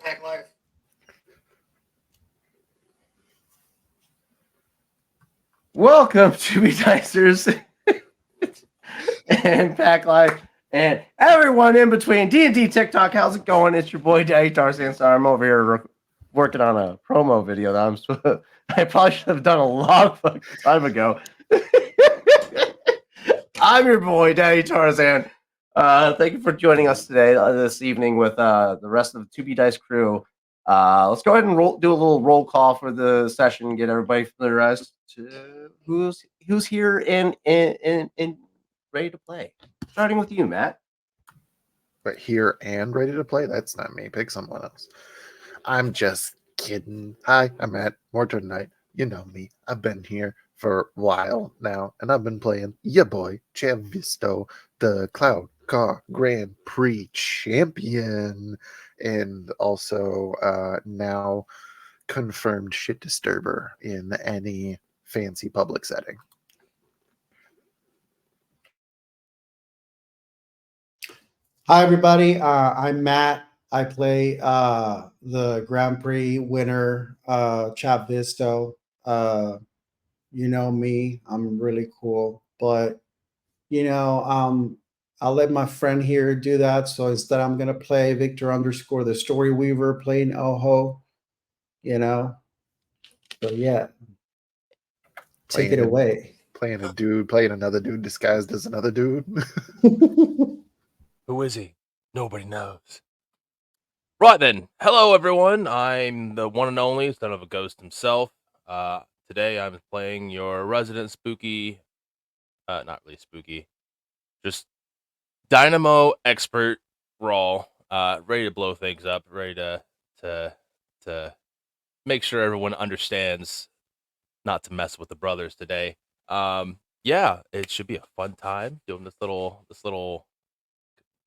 Pack Life. Welcome to Be Dicers and Pack Life and everyone in between. D&D TikTok, how's it going? It's your boy Daddy Tarzan. So I'm over here working on a promo video that I probably should have done a long fucking time ago. I'm your boy Daddy Tarzan. Thank you for joining us today, this evening, with the rest of the 2B Dice crew. Let's go ahead and do a little roll call for the session, get everybody familiarized to who's here and ready to play. Starting with you, Matt. But here and ready to play? That's not me. Pick someone else. I'm just kidding. Hi, I'm Matt. More tonight. You know me. I've been here for a while now, and I've been playing ya boy, Chavisto, the Cloud Car Grand Prix champion, and also now confirmed shit disturber in any fancy public setting. Hi, everybody. I'm Matt. I play the Grand Prix winner, Chap Visto. You know me. I'm really cool. But, I'll let my friend here do that. So instead, I'm going to play Victor _ the Story Weaver playing Oho. So, yeah. Take it away. Playing another dude disguised as another dude. Who is he? Nobody knows. Right then. Hello, everyone. I'm the one and only son of a ghost himself. Today I'm playing your resident spooky, not really spooky, just dynamo expert Raw, ready to blow things up, ready to make sure everyone understands not to mess with the brothers today. Yeah, it should be a fun time doing this little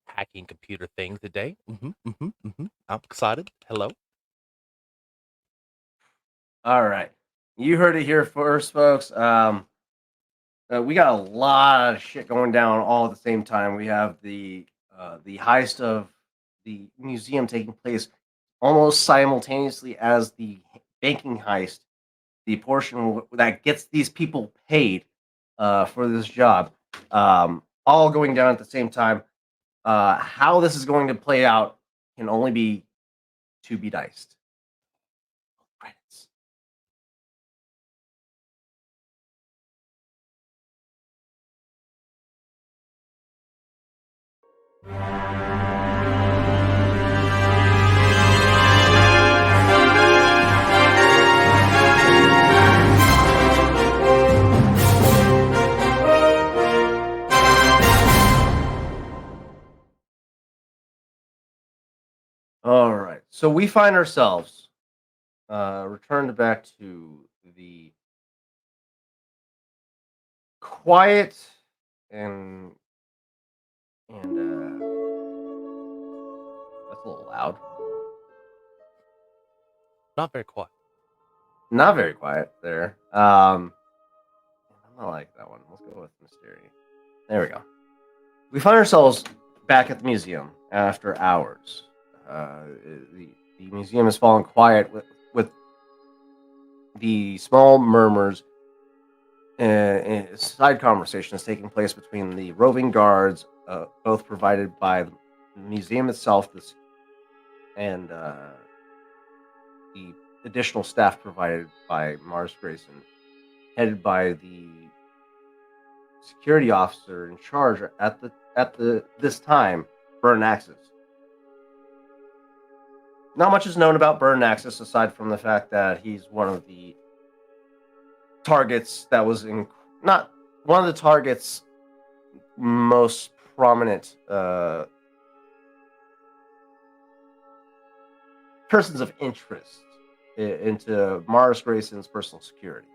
hacking computer thing today. I'm excited. Hello. All right. You heard it here first, folks. We got a lot of shit going down all at the same time. We have the heist of the museum taking place almost simultaneously as the banking heist, the portion that gets these people paid for this job, all going down at the same time. How this is going to play out can only be to be diced. Credits. All right, so we find ourselves returned back to the quiet and that's a little loud. Not very quiet. Not very quiet there. I'm not like that one. Let's go with Mystery. There we go. We find ourselves back at the museum after hours. The museum has fallen quiet with the small murmurs and side conversations taking place between the roving guards, both provided by the museum itself, and the additional staff provided by Mars Grayson, headed by the security officer in charge at this time, Burn Axis. Not much is known about Burn Axis aside from the fact that he's one of the targets that was not one of the targets most prominent persons of interest into Mars Grayson's personal security.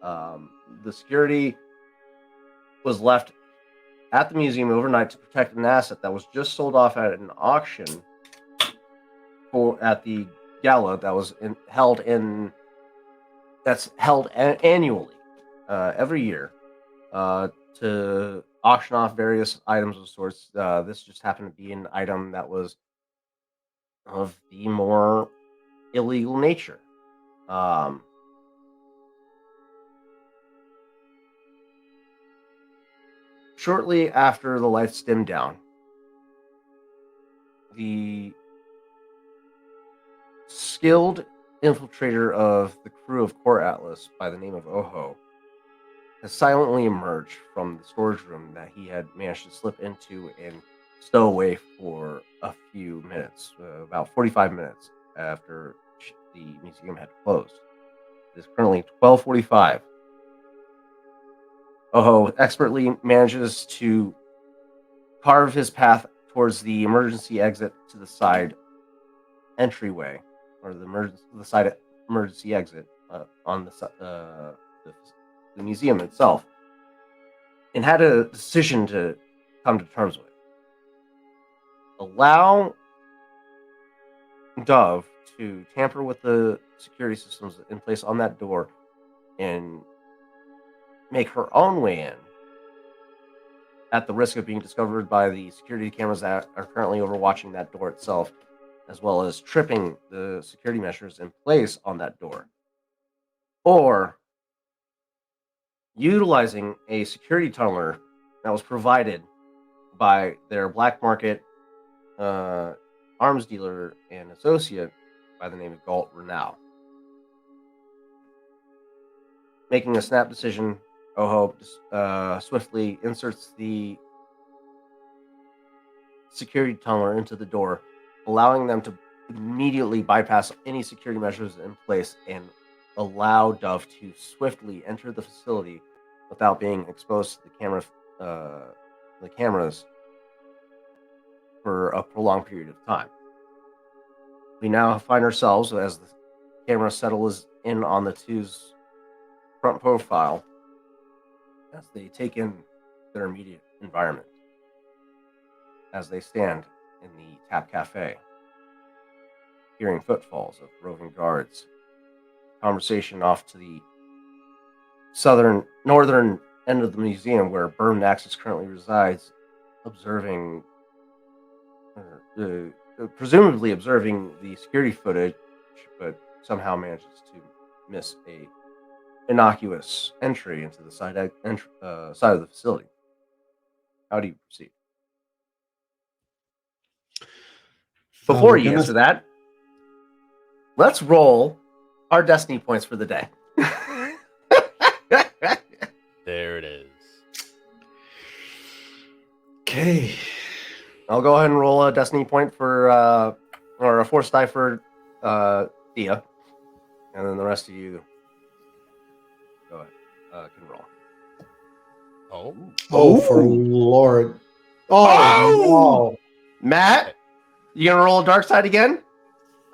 The security was left at the museum overnight to protect an asset that was just sold off at an auction at the gala that was held annually every year to auction off various items of sorts. This just happened to be an item that was of the more illegal nature. Shortly after the lights dimmed down, the skilled infiltrator of the crew of Core Atlas by the name of Oho has silently emerged from the storage room that he had managed to slip into and stow away for a few minutes, about 45 minutes after the museum had closed. It is currently 12:45. Oho expertly manages to carve his path towards the emergency exit to the side entryway, or the side emergency exit on the museum itself, and had a decision to come to terms with. Allow Dove to tamper with the security systems in place on that door and make her own way in at the risk of being discovered by the security cameras that are currently overwatching that door itself, as well as tripping the security measures in place on that door. Or utilizing a security tunneler that was provided by their black market arms dealer and associate by the name of Galt Renau. Making a snap decision, Oho swiftly inserts the security tunneler into the door, allowing them to immediately bypass any security measures in place and allow Dove to swiftly enter the facility without being exposed to the cameras for a prolonged period of time. We now find ourselves, as the camera settles in on the two's front profile, as they take in their immediate environment, as they stand in the Tap Cafe, hearing footfalls of roving guards, conversation off to the northern end of the museum where Burn Naxus currently resides, presumably observing the security footage, but somehow manages to miss a innocuous entry into the side of the facility. How do you proceed? Before we're you gonna- answer that, let's roll our destiny points for the day. There it is. Okay. I'll go ahead and roll a destiny point for or a force die for Thea, and then the rest of you go ahead, can roll. Oh, Oh, for Lord. Oh, Matt, you gonna roll a dark side again?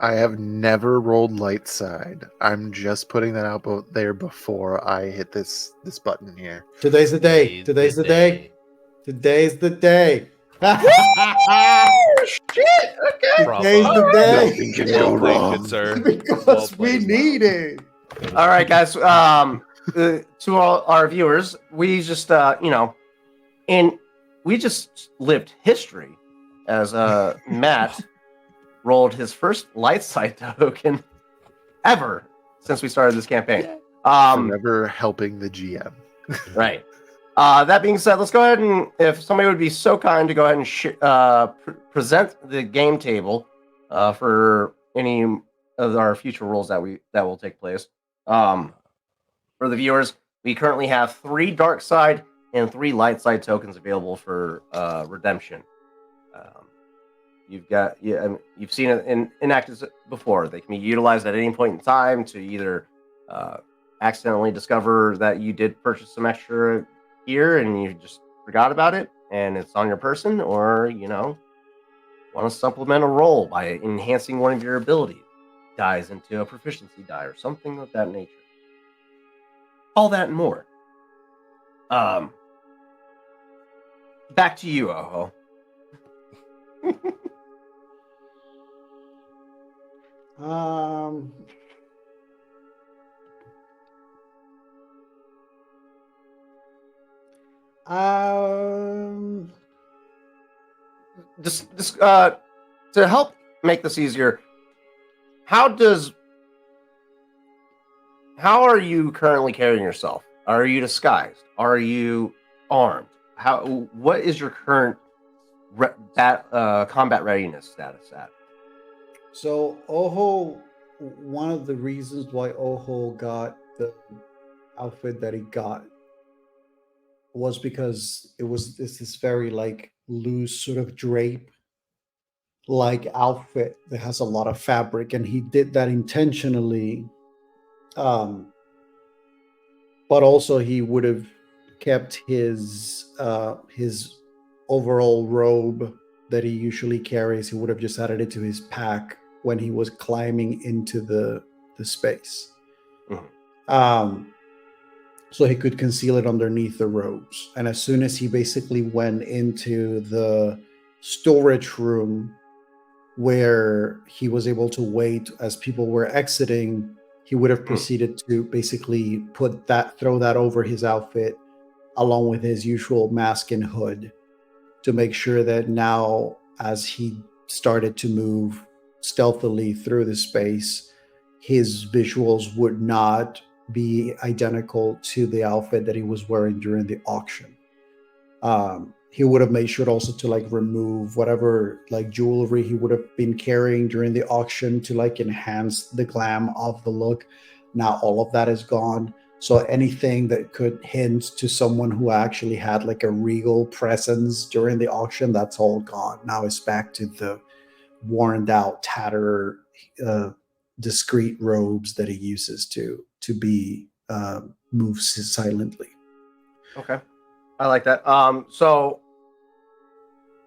I have never rolled light side. I'm just putting that out there before I hit this button here. no. Today's the day. Today's the day. Today's the day. Shit! Okay. Today's Bravo. the day. Nothing can Well go played, wrong. good sir. Because Well we played. need it. All right, guys. To all our viewers, we just we just lived history as Matt rolled his first light side token ever since we started this campaign. Forever helping the GM. Right. That being said, let's go ahead and, if somebody would be so kind to go ahead and present the game table for any of our future rolls that will take place. For the viewers, we currently have 3 dark side and 3 light side tokens available for redemption. You've seen it enacted before. They can be utilized at any point in time to either accidentally discover that you did purchase some extra gear and you just forgot about it and it's on your person, or want to supplement a roll by enhancing one of your ability dies into a proficiency die or something of that nature. All that and more. Back to you, Oho. Um, Just to help make this easier, how are you currently carrying yourself? Are you disguised? Are you armed? What is your current combat readiness status at? So Oho, one of the reasons why Oho got the outfit that he got was because it was this very like loose sort of drape like outfit that has a lot of fabric, and he did that intentionally. Um, but also he would have kept his overall robe that he usually carries. He would have just added it to his pack when he was climbing into the space. Mhm. So he could conceal it underneath the robes. And as soon as he basically went into the storage room where he was able to wait as people were exiting, he would have proceeded to basically throw that over his outfit along with his usual mask and hood to make sure that now, as he started to move stealthily through the space, his visuals would not be identical to the outfit that he was wearing during the auction. He would have made sure also to like remove whatever like jewelry he would have been carrying during the auction to like enhance the glam of the look. Now all of that is gone. So anything that could hint to someone who actually had like a regal presence during the auction, that's all gone. Now it's back to the worn out, tattered, discreet robes that he uses to be moved silently. Okay, I like that. So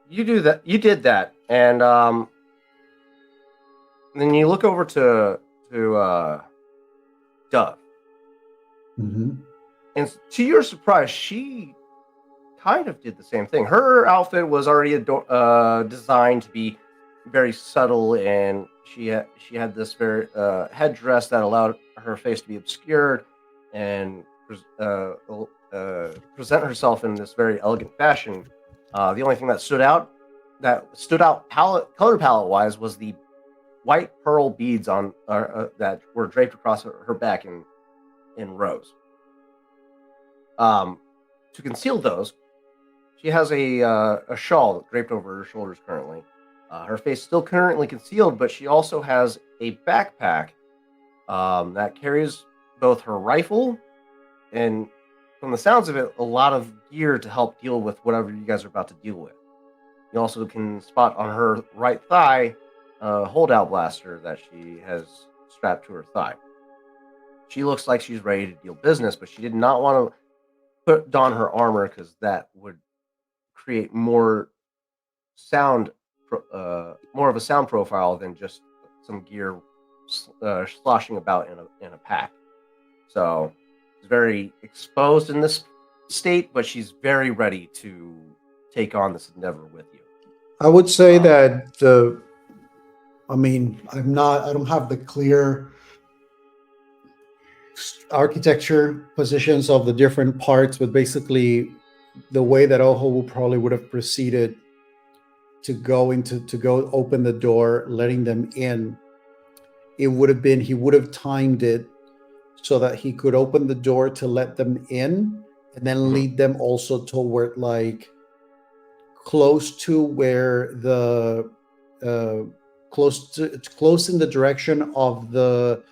you did that, and then you look over to Dove, Mm-hmm. and to your surprise, she kind of did the same thing. Her outfit was already designed to be very subtle, and she had this very headdress that allowed her face to be obscured and present herself in this very elegant fashion. The only thing that stood out color palette wise was the white pearl beads on that were draped across her back in rows. To conceal those, she has a shawl draped over her shoulders currently. Her face still currently concealed, but she also has a backpack that carries both her rifle and, from the sounds of it, a lot of gear to help deal with whatever you guys are about to deal with. You also can spot on her right thigh a holdout blaster that she has strapped to her thigh. She looks like she's ready to deal business, but she did not want to don her armor because that would create more more of a sound profile than just some gear sloshing about in a pack. So she's very exposed in this state, but she's very ready to take on this endeavor with you. I would say that I don't have the clear architecture positions of the different parts, but basically the way that Oho would have proceeded to go open the door, letting them in, it would have been, he would have timed it so that he could open the door to let them in and then lead them also toward like close to where the close in the direction of the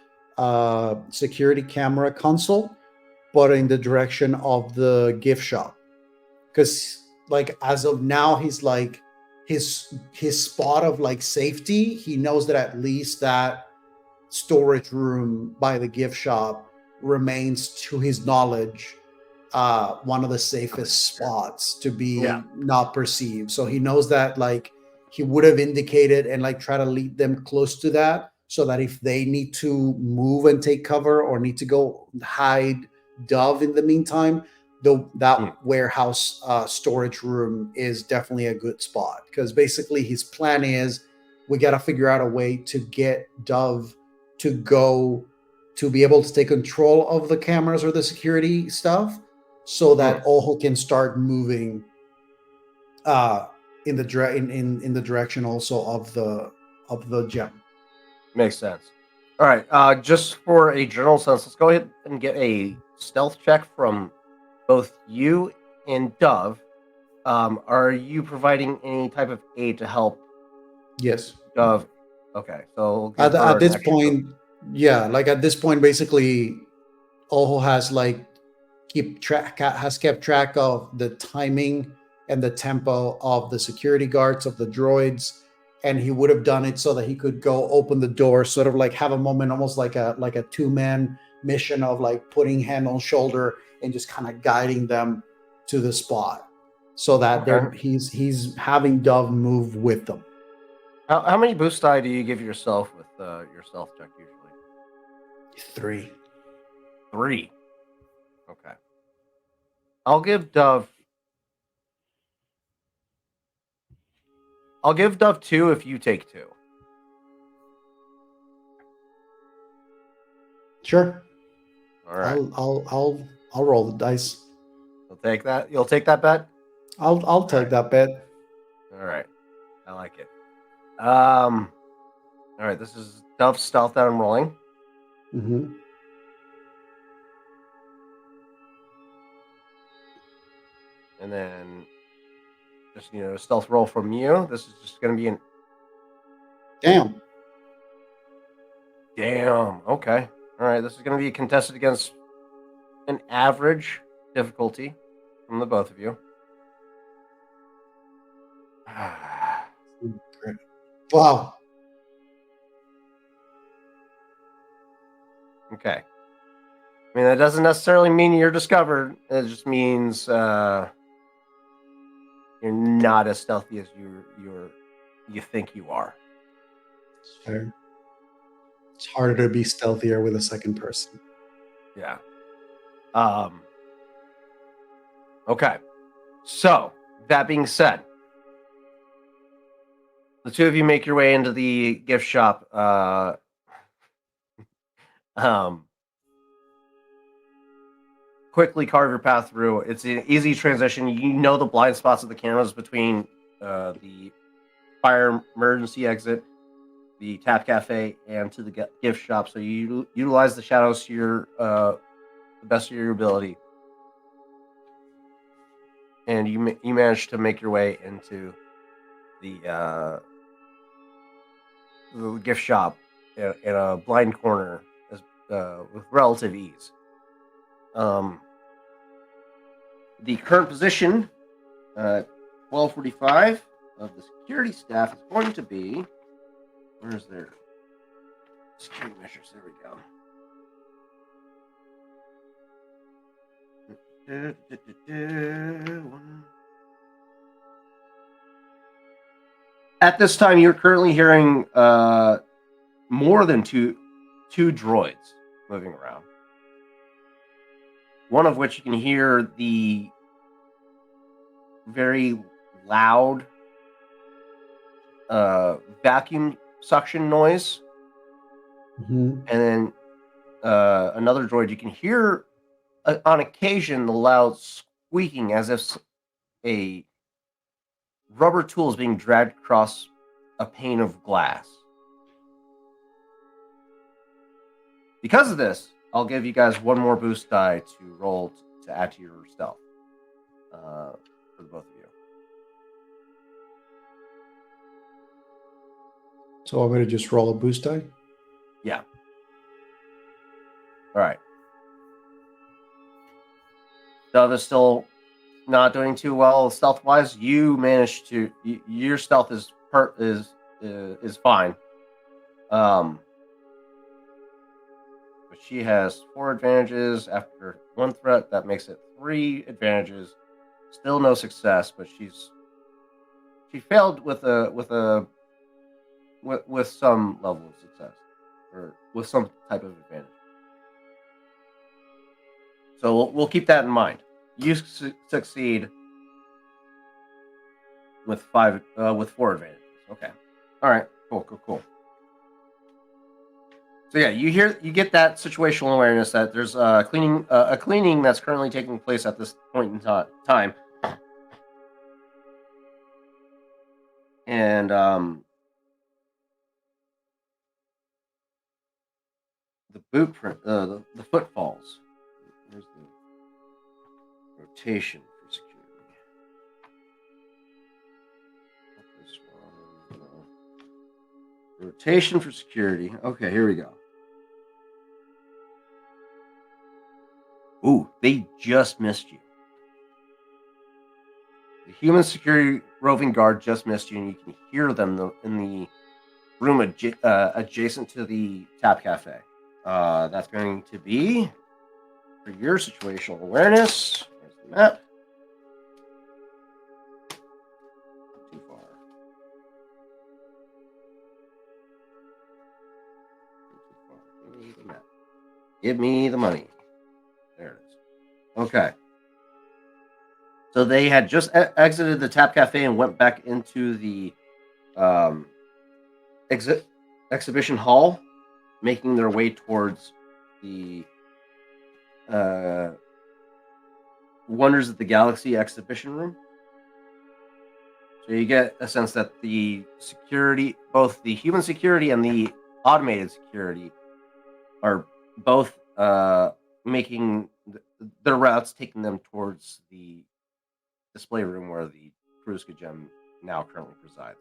security camera console, but in the direction of the gift shop, because like as of now he's like his spot of like safety, he knows that at least that storage room by the gift shop remains, to his knowledge, one of the safest spots to be not perceived. So he knows that like he would have indicated and like try to lead them close to that, so that if they need to move and take cover or need to go hide Dove in the meantime, that warehouse storage room is definitely a good spot, because basically his plan is we got to figure out a way to get Dove to go to be able to take control of the cameras or the security stuff, so that Oho can start moving in the direction also the gem. Makes sense. All right. Just for a general sense, let's go ahead and get a stealth check from both you and Dove. Are you providing any type of aid to help Yes. Dove? Okay, so we'll give her At an this extra- point, yeah, like at this point, basically, Oho has kept track of the timing and the tempo of the security guards, of the droids, and he would have done it so that he could go open the door, sort of like have a moment, almost like a 2-man mission of like putting hand on shoulder and just kind of guiding them to the spot, so that Okay. he's having Dove move with them. How many boost die do you give yourself with your stealth check usually? 3. 3. Okay. I'll give Dove 2 if you take 2. Sure. All right. I'll roll the dice. You'll take that. You'll take that bet. I'll take right. that bet. All right. I like it. All right. This is Dove's stealth that I'm rolling. Mm-hmm. And then just stealth roll from you. This is just going to be an Damn. Okay. All right. This is going to be contested against an average difficulty from the both of you. Wow. Okay. I mean, that doesn't necessarily mean you're discovered. It just means you're not as stealthy as you think you are. It's fair. It's harder to be stealthier with a second person. Yeah. Okay. So, that being said, the two of you make your way into the gift shop. Quickly carve your path through. It's an easy transition. You know the blind spots of the cameras between the fire emergency exit, the Tap Cafe, and to the gift shop. So you utilize the shadows to the best of your ability, and you manage to make your way into the gift shop in a blind corner with relative ease. The current position, 12:45 of the security staff is going to be. Where's their security measures? There we go. At this time, you're currently hearing more than two droids moving around. One of which you can hear the very loud vacuum suction noise. Mm-hmm. And then another droid, you can hear on occasion the loud squeaking as if a rubber tool is being dragged across a pane of glass. Because of this, I'll give you guys one more boost die to roll to add to your stealth for the both of you. So I'm going to just roll a boost die? Yeah. All right. Dove is still not doing too well stealth wise. You managed to your stealth is fine. But she has 4 advantages after 1 threat. That makes it 3 advantages. Still no success, but she failed with some level of success, or with some type of advantage. So we'll keep that in mind. You succeed with 4 advantages. Okay. All right. Cool. So yeah, you get that situational awareness that there's a cleaning that's currently taking place at this point in time, and boot print, the footfalls. There's the rotation for security. Not this one. No. Rotation for security. Okay, here we go. Ooh, they just missed you. The human security roving guard just missed you, and you can hear them in the room adjacent to the Tap Cafe. That's going to be for your situational awareness. There's the map. Too far. Too far. Give me the map. Give me the money. There it is. Okay. So they had just exited the Tap Cafe and went back into the exhibition hall, making their way towards the Wonders of the Galaxy exhibition room. So you get a sense that the security, both the human security and the automated security, are both making their routes, taking them towards the display room where the Kruska gem now currently presides.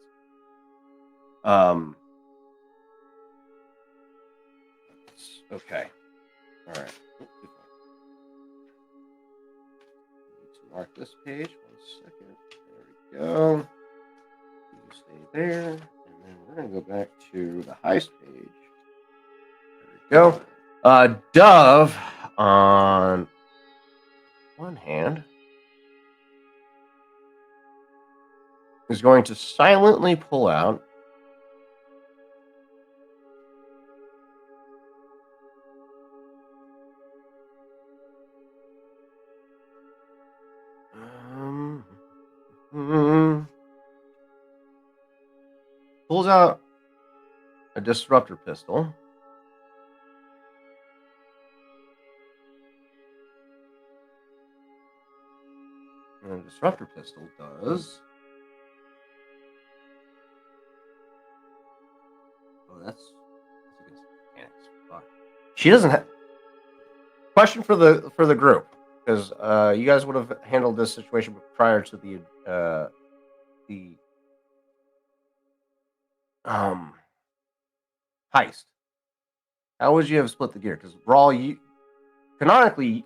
Okay. All right. Need to mark this page. 1 second. There we go. You stay there, and then we're gonna go back to the heist page. There we go. Dove on one hand is going to silently pull out pulls out a disruptor pistol. And a disruptor pistol does. Oh, that's against mechanics. Fuck. She doesn't have. Question for the group, because you guys would have handled this situation prior to the heist. How would you have split the gear? Because Rawl, you canonically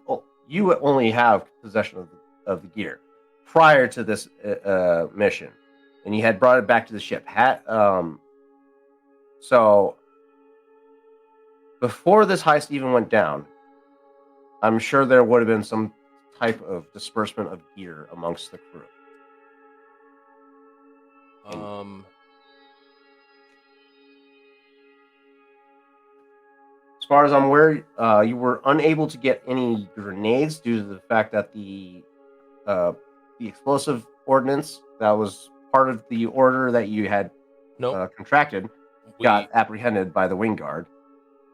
you only have possession of the gear prior to this mission, and you had brought it back to the ship. So before this heist even went down, I'm sure there would have been some type of disbursement of gear amongst the crew. As far as I'm aware, you were unable to get any grenades due to the fact that the explosive ordnance that was part of the order that you had contracted got apprehended by the wing guard.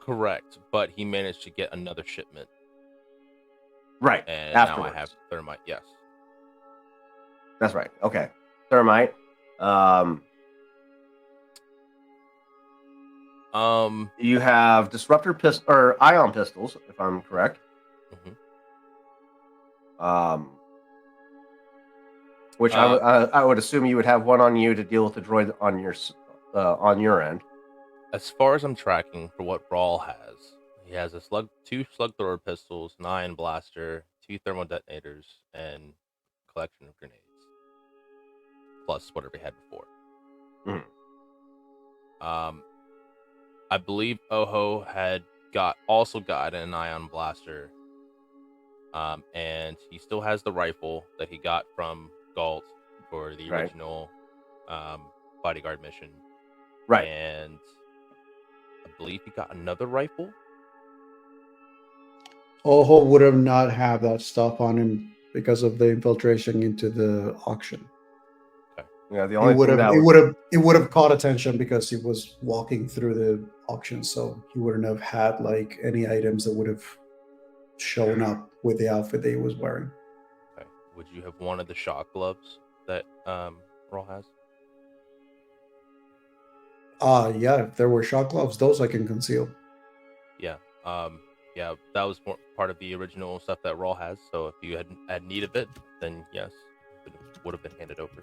Correct, but he managed to get another shipment. Right. And afterwards. Now I have thermite. Yes. That's right. Okay. Thermite. You have disruptor pistol or ion pistols, if I'm correct. Mm-hmm. Which I would assume you would have one on you to deal with the droid on your end. As far as I'm tracking for what Brawl has, he has two slug thrower pistols, an ion blaster, 2 thermal detonators, and a collection of grenades, plus whatever he had before. Mm-hmm. I believe Oho had also got an ion blaster, and he still has the rifle that he got from Galt for the original bodyguard mission. Right. And I believe he got another rifle. Oho would have not have that stuff on him because of the infiltration into the auction. Okay. Yeah, the only thing it would have caught attention because he was walking through the auction, so he wouldn't have had like any items that would have shown up with the outfit that he was wearing. Okay. Would you have wanted the shock gloves that Rawl has? Yeah, if there were shock gloves, those I can conceal. Yeah. Yeah, that was part of the original stuff that Raw has. So if you had need of it, then yes, it would have been handed over.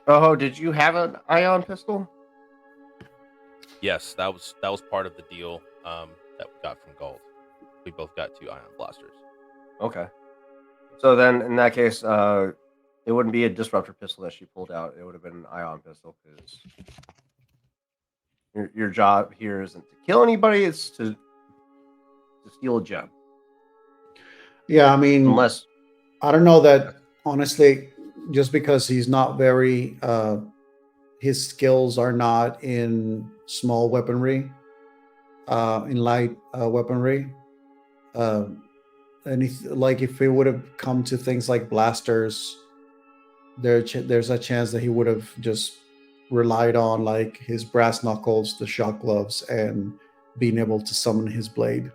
Oh, did you have an ion pistol? Yes, that was part of the deal that we got from Gold. We both got 2 ion blasters. Okay. So then, in that case, it wouldn't be a disruptor pistol that she pulled out. It would have been an ion pistol because your job here isn't to kill anybody; it's to steal a gem. Yeah, I mean, Unless I don't know that honestly, just because he's not very, his skills are not in small weaponry, in light weaponry. Uh, like if it would have come to things like blasters, there's a chance that he would have just relied on like his brass knuckles, the shock gloves, and being able to summon his blade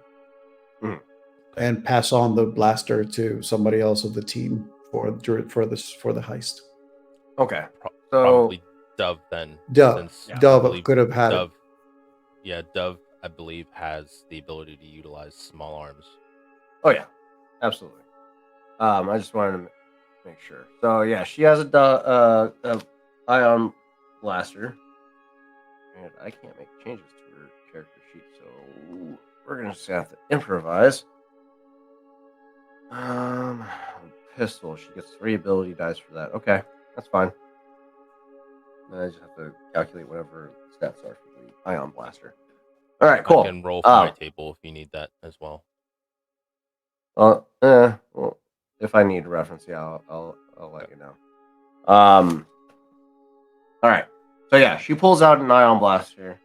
and pass on the blaster to somebody else of the team for the heist. okay, Probably Dove then. Dove Since Dove could have had Dove, yeah, Dove I believe has the ability to utilize small arms. Oh yeah, absolutely. I just wanted to make sure. So yeah, she has a ion blaster, and I can't make changes to her character sheet, so we're gonna just have to improvise. Pistol. She gets 3 ability dice for that. Okay, that's fine. I just have to calculate whatever stats are for the ion blaster. All right, cool. I can roll from my table if you need that as well. Well, if I need a reference, yeah, I'll let you know. All right. So yeah, she pulls out an ion blaster,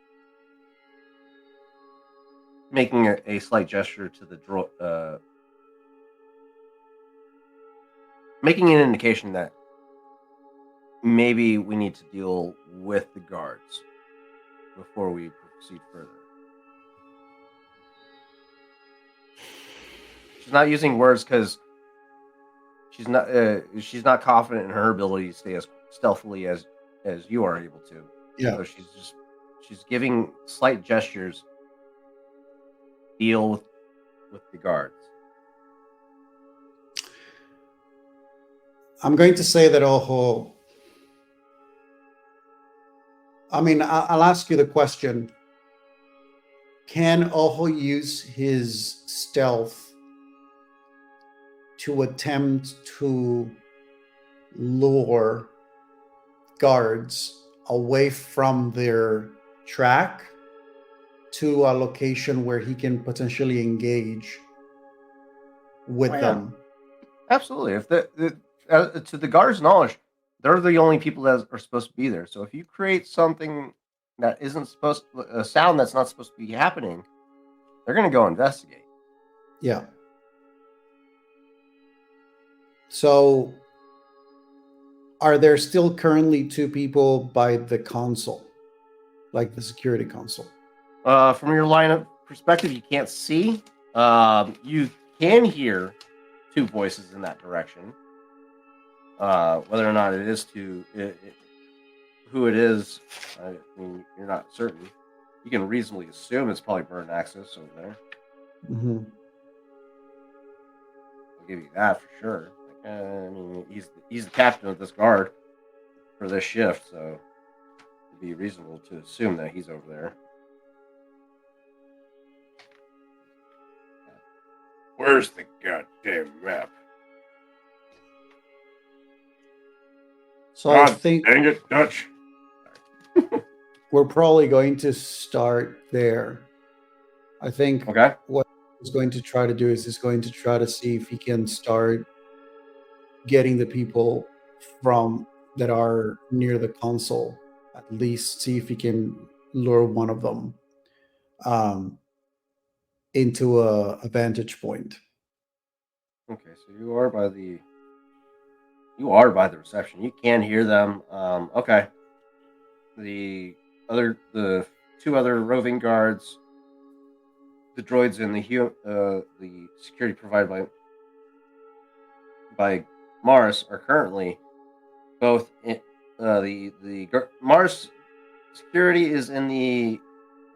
making a slight gesture to the making an indication that maybe we need to deal with the guards before we proceed further. She's not using words because she's not confident in her ability to stay as stealthily as you are able to. Yeah. So she's giving slight gestures. Deal with the guards. I'm going to say that Oho. I mean, I'll ask you the question. Can Oho use his stealth to attempt to lure guards away from their track to a location where he can potentially engage with them? Absolutely. If to the guards' knowledge, they're the only people that are supposed to be there. So if you create something that isn't supposed a sound that's not supposed to be happening, they're going to go investigate. Yeah. So are there still currently 2 people by the console, like the security console? From your line of perspective, you can't see. You can hear 2 voices in that direction. Whether or not it is who it is, I mean, you're not certain. You can reasonably assume it's probably Burn Axis over there. Mm-hmm. I'll give you that for sure. I mean, he's the captain of this guard for this shift, so it'd be reasonable to assume that he's over there. Where's the goddamn map? So I think dang it, Dutch. we're probably going to start there. I think what he's going to try to do is he's going to try to see if he can start getting the people from that are near the console, at least see if he can lure one of them into a vantage point. Okay, so you are by the reception. You can hear them. Okay. The 2 other roving guards, the droids, and the security provided by Mars are currently both in the Mars security is in the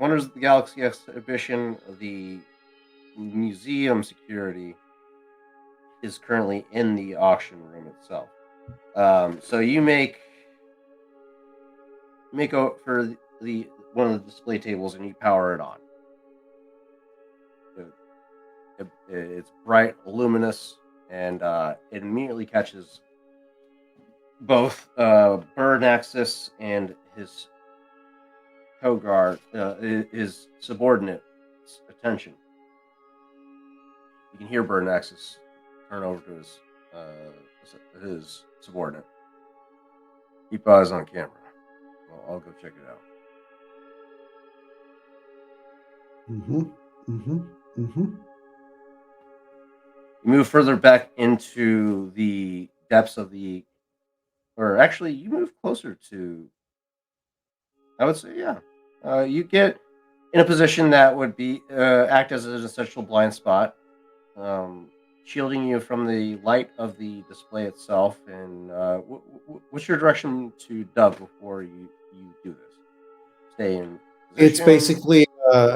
Wonders of the Galaxy exhibition, the museum security is currently in the auction room itself. So you make for the one of the display tables and you power it on. It's bright, luminous, and it immediately catches both Burnaxis and his co-guard, his subordinate's attention. You can hear Burnaxis turn over to his subordinate. Keep eyes on camera. I'll go check it out. You move further back into the depths of the, or actually, you move closer to. I would say, yeah. You get in a position that would be act as an essential blind spot, shielding you from the light of the display itself. And what's your direction to Dove before you do this? Stay in position?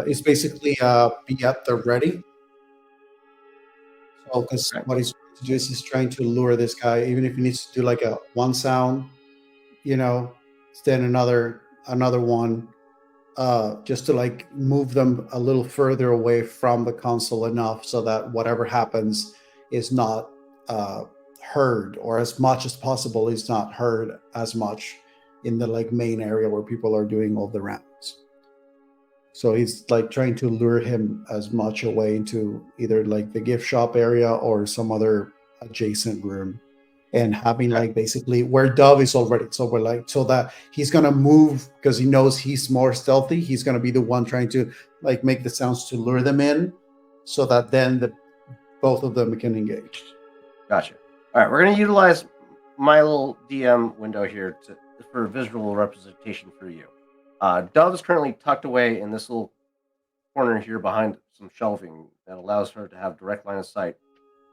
It's basically be at the ready. So because what he's trying to do is he's trying to lure this guy, even if he needs to do like a one sound, then another one, just to like move them a little further away from the console enough so that whatever happens is not heard, or as much as possible is not heard as much in the like main area where people are doing all the rounds. So he's like trying to lure him as much away into either like the gift shop area or some other adjacent room, and having like basically where Dove is already. So we're like, so that he's gonna move because he knows he's more stealthy. He's gonna be the one trying to like make the sounds to lure them in, so that then both of them can engage. Gotcha. All right, we're gonna utilize my little DM window here for visual representation for you. Dove is currently tucked away in this little corner here behind some shelving that allows her to have direct line of sight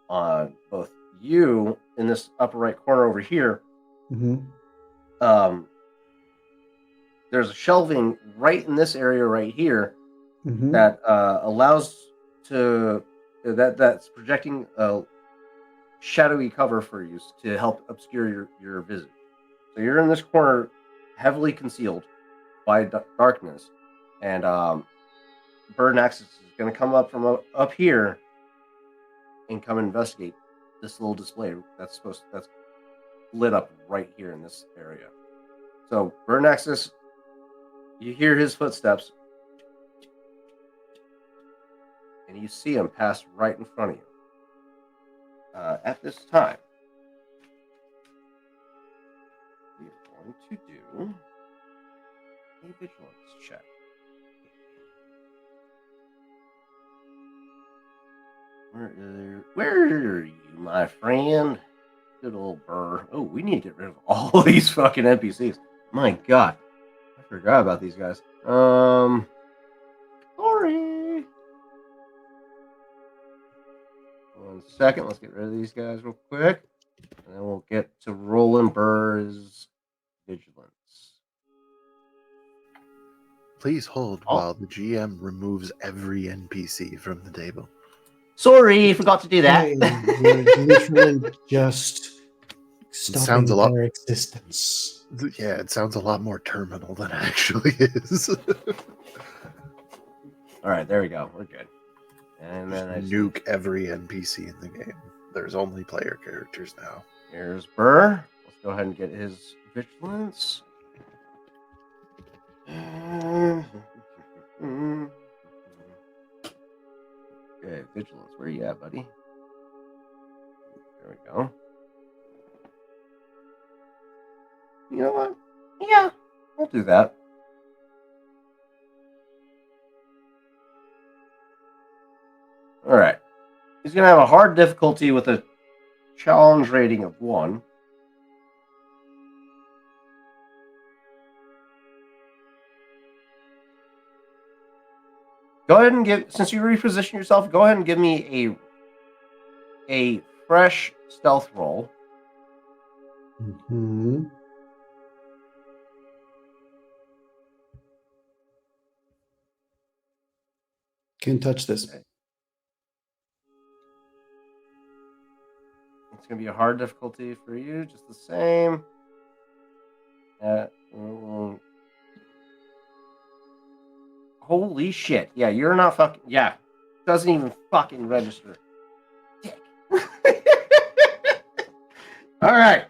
on both you in this upper right corner over here. There's a shelving right in this area right here that allows that's projecting a shadowy cover for you to help obscure your visage. So you're in this corner, heavily concealed by darkness, and Bird Axis is going to come up from up here and come investigate this little display that's lit up right here in this area. So Bird Axis, you hear his footsteps, and you see him pass right in front of you. At this time, we are going to do a vigilance check. Where are you, my friend? Good old Burr. Oh, we need to get rid of all these fucking NPCs. My God, I forgot about these guys. Sorry. One second. Let's get rid of these guys real quick, and then we'll get to Roland Burr's vigilance. Please hold while the GM removes every NPC from the table. Sorry, forgot to do that. You're literally just stopping sounds a lot- their existence. Yeah, it sounds a lot more terminal than it actually is. All right, there we go. We're good. And then Just nuke every NPC in the game. There's only player characters now. Here's Burr. Let's go ahead and get his vigilance. Okay, vigilance. Where you at, buddy? There we go. You know what? Yeah, we'll do that. All right. He's going to have a hard difficulty with a challenge rating of 1. Go ahead and since you reposition yourself, go ahead and give me a fresh stealth roll. Can't touch this. It's going to be a hard difficulty for you, just the same. Holy shit. Yeah, you're not fucking... Yeah. Doesn't even fucking register. Dick. All right.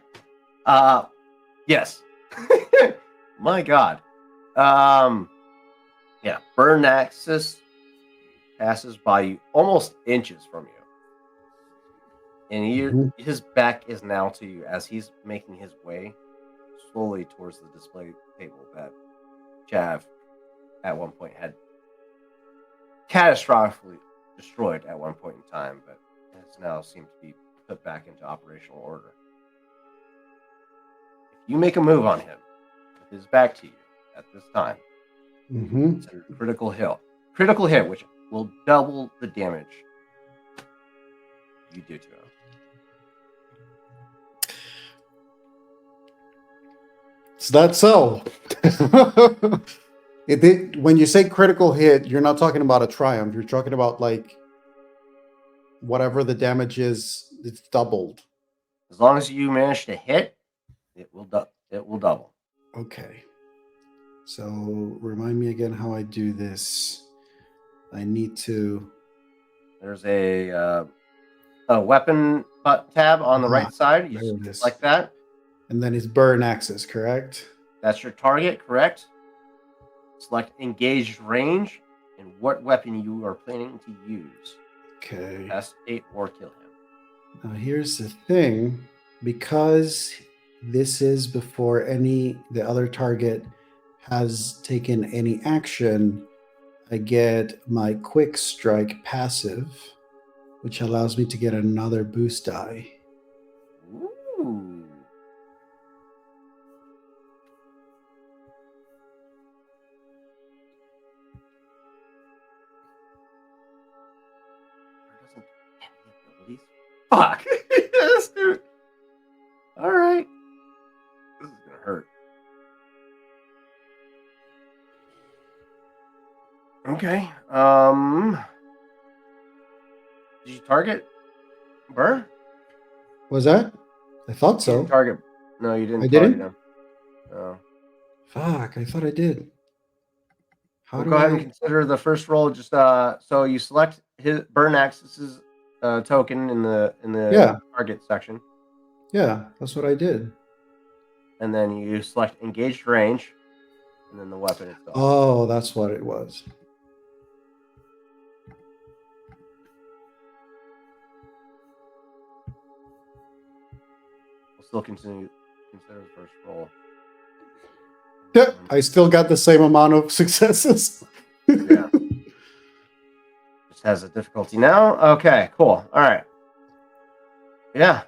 Yes. My God. Yeah. Burn Axis passes by you almost inches from you. And his back is now to you as he's making his way slowly towards the display table that Chav at one point had catastrophically destroyed at one point in time, but has now seemed to be put back into operational order. If you make a move on him with his back to you at this time, it's a critical hit. Critical hit, which will double the damage you do to him. Is that so? When you say critical hit, you're not talking about a triumph. You're talking about like whatever the damage is, it's doubled. As long as you manage to hit, it will double. Okay. So remind me again how I do this. I need to. There's a weapon tab on the right side. You like that. And then it's burn axis, correct? That's your target, correct? Select engaged range and what weapon you are planning to use. Okay. Escape or kill him. Now here's the thing. Because this is before the other target has taken any action, I get my quick strike passive, which allows me to get another boost die. Ooh. Fuck. Yes, dude. All right. This is gonna hurt. Okay. Did you target Burr? Was that? I thought so. Target. No, you didn't. I didn't? Him. No. Fuck! I thought I did. We'll go ahead and consider the first roll. Just so you select his Burn Axis's token in the target section. Yeah, that's what I did. And then you select engaged range, and then the weapon itself. Oh, that's what it was. We'll still consider the first roll. Yeah, I still got the same amount of successes. Yeah. Just has a difficulty now. Okay, cool. All right. Yeah.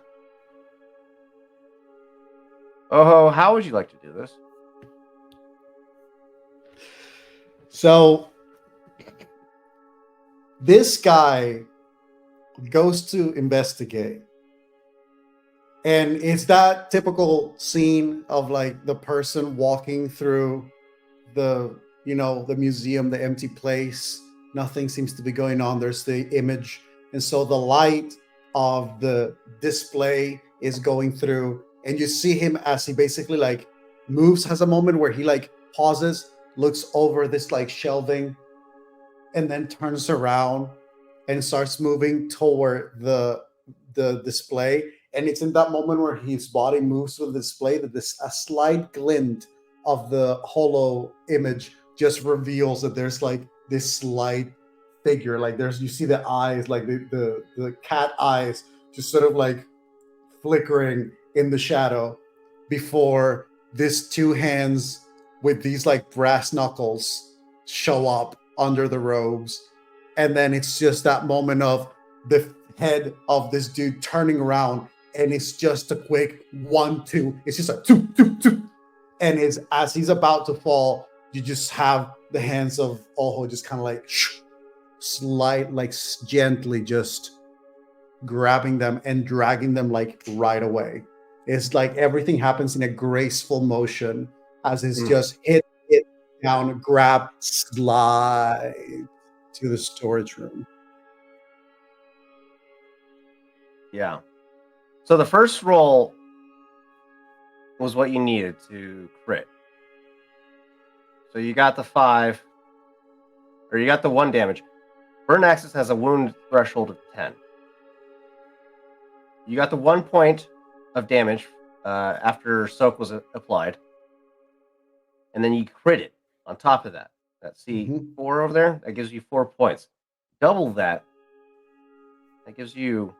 Oh, how would you like to do this? So, this guy goes to investigate. And it's that typical scene of like the person walking through the museum, the empty place. Nothing seems to be going on. There's the image. And so the light of the display is going through, and you see him as he basically like moves, has a moment where he like pauses, looks over this like shelving, and then turns around and starts moving toward the display. And it's in that moment where his body moves to the display that a slight glint of the holo image just reveals that there's like this slight figure. Like you see the eyes, like the cat eyes just sort of like flickering in the shadow before these two hands with these like brass knuckles show up under the robes. And then it's just that moment of the head of this dude turning around, and it's just a quick 1-2. It's just like 2-2-2. And as he's about to fall, you just have the hands of Oho just kind of like gently just grabbing them and dragging them like right away. It's like everything happens in a graceful motion as it's just hit down, grab, slide. to the storage room. Yeah. So the first roll was what you needed to crit. So you got the 5, or you got the 1 damage. Burn Axis has a wound threshold of 10. You got the 1 point of damage after Soak was applied. And then you crit it on top of that. That C4 over there, that gives you 4 points. Double that, that gives you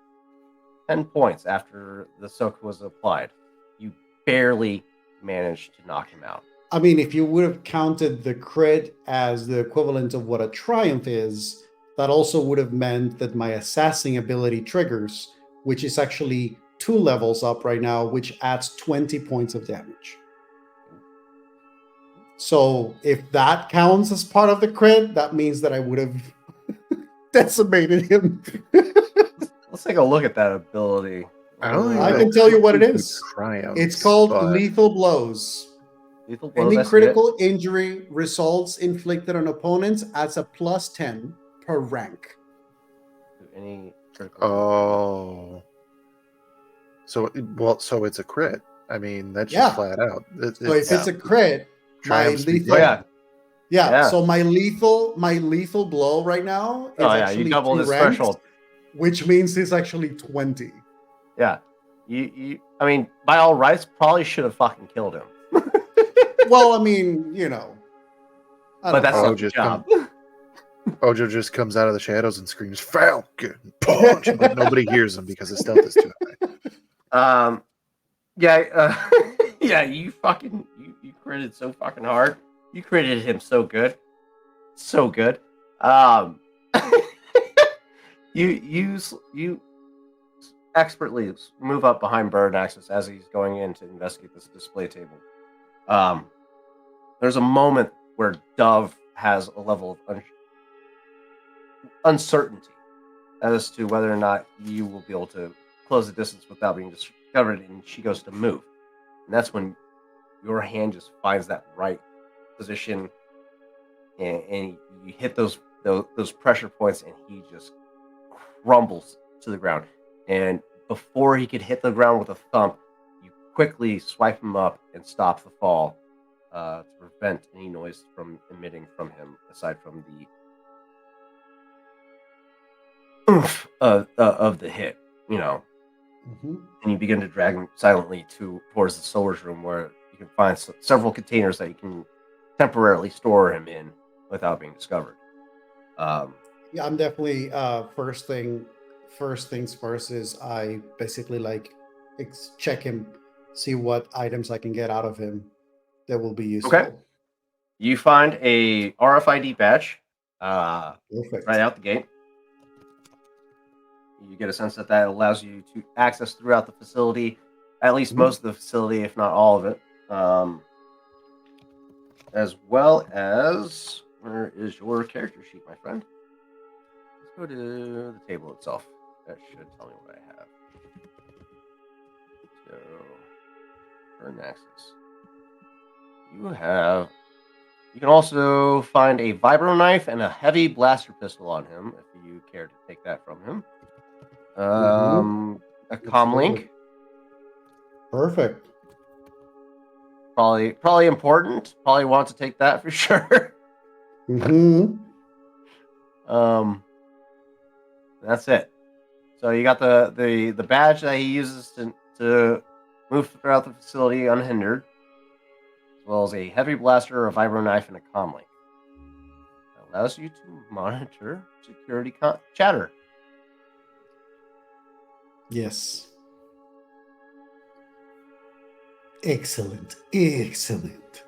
10 points after the Soak was applied. You barely managed to knock him out. I mean, if you would have counted the crit as the equivalent of what a triumph is, that also would have meant that my assassin ability triggers, which is actually 2 levels up right now, which adds 20 points of damage. So if that counts as part of the crit, that means that I would have decimated him. Let's take a look at that ability. I don't think I that can tell you what it includes is. triumphs, It's called but lethal blows. Lethal blows, I Any see critical injury results inflicted on opponents adds a plus 10 per rank. it. Any critical oh, so it's a crit. I mean, that's Yeah. just flat out. So if it's a crit, my triumphs be lethal, dead. Yeah. so my lethal blow right now is you actually doubled 2 his ranks, threshold. which means it's actually 20. Yeah. I mean, by all rights, probably should have fucking killed him. Well, I mean, you know. But that's know. not the job. Ojo just comes out of the shadows and screams, "Falcon punch!" But nobody hears him because his stealth is too high. Yeah, yeah, you critted so fucking hard. You critted him so good. So good. You expertly move up behind Bird Axis as he's going in to investigate this display table. There's a moment where Dove has a level of uncertainty as to whether or not you will be able to close the distance without being discovered, and she goes to move. And that's when your hand just finds that right position, and you hit those pressure points, and he just crumbles to the ground. And before he could hit the ground with a thump, you quickly swipe him up and stop the fall to prevent any noise from emitting from him, aside from the oomph of the hit, you know. Mm-hmm. And you begin to drag him silently towards the storage room, where you can find several containers that you can temporarily store him in without being discovered. Yeah, I'm definitely first things first is I basically check him, see what items I can get out of him that will be useful. Okay. You find a RFID badge Perfect. right out the gate. You get a sense that allows you to access throughout the facility, at least most of the facility, if not all of it. As well as, where is your character sheet, my friend? Let's go to the table itself. That should tell me what I have. Let's go for Nexus. You can also find a vibro knife and a heavy blaster pistol on him, if you care to take that from him. A comm link. Perfect. Probably important. Probably want to take that for sure. That's it. So you got the badge that he uses to move throughout the facility unhindered, as well as a heavy blaster, a vibro knife, and a comm link. That allows you to monitor security chatter. Yes. Excellent. Excellent.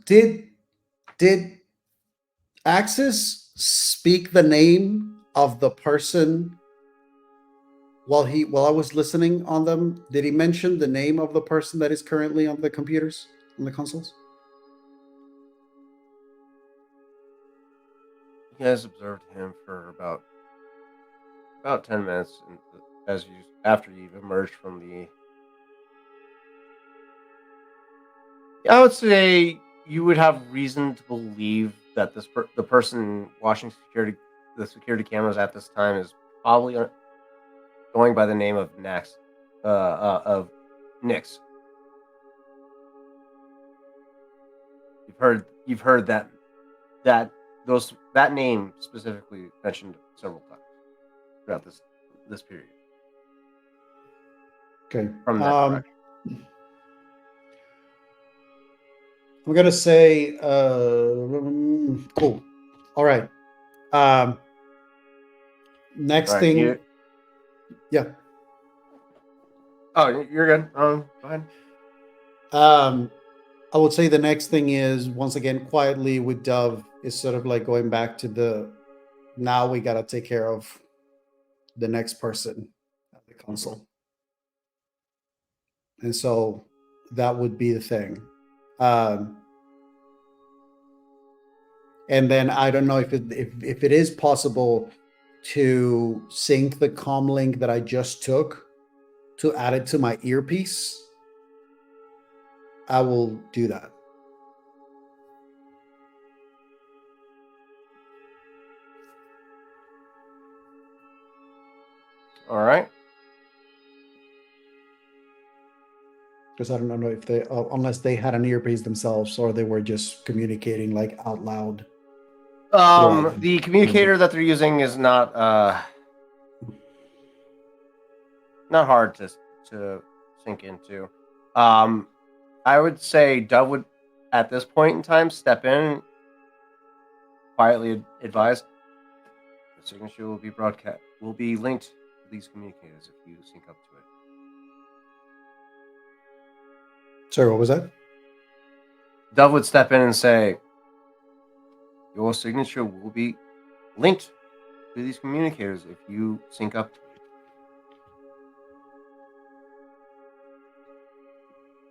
Did Axis speak the name of the person while I was listening on them? Did he mention the name of the person that is currently on the computers, on the consoles? You guys observed him for about 10 minutes, after you've emerged from I would say you would have reason to believe that the person watching the security cameras at this time is probably going by the name of of Nix. You've heard that name specifically mentioned several times throughout this period Okay. from that direction. I'm gonna say, cool. All right. Next All right, thing, yeah. Oh, you're good. Go ahead. I would say the next thing is, once again, quietly with Dove, is sort of like going back to now we gotta take care of the next person at the console. And so that would be the thing. And then I don't know if it is possible to sync the comm link that I just took to add it to my earpiece. I will do that. All right. Because I don't know if they, unless they had an earpiece themselves, or they were just communicating like out loud. The communicator that they're using is not hard to sink into. I would say Dove would, at this point in time, step in, quietly advise the signature will be linked to these communicators if you sync up to it. Sorry, what was that? Dove would step in and say, your signature will be linked to these communicators if you sync up to it.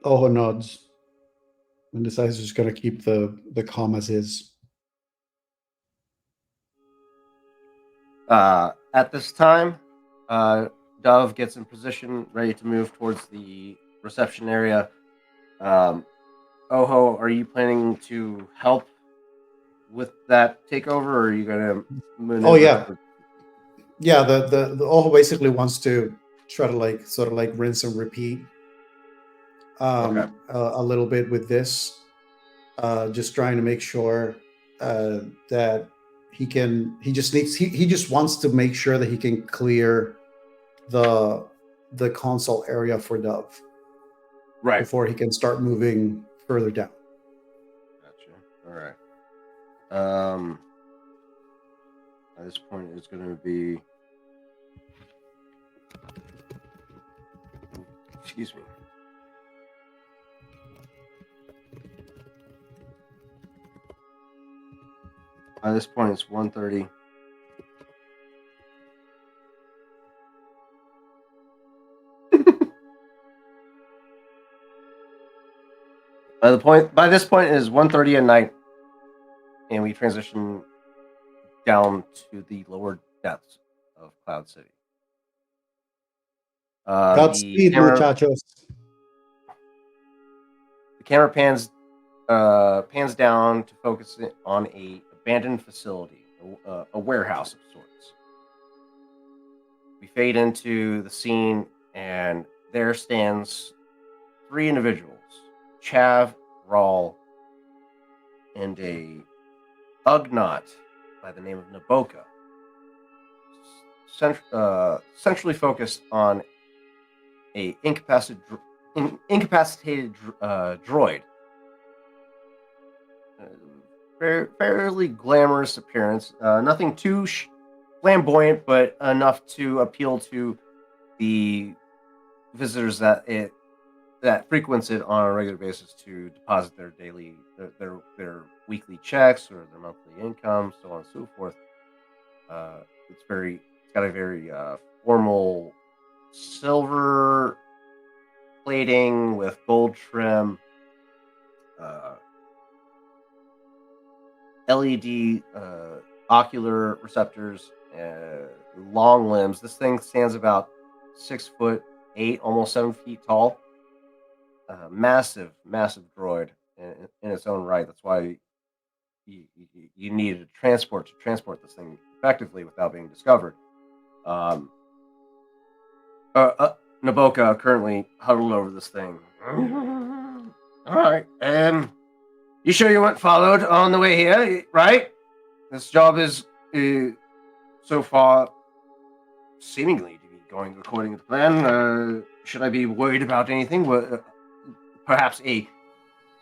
Oho nods and decides just going to keep the comm as is. At this time, Dove gets in position, ready to move towards the reception area. Oho, are you planning to help with that takeover, or are you going to move? Oh yeah, yeah. The Oho basically wants to try to sort of rinse and repeat Okay. a little bit with this, just trying to make sure that he just wants to make sure that he can clear the console area for Dove, right, before he can start moving further down. Gotcha. All right. At this point, it's going to be. Excuse me. By this point, it's 1:30. By this point, it is 1:30 at night, and we transition down to the lower depths of Cloud City. Godspeed, muchachos. The camera pans down to focus it on a abandoned facility, a warehouse of sorts. We fade into the scene, and there stands three individuals: Chav, Rawl, and a Ugnaught by the name of Naboka, centrally focused on a incapacitated droid. Fairly glamorous appearance. Nothing too flamboyant, but enough to appeal to the visitors that frequents it on a regular basis to deposit their their weekly checks or their monthly income, so on and so forth. It's got a very formal silver plating with gold trim, LED ocular receptors, long limbs. This thing stands about 6'8", almost 7 feet tall. Massive droid. in its own right. That's why you needed a transport to transport this thing effectively without being discovered. Um, Naboka currently huddled over this thing. All right, you sure you weren't followed on the way here, right? This job is so far seemingly to be going according to plan. Should I be worried about anything? Perhaps a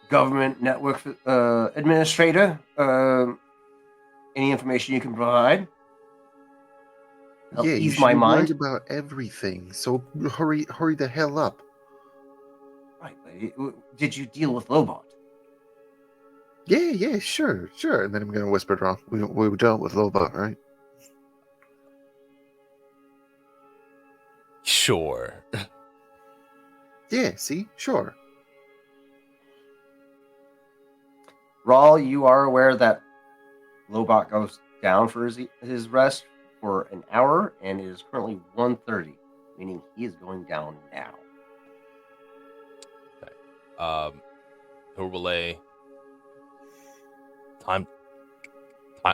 government network administrator? Any information you can provide? Help Yeah, you ease should my be worried mind. about everything. So hurry the hell up. Right. Did you deal with Lobot? Yeah, sure. And then I'm gonna whisper it wrong. We dealt with Lobot, right? Sure. Yeah, see? Sure. Rawl, you are aware that Lobot goes down for his rest for an hour, and it is currently 1:30, meaning he is going down now. Herbal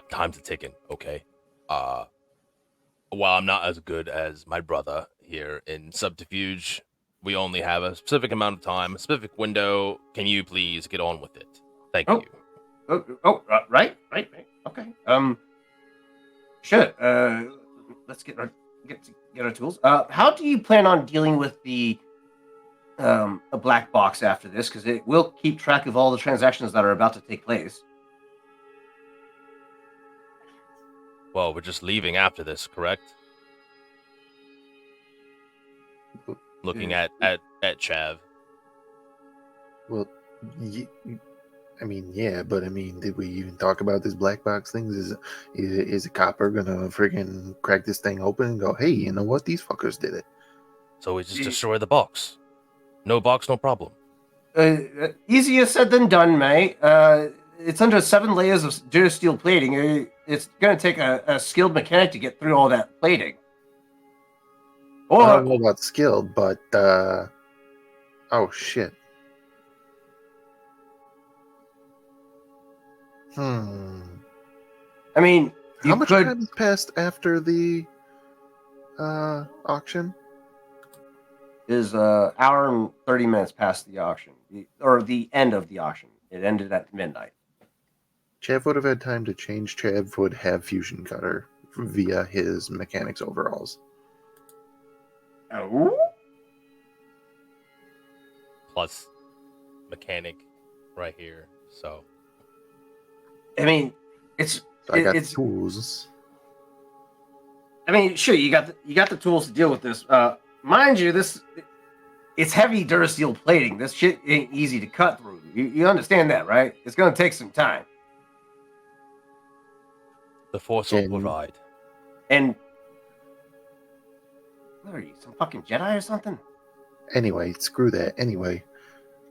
time's a ticking, okay? While I'm not as good as my brother here in Subterfuge, we only have a specific amount of time, a specific window. Can you please get on with it? Thank Oh. you. Right. Okay. Sure. Let's get our tools. How do you plan on dealing with the a black box after this? Because it will keep track of all the transactions that are about to take place. Well, we're just leaving after this, correct? Looking at Chav. Well, yeah, but did we even talk about this black box thing? Is a copper gonna friggin' crack this thing open and go, hey, you know what? These fuckers did it. So we just destroy the box. No box, no problem. Easier said than done, mate. It's under 7 layers of durasteel plating. It's going to take a skilled mechanic to get through all that plating. I don't know about skilled, but oh shit. I mean, how much time has passed after the auction? Is hour and 30 minutes past the auction, or the end of the auction. It ended at midnight. Chav would have had time to change. Chav would have fusion cutter via his mechanics overalls. Oh. Plus mechanic right here. So I mean, I got tools. I mean, sure, you got the tools to deal with this. Mind you, it's heavy durasteel plating. This shit ain't easy to cut through. You understand that, right? It's gonna take some time. The Force will provide. And what are you, some fucking Jedi or something? Anyway, screw that. Anyway,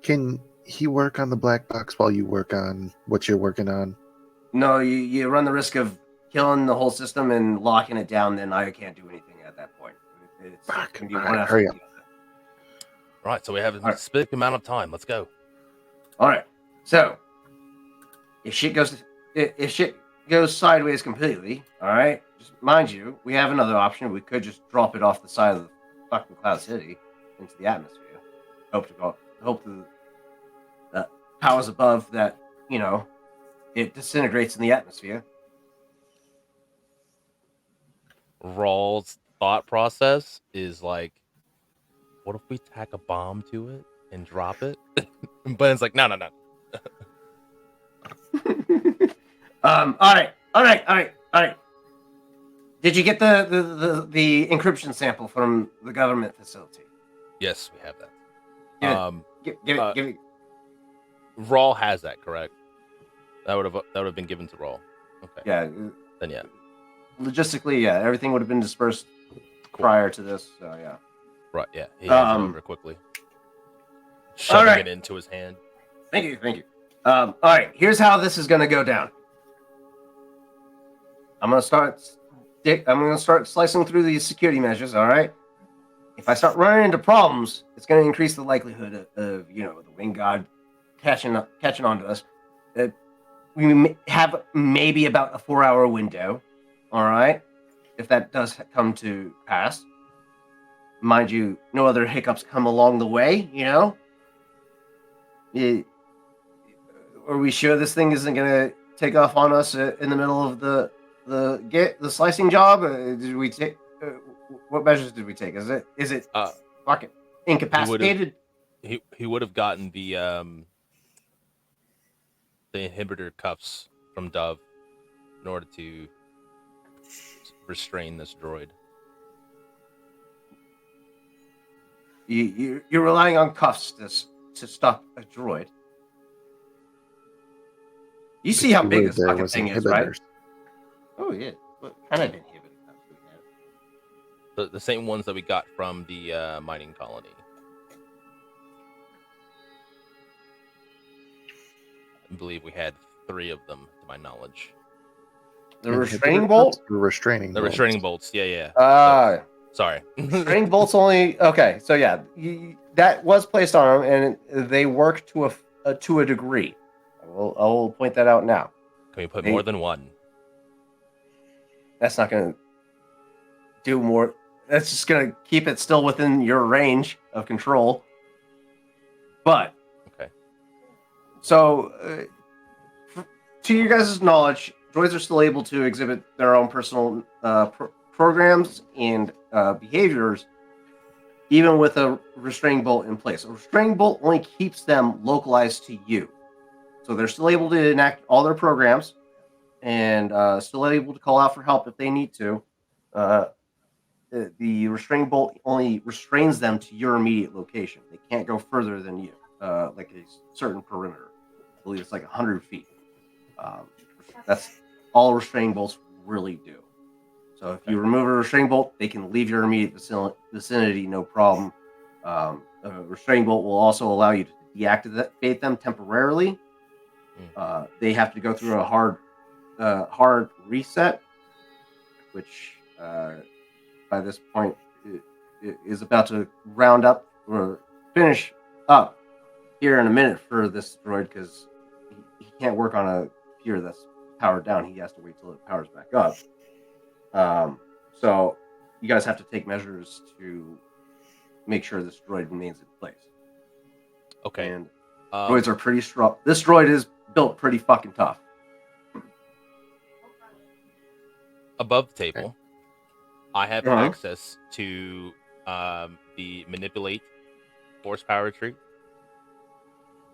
can he work on the black box while you work on what you're working on? No, you run the risk of killing the whole system and locking it down. Then I can't do anything at that point. Fuck. All right, hurry up. All right, so we have a specific amount of time. Let's go. All right. So if shit goes sideways completely, all right. Just mind you, we have another option. We could just drop it off the side of the fucking Cloud City into the atmosphere. Hope the powers above that, it disintegrates in the atmosphere. Rawl's thought process is like, what if we tack a bomb to it and drop it? But it's like, no. All right. Did you get the encryption sample from the government facility? Yes, we have that. Give it. Rawl has that, correct? That would have been given to Rawl. Okay. Yeah. Then yeah. Logistically, yeah, everything would have been dispersed prior to this. So yeah. Right. Yeah. He hands it over quickly, shoving it into his hand. Thank you. All right. Here's how this is going to go down. I'm going to start slicing through these security measures. All right. If I start running into problems, it's going to increase the likelihood of the Wing God catching on to us. We have maybe about a 4-hour window. All right, if that does come to pass. Mind you, no other hiccups come along the way. You know. Are we sure this thing isn't gonna take off on us in the middle of the slicing job? Did we take what measures did we take? Is it fucking incapacitated? He would have gotten the inhibitor cuffs from Dove in order to restrain this droid. You're relying on cuffs to stop a droid. You see how big this fucking thing is, right? Oh yeah, what kind of inhibitor cuffs do we have? The same ones that we got from the mining colony. I believe we had 3 of them, to my knowledge. The restraining bolt? The restraining bolts. Restraining bolts, yeah. Sorry. Restraining bolts only... Okay, so yeah, that was placed on them, and they work to a degree. I will point that out now. Can we put more than one? That's not going to do more... That's just going to keep it still within your range of control. But... Okay. So, to your guys' knowledge, droids are still able to exhibit their own personal programs and behaviors, even with a restraining bolt in place. A restraining bolt only keeps them localized to you. So they're still able to enact all their programs and still able to call out for help if they need to. The restraining bolt only restrains them to your immediate location. They can't go further than you, like a certain perimeter. I believe it's like 100 feet. That's all restraining bolts really do. So if you remove a restraining bolt, they can leave your immediate vicinity, no problem. A restraining bolt will also allow you to deactivate them temporarily. They have to go through a hard reset, which by this point is about to round up or finish up here in a minute for this droid, because he can't work on a computer that's powered down. He has to wait till it powers back up. So you guys have to take measures to make sure this droid remains in place. Okay. And droids are pretty strong. This droid is built pretty fucking tough. Above the table, I have access to the manipulate force power tree.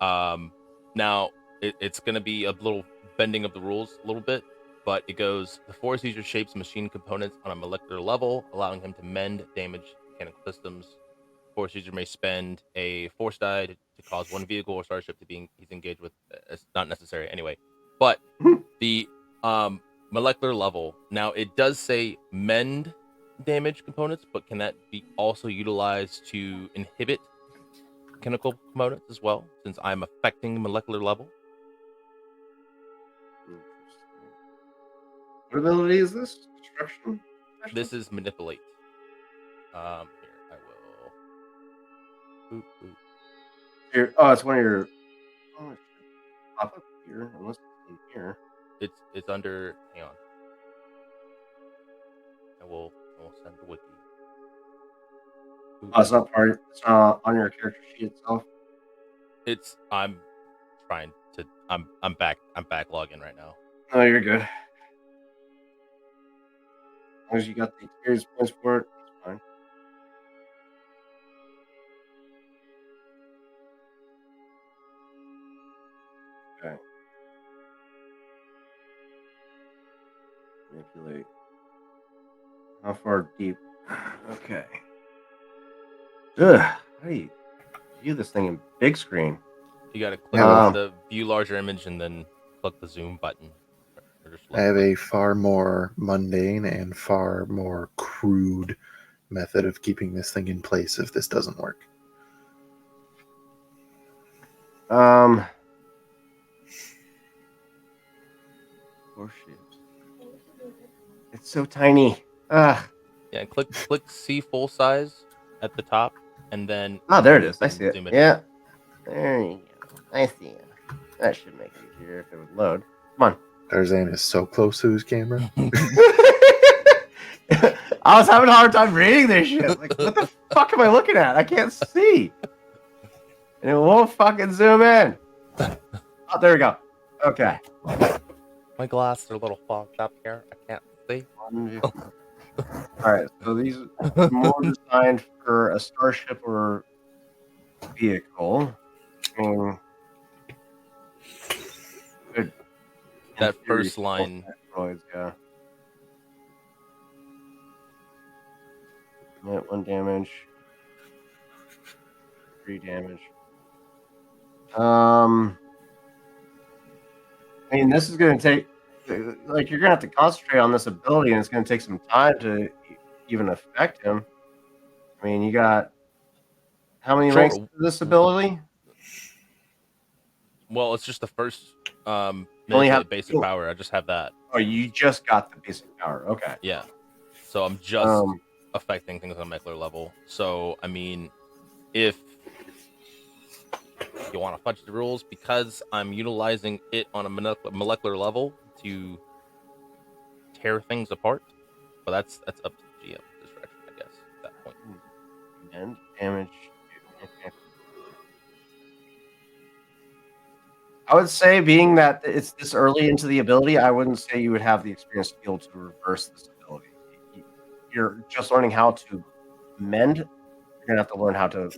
Now it's going to be a little bending of the rules a little bit, but it goes: the force user shapes machine components on a molecular level, allowing him to mend damaged mechanical systems. Force user may spend a force die to cause one vehicle or starship to be he's engaged with. It's not necessary anyway, but the molecular level. Now it does say mend damaged components, but can that be also utilized to inhibit chemical components as well, since I'm affecting molecular level? What ability is this? Destruction? This is manipulate. Here, I will. Boop, boop. Here, oh, it's one of your. Oh, pop up here, unless it's in here. It's under. Hang on. I will send the wiki. Oh, it's not part. It's not on your character sheet itself. I'm trying to. I'm back. I'm backlogging right now. No, you're good. As long as you got the experience points for it, it's fine. Okay. Manipulate. How far deep? Okay. Ugh. How do you view this thing in big screen? You got to click on the view larger image and then click the zoom button. I have a far more mundane and far more crude method of keeping this thing in place if this doesn't work. Oh shit. It's so tiny. Yeah, click see full size at the top, and then there it is. I see it. zoom Yeah. There you go. I see. That should make it easier if it would load. Come Tarzan is so close to his camera. on. I was having a hard time reading this shit. Like, what the fuck am I looking at? I can't see. And it won't fucking zoom in. Oh, there we go. Okay. My glasses are a little fogged up here. I can't see. All right. So these are more designed for a starship or vehicle. I mean, good. That In theory, first line. Droids, yeah. Yeah, 1 damage. 3 damage. I mean, this is going to take, like, you're going to have to concentrate on this ability, and it's going to take some time to even affect him. I mean, you got how many Sure. ranks to this ability? Well, it's just the first Only manipulate have- basic power. I just have that. Oh, you just got the basic power. Okay. Yeah. So I'm just Um, affecting things on a molecular level. So I mean, if you want to fudge the rules, because I'm utilizing it on a molecular level to tear things apart, but that's up to the GM discretion, I guess, at that point. and damage. Okay. I would say, being that it's this early into the ability, I wouldn't say you would have the experience to be able to reverse this ability. You're just learning how to mend. You're gonna have to learn how to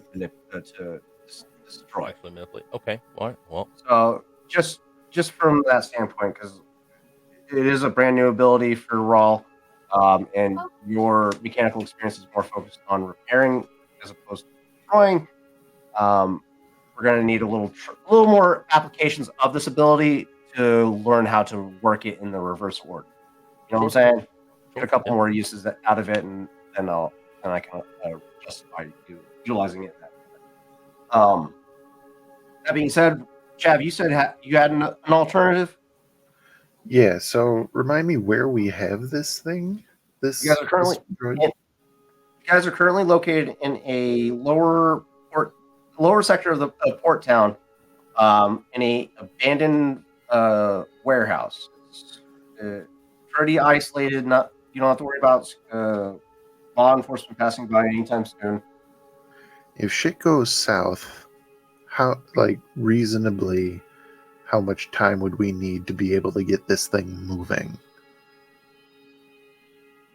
destroy. Actually manipulate. Okay. All right. Well, So just from that standpoint, because it is a brand new ability for Raw, and your mechanical experience is more focused on repairing as opposed to destroying. We're going to need a little more applications of this ability to learn how to work it in the reverse order. You know what I'm saying? Get a couple more uses out of it, and then I can justify utilizing it. That being said, Chav, you said you had an alternative. Yeah, so remind me where we have this thing. This You guys are currently this droid? You guys are currently located in a lower sector of the port town, in a abandoned warehouse. It's pretty isolated. You don't have to worry about law enforcement passing by anytime soon. If shit goes south, how reasonably how much time would we need to be able to get this thing moving?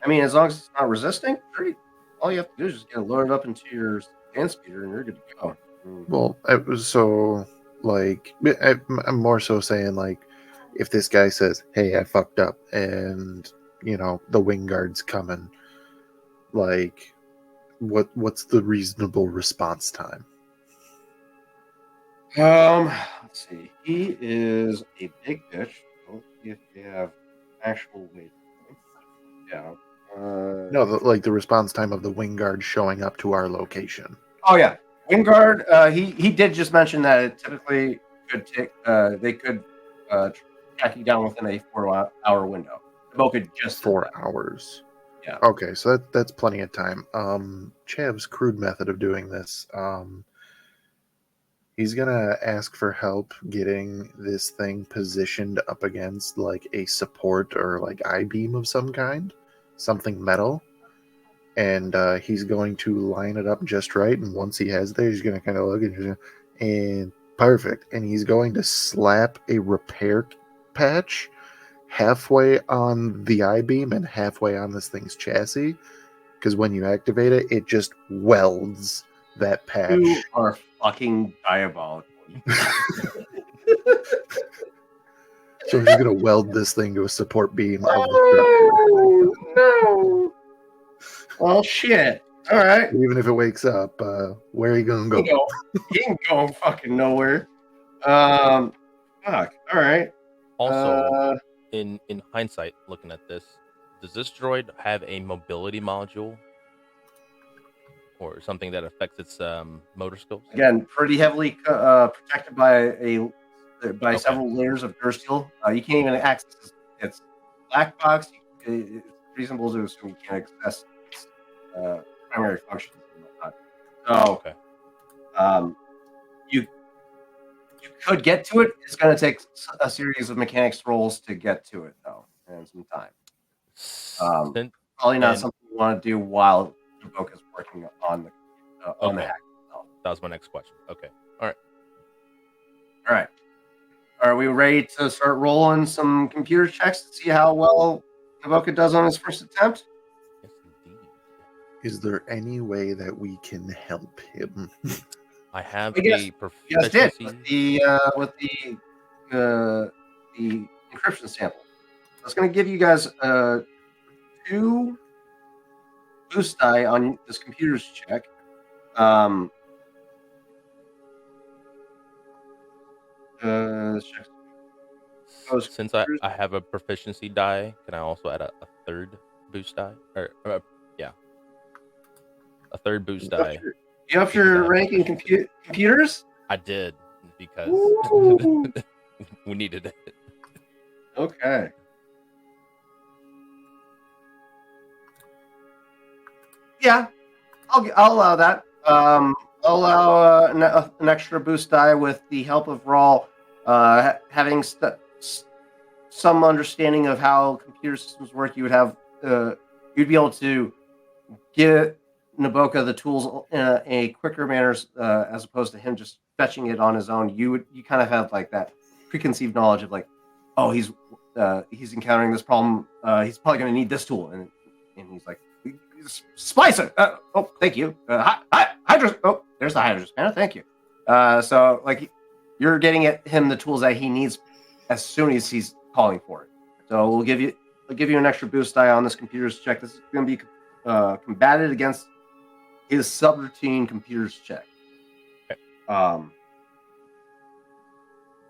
I mean, as long as it's not resisting, all you have to do is just get it loaded up into your sand speeder, and you're good to go. Well, it was so I'm more so saying if this guy says, "Hey, I fucked up," and the wing guard's coming, what's the reasonable response time? Let's see. He is a big bitch. Let's see if they have actual weight. Yeah. No, the response time of the wing guard showing up to our location. Oh yeah, Wingard. He did just mention that it typically could take. They could track you down within a 4-hour window. The boat could just 4 hours. Yeah. Okay, so that's plenty of time. Chav's crude method of doing this. He's gonna ask for help getting this thing positioned up against a support or I-beam of some kind, something metal, and he's going to line it up just right. And once he has there, he's gonna kind of look and perfect. And he's going to slap a repair patch halfway on the I-beam and halfway on this thing's chassis, because when you activate it, it just welds that patch. You are fucking diabolical. So he's gonna weld this thing to a support beam of the truck. No. Well, shit. All right. Even if it wakes up, where are you gonna go? He ain't going fucking nowhere. Fuck. All right. also, in hindsight, looking at this, does this droid have a mobility module or something that affects its motor skills? Again, pretty heavily protected by several layers of durasteel. You can't even access its black box. It's reasonable to assume you can't access its primary functions and whatnot. So, Okay. You could get to it. It's going to take a series of mechanics rolls to get to it, though, and some time. Since, Probably not and- something you want to do while Naboka's working on the okay, hack itself. that was my next question. Okay, all right. All right. Are we ready to start rolling some computer checks to see how well Naboka does on his first attempt? Yes, indeed. Is there any way that we can help him? I have I guess- the You guys did proficiency. with the encryption sample. I was going to give you guys 2 boost die on this computer's check. This check- Those Since I computers- have a proficiency die, can I also add a third boost die? Or yeah, a third boost die. You up because I your have rank in proficiency. computers? I did because Woo! we needed it. Okay. Yeah, I'll allow that. I'll allow an extra boost die with the help of Rawl having some understanding of how computer systems work. You would have you'd be able to get Naboka the tools in a quicker manner as opposed to him just fetching it on his own. You kind of have like that preconceived knowledge of like, oh, he's encountering this problem. He's probably going to need this tool, and he's like, splicer. Oh, thank you. Hydro. Oh, there's the hydro spanner. Thank you. So like, you're getting him the tools that he needs as soon as he's calling for it. So I'll give you an extra boost die on this computer's check. This is going to be combated against his subroutine computer's check. Okay.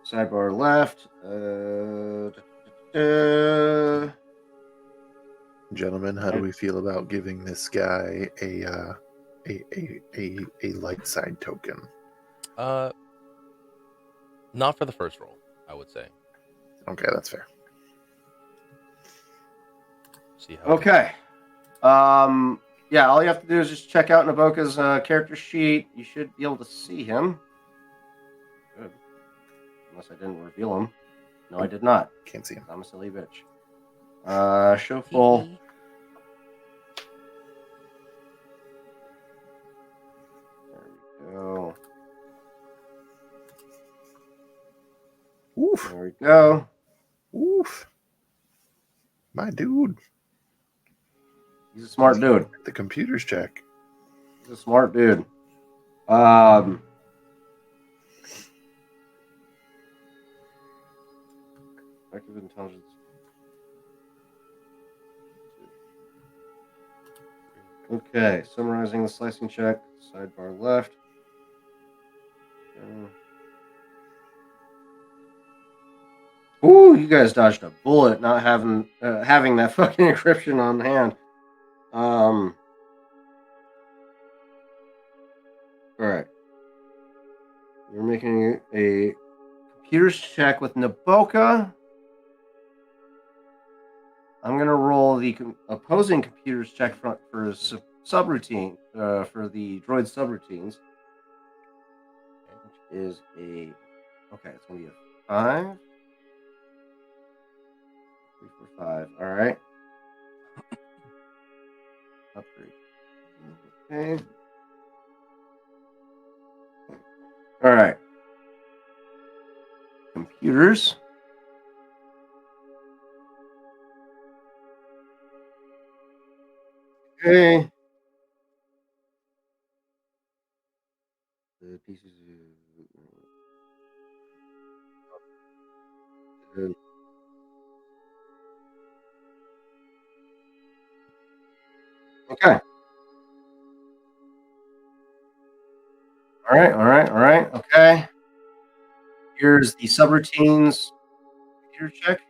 Sidebar left. Gentlemen, how do we feel about giving this guy a light side token? Not for the first roll, I would say. Okay, that's fair. See how. Okay. Yeah, all you have to do is just check out Naboka's character sheet. You should be able to see him. Good. Unless I didn't reveal him. No, I did not. Can't see him. I'm a silly bitch. Show full. There we go. Oof. There we go. Oof. My dude. He's a smart dude. The computer's check. He's a smart dude. Effective intelligence. Okay, summarizing the slicing check. Sidebar left. Ooh, you guys dodged a bullet not having that fucking encryption on hand. All right. You're making a computer's check with Naboka. I'm going to roll the opposing computer's check for subroutine, for the droid subroutines. Which is a... Okay, it's going to be a 5. 3, 4, 5. All right. Upgrade. Okay. All right. Computers. Okay. The pieces. Okay. All right. Okay. Here's the subroutines computer check.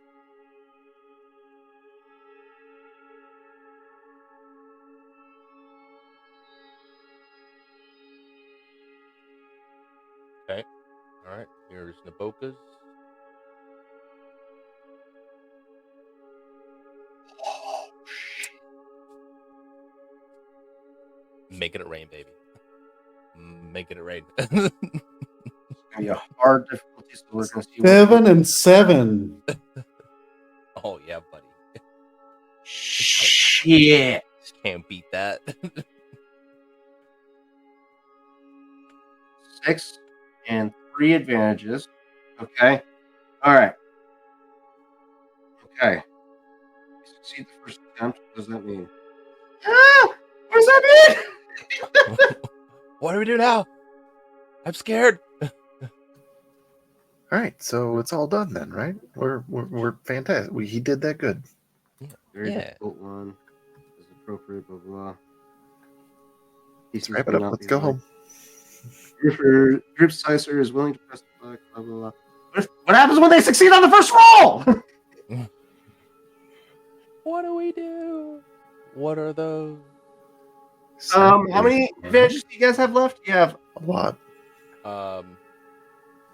Okay. All right. Here's Naboka's. Making it rain, baby. Making it rain. gonna be a hard difficulty, so we're gonna see. 7 and 7. Oh yeah, buddy. Shit. Can't beat that. 6 and 3 advantages. Okay. All right. Okay. You succeed the first attempt. What does that mean? Ah! What does that mean? What do we do now? I'm scared. All right, so it's all done then, right? We're fantastic. He did that good. Very Yeah. difficult one. Is appropriate. Blah blah. Let's wrap it up. Let's go home. If group sizer is willing to press the flag, blah blah blah. What happens when they succeed on the first roll? What do we do? What are those? How many advantages do you guys have left? You have A lot.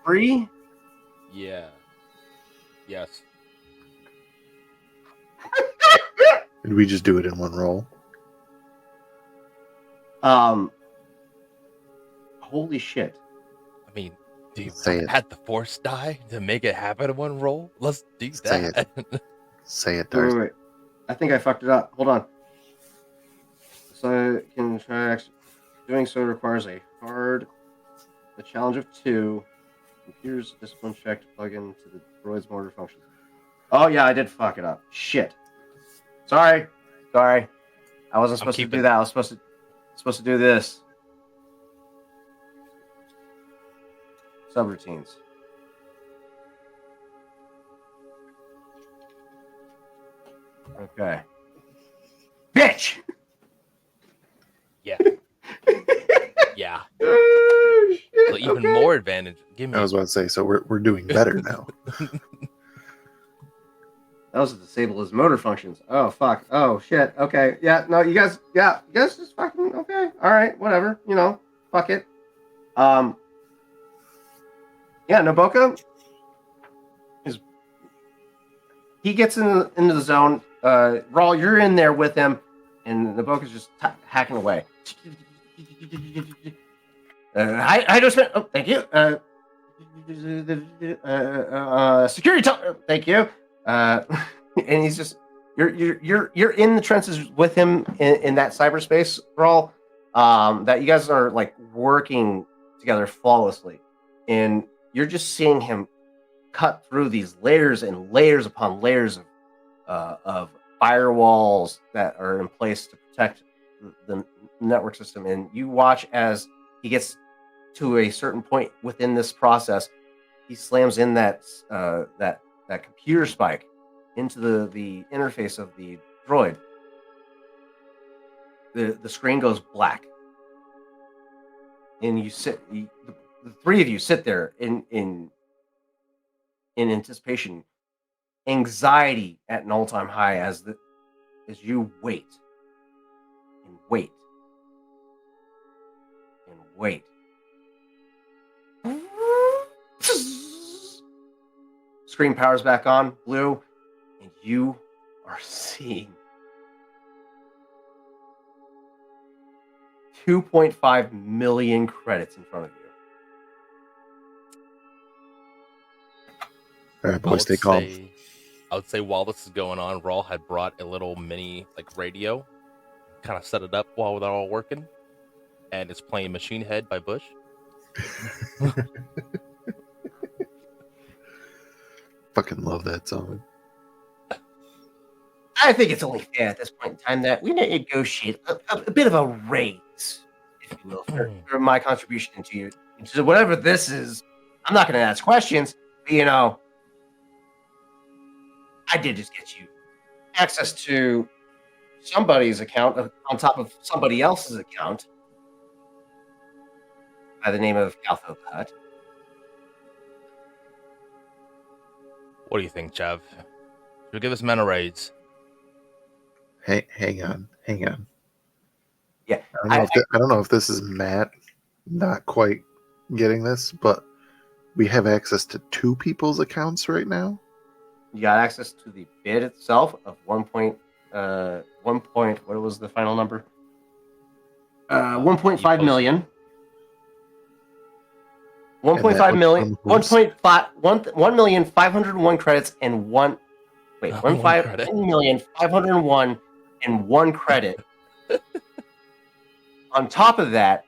3. Yeah. Yes. Did we just do it in one roll? Holy shit. I mean, do you Say it. had the force die to make it happen in one roll? Let's do Say that. Say it, Wait, Darcy. wait. I think I fucked it up. Hold on. So I can try. Doing so requires a challenge of 2. Computer's discipline check to plug into the droid's motor functions. Oh yeah, I did fuck it up. Shit. Sorry. I wasn't supposed to do that. I was supposed to do this. Subroutines. Okay. Bitch! Yeah. Yeah. Oh, shit, So even okay. more advantage. Give me. I was about to say, so we're doing better now. That was to disable his motor functions. Oh, fuck. Oh, shit. Okay. Yeah, no, you guys just fucking, okay. All right, whatever. Fuck it. Yeah, Naboka he gets into the zone. Raul, you're in there with him, and Naboka's just hacking away. I just went. Oh, thank you. Security. Thank you. And he's just you're in the trenches with him in that cyberspace, Raul. That you guys are like working together flawlessly, and you're just seeing him cut through these layers and layers upon layers of firewalls that are in place to protect the network system. And you watch as he gets to a certain point within this process, he slams in that computer spike into the interface of the droid. The screen goes black, and the 3 of you sit there in anticipation, anxiety at an all-time high as you wait and wait and wait. Screen powers back on, blue, and you are seeing 2.5 million credits in front of you. All right, boys, stay calm. I would say while this is going on, Raul had brought a little mini radio, kind of set it up while they're all working, and it's playing Machine Head by Bush. Fucking love that song. I think it's only fair at this point in time that we negotiate a bit of a raise, if you will, for my contribution into whatever this is. I'm not going to ask questions, but I did just get you access to somebody's account on top of somebody else's account by the name of Galtho Hut. What do you think, Chav? Should we give this man a raise? Hey, hang on. Yeah, I don't know if this is Matt not quite getting this, but we have access to 2 people's accounts right now. You got access to the bid itself of 1 point. What was the final number? 1.5 million. And that 1.5 was million, from Horse? 1,501 credits and one. Wait, One credit. 1,501 and one credit. On top of that,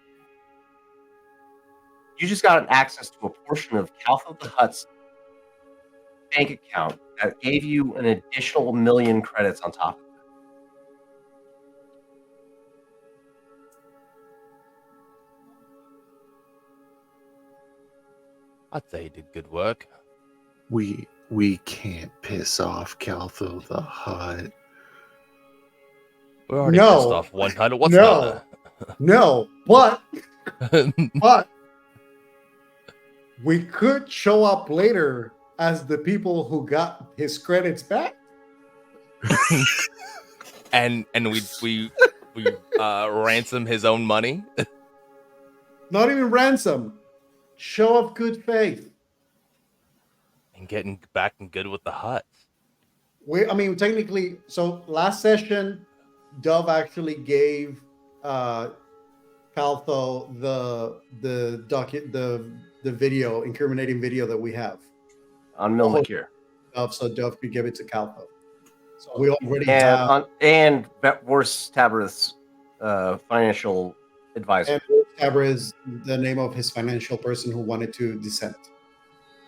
you just got access to a portion of Caltho the Hutt's bank account that gave you an additional million credits on top of that. I'd say he did good work. We can't piss off Caltho the Hutt. We're already No. pissed off 100. What's No. No, but another? we could show up later as the people who got his credits back. and we ransom his own money. Not even ransom. Show of good faith. And getting back and good with the Hutts. Technically, so last session, Dove actually gave Caltho the video, incriminating video that we have On Milmakir. so Dove could give it to Caltho. So we already have And Vorst Tabarith's financial advisor. and Tabra is the name of his financial person who wanted to dissent.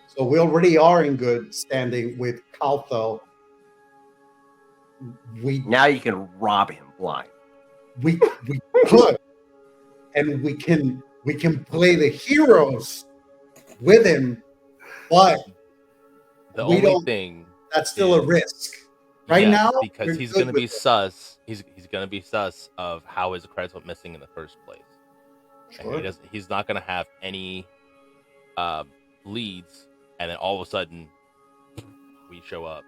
So we already are in good standing with Caltho. Now you can rob him blind. We could, and we can play the heroes with him, but The we only don't- thing that's still a risk. Right yes, now, because we're he's good gonna be with it. sus. He's gonna be sus of how his credits went missing in the first place. And Sure. he's not gonna have any leads, and then all of a sudden we show up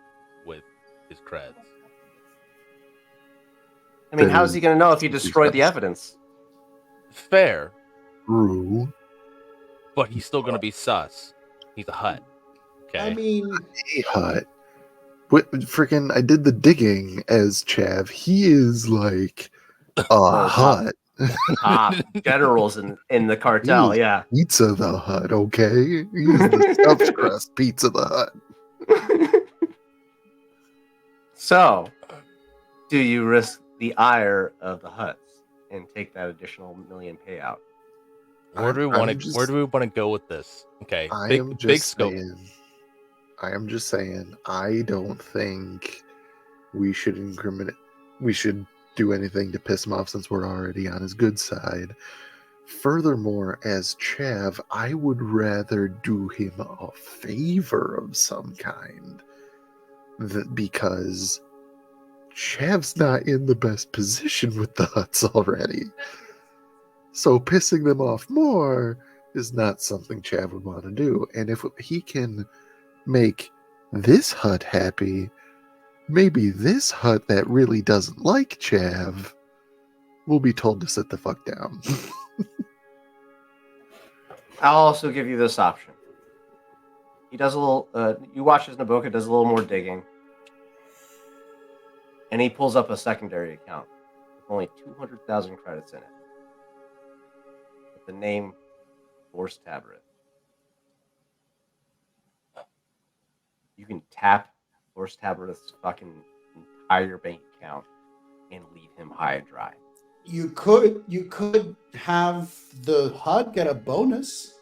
with his creds. I mean, how's he going to know if you destroyed the evidence? Fair, True. but he's still gonna be sus. He's a Hutt. Okay. I mean, Hey, Hut. Freaking, I did the digging as Chav. He is like a Hut. Top generals in the cartel, He is yeah. Pizza the Hut, okay? He's the stuffed crust Pizza the Hut. So, do you risk the ire of the Hutts and take that additional million payout? Where do we want to go with this? Okay, I am just big scope. I am just saying, I don't think we should incriminate. We should do anything to piss him off since we're already on his good side. Furthermore, as Chav, I would rather do him a favor of some kind. Because Chav's not in the best position with the Hutts already. So pissing them off more is not something Chav would want to do. And if he can make this Hutt happy, maybe this Hutt that really doesn't like Chav will be told to sit the fuck down. I'll also give you this option. He does a little, you watch his Naboka does a little more digging. And he pulls up a secondary account with only 200,000 credits in it. With the name Vorst Tabarith. You can tap Vorst Tabarith's fucking entire bank account and leave him high and dry. you could have the HUD get a bonus,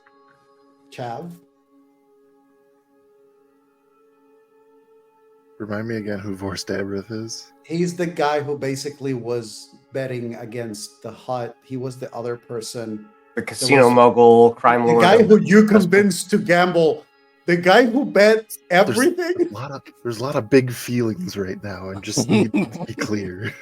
Chav. Remind me again who Vorstabrith is. He's the guy who basically was betting against the HUD. He was the other person. The casino mogul, crime The lord. guy who you convinced to gamble. The guy who bet everything. There's a lot of big feelings right now, and just need to be clear.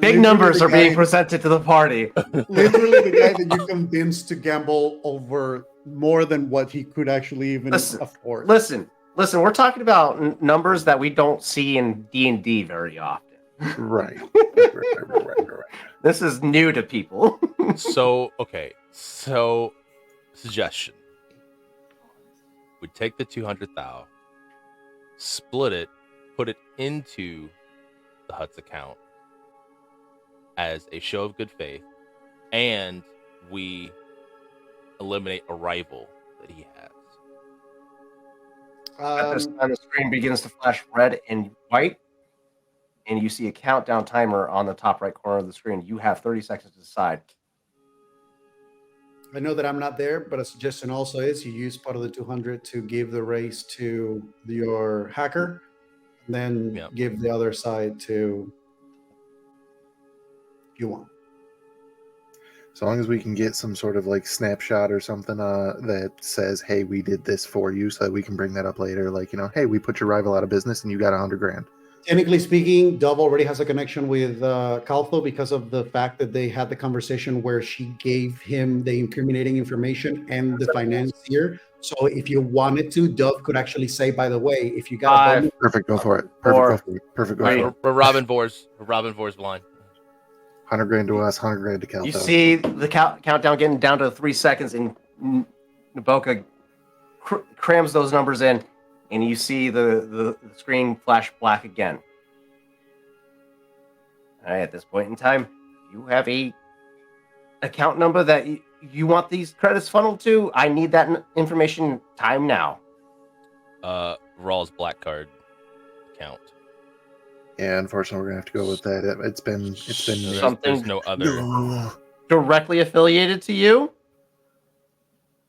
Big numbers are being presented to the party. Literally the guy that you convinced to gamble over more than what he could actually even afford. Listen, we're talking about numbers that we don't see in D&D very often. Right. This is new to people. So suggestion. We take the 200,000, split it, put it into the Hut's account as a show of good faith, and we eliminate a rival that he has. At this time, the screen begins to flash red and white, and you see a countdown timer on the top right corner of the screen. You have 30 seconds to decide. I know that I'm not there, but a suggestion also is you use part of the 200 to give the race to your hacker, and then Yep. give the other side to you. So long as we can get some sort of like snapshot or something that says, "Hey, we did this for you," so that we can bring that up later. Like, "Hey, we put your rival out of business and you got $100,000." Technically speaking, Dove already has a connection with Caltho because of the fact that they had the conversation where she gave him the incriminating information and the financier. So if you wanted to, Dove could actually say, by the way, if you got a 5, bonus, Perfect, go for it. Four, Perfect, go for it. Perfect, go three. for it. We're Robin Vors blind. $100,000 to us, $100,000 to Caltho. You see the countdown getting down to 3 seconds, and Naboka crams those numbers in, and you see the screen flash black again. All right, at this point in time, you have a account number that you want these credits funneled to. I need that information time now. Raw's black card account. Yeah, unfortunately, we're gonna have to go with that. It's been There's no other. No. Directly affiliated to you?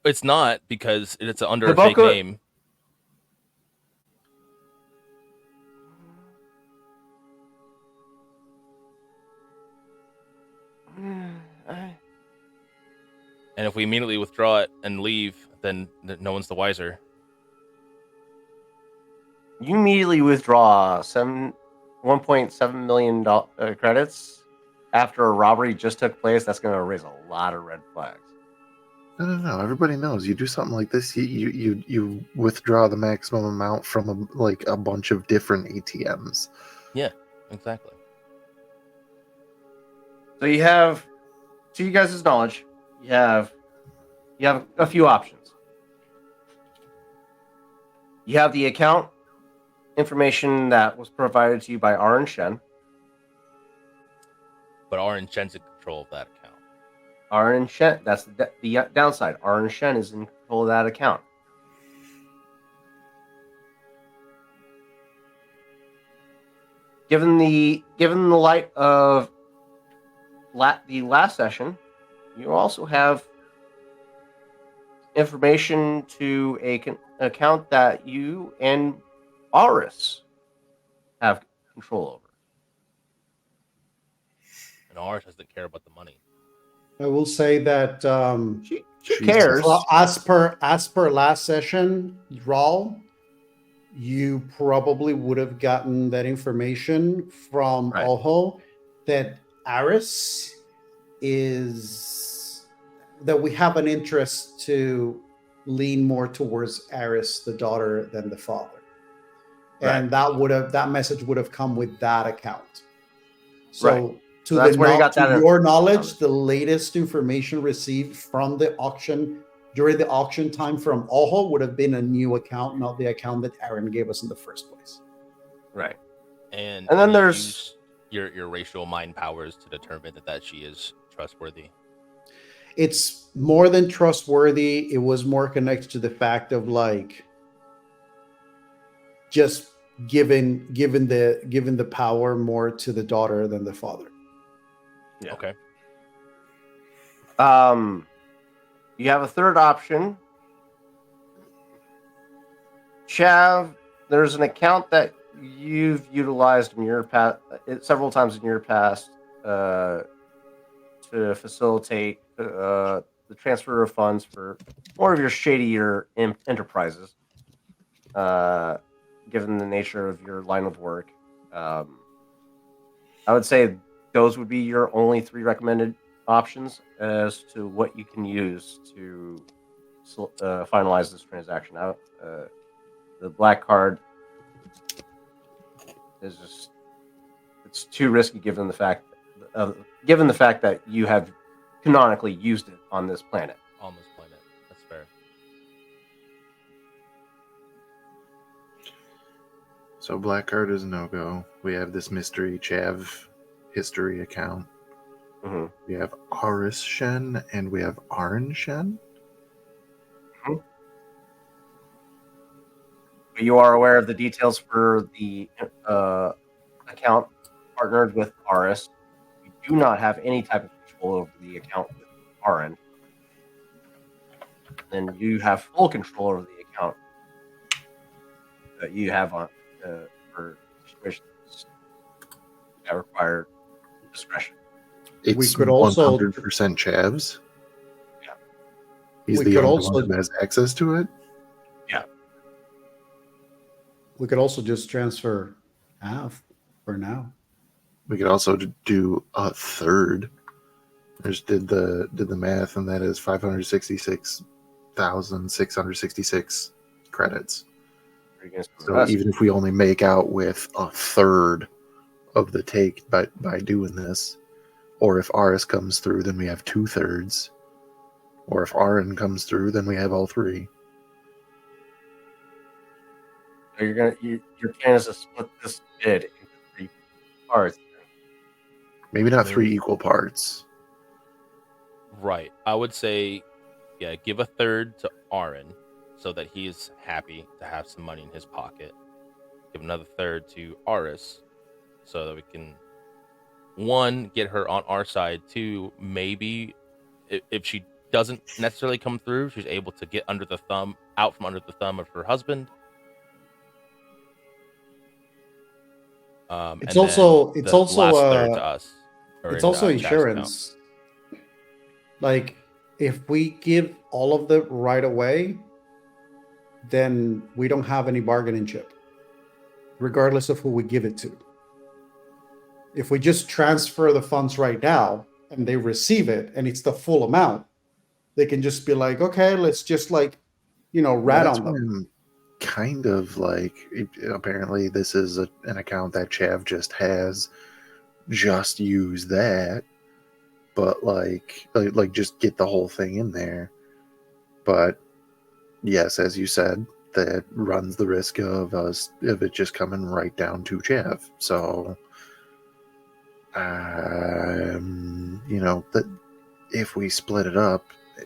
It's not, because it's under a Naboka- fake name. And if we immediately withdraw it and leave, then no one's the wiser. You immediately withdraw $1.7 million credits after a robbery just took place. That's going to raise a lot of red flags. No. Everybody knows you do something like this. You withdraw the maximum amount from a bunch of different ATMs. Yeah, exactly. So you have, to you guys' knowledge, you have a few options. You have the account information that was provided to you by R and Shen. But our Shen's in control of that account. R and Shen, that's the downside. R and Shen is in control of that account. Given the light of the last session, you also have information to an account that you and Aris have control over. And ours doesn't care about the money. I will say that She cares. well, as per last session, Raul, you probably would have gotten that information from Right. Oho that Aris is that we have an interest to lean more towards Aris, the daughter, than the father. And that message would have come with that account. So Right. So that's where you got that your knowledge, the latest information received from the auction during the auction time from Oho would have been a new account, not the account that Aaron gave us in the first place. Right. And then you there's use your racial mind powers to determine that she is trustworthy. It's more than trustworthy. It was more connected to the fact of just given the power more to the daughter than the father. Yeah. Okay. You have a third option. Chav, there's an account that you've utilized in your past several times in your past to facilitate the transfer of funds for more of your shadier enterprises. Given the nature of your line of work, I would say those would be your only 3 recommended options as to what you can use to finalize this transaction out. The black card is it's too risky given the fact that you have canonically used it on this planet. That's fair. So black card is no-go. We have this mystery Chav history account. Mm-hmm. We have Aris Shen and we have Arin Shen. You are aware of the details for the account partnered with Aris. You do not have any type of control over the account with RN. Then you have full control over the account that you have on for situations that require discretion. It's could also- 100% Chavs. Yeah. He's We the could only also- one who has access to it. We could also just transfer half for now. We could also do a third. I just did the math, and that is 566,666 credits. Are you gonna spend the So rest? even if we only make out with a third of the take by doing this, or if RS comes through, then we have 2/3, or if RN comes through, then we have all three. So your plan is to split this bid into 3 parts. Maybe not I mean- 3 equal parts. Right. I would say, yeah, give a third to Aaron so that he's happy to have some money in his pocket. Give another third to Aris so that we can, one, get her on our side. Two, maybe if she doesn't necessarily come through, she's able to get out from under the thumb of her husband. It's and also- then it's the also, last third to us. or It's in, also Chad's account. insurance. Like, if we give all of it right away, then we don't have any bargaining chip, regardless of who we give it to. If we just transfer the funds right now and they receive it and it's the full amount, they can just be like, okay, let's just rat That's on them. when kind of like apparently this is an account that Chav just has. Just use that, but like just get the whole thing in there. But yes, as you said, that runs the risk of it just coming right down to Chav. So that if we split it up,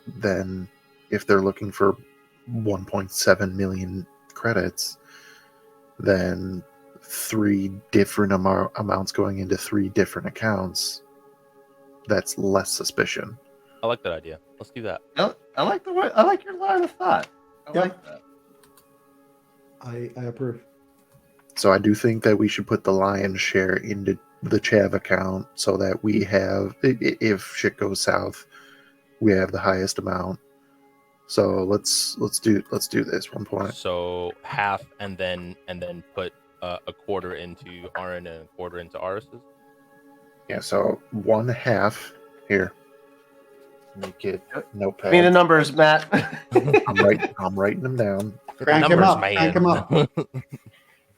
then if they're looking for 1.7 million credits, then 3 different amounts going into 3 different accounts, that's less suspicion. I like that idea. Let's do that. I like your line of thought. I Yep. like that. I approve. So I do think that we should put the lion's share into the Chav account so that we have, if shit goes south, we have the highest amount. So let's do this 1 point. So half, and then put a quarter into Aaron and a quarter into Aris's. Yeah, so 1/2 here. Make it notepad. Give me the numbers, Matt. I'm writing them down. Crank him Numbers, up. man. Crank him up.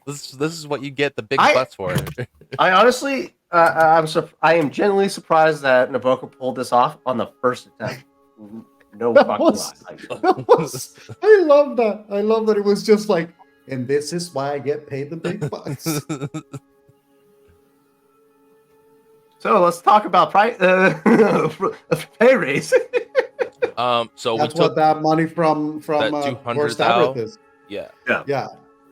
This is what you get the big I- butts for. I honestly, I am genuinely surprised that Naboka pulled this off on the first attempt. No That fucking was- lie. I love that. I love that it was just like, and this is why I get paid the big bucks. So let's talk about pay raise. So That's we took what that money from that where 200 Stabrith is. yeah. Yeah,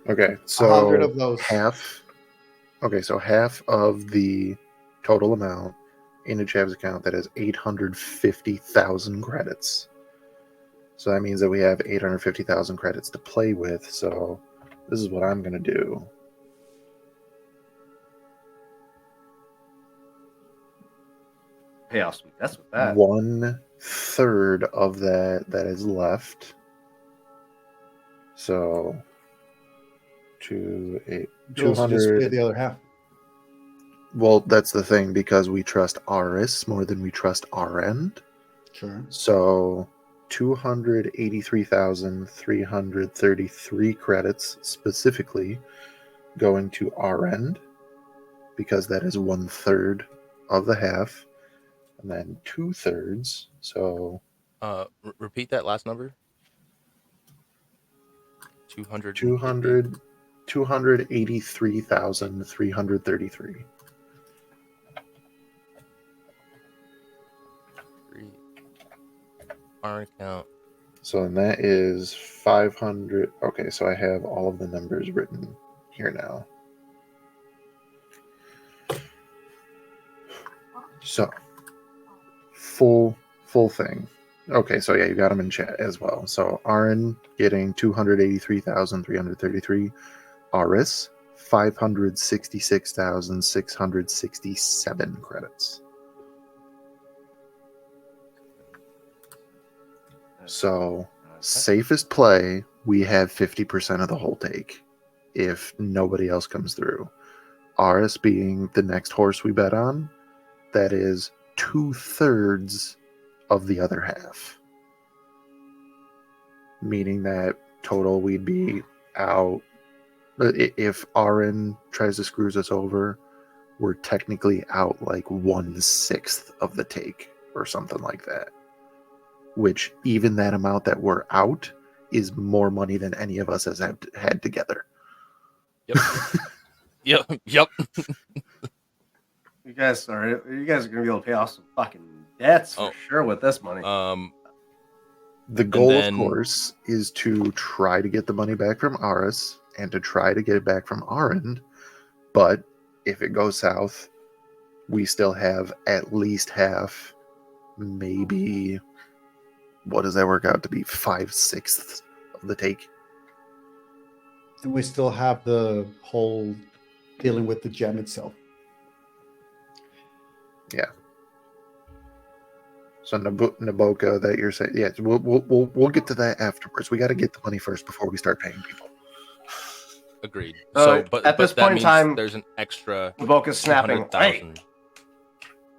Okay, 100 so of those. half. Okay, so half of the total amount into Chav's account, that is 850,000 credits. So that means that we have 850,000 credits to play with. So this is what I'm gonna do. Payoff suite. That's what that. 1/3 of that is left. So You also just pay 200. the other half. Well, that's the thing, because we trust RS more than we trust RN. Sure. So 283,333 credits specifically going to RN, because that is 1/3 of the half, and then 2/3. So Repeat that last number. 200. 283,333. Our account So then that is 500. Okay, so I have all of the numbers written here now. So full thing. Okay, so yeah, you got them in chat as well. So Aaron getting 283,333. Aris 566,667 credits. So safest play, we have 50% of the whole take if nobody else comes through. Aris being the next horse we bet on, that is 2/3 of the other half. Meaning that total we'd be out. If Aaron tries to screws us over, we're technically out like 1/6 of the take or something like that. Which even that amount that we're out is more money than any of us has had together. Yep. Yep. You guys are gonna be able to pay off some fucking debts for sure with this money. The goal, then, of course, is to try to get the money back from Aris and to try to get it back from Aaron. But if it goes south, we still have at least half, maybe, what does that work out to be? 5/6 of the take. And we still have the whole dealing with the gem itself. Yeah. So Naboka, that you're saying, yeah, we'll get to that afterwards. We got to get the money first before we start paying people. Agreed. So, but at this that point in means time, there's an extra Naboka's snapping. 200,000. Hey,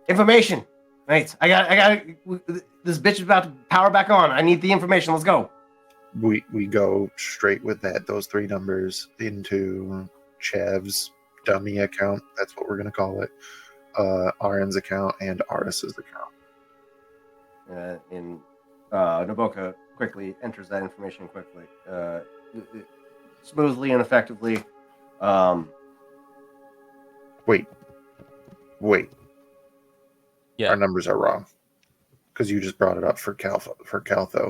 information. Right, I got. This bitch is about to power back on. I need the information. Let's go. We go straight with that. Those three numbers into Chav's dummy account. That's what we're gonna call it. Aaron's account and Aris's account. Naboka quickly enters that information quickly, smoothly and effectively. Wait. Yeah. Our numbers are wrong because you just brought it up for Caltho,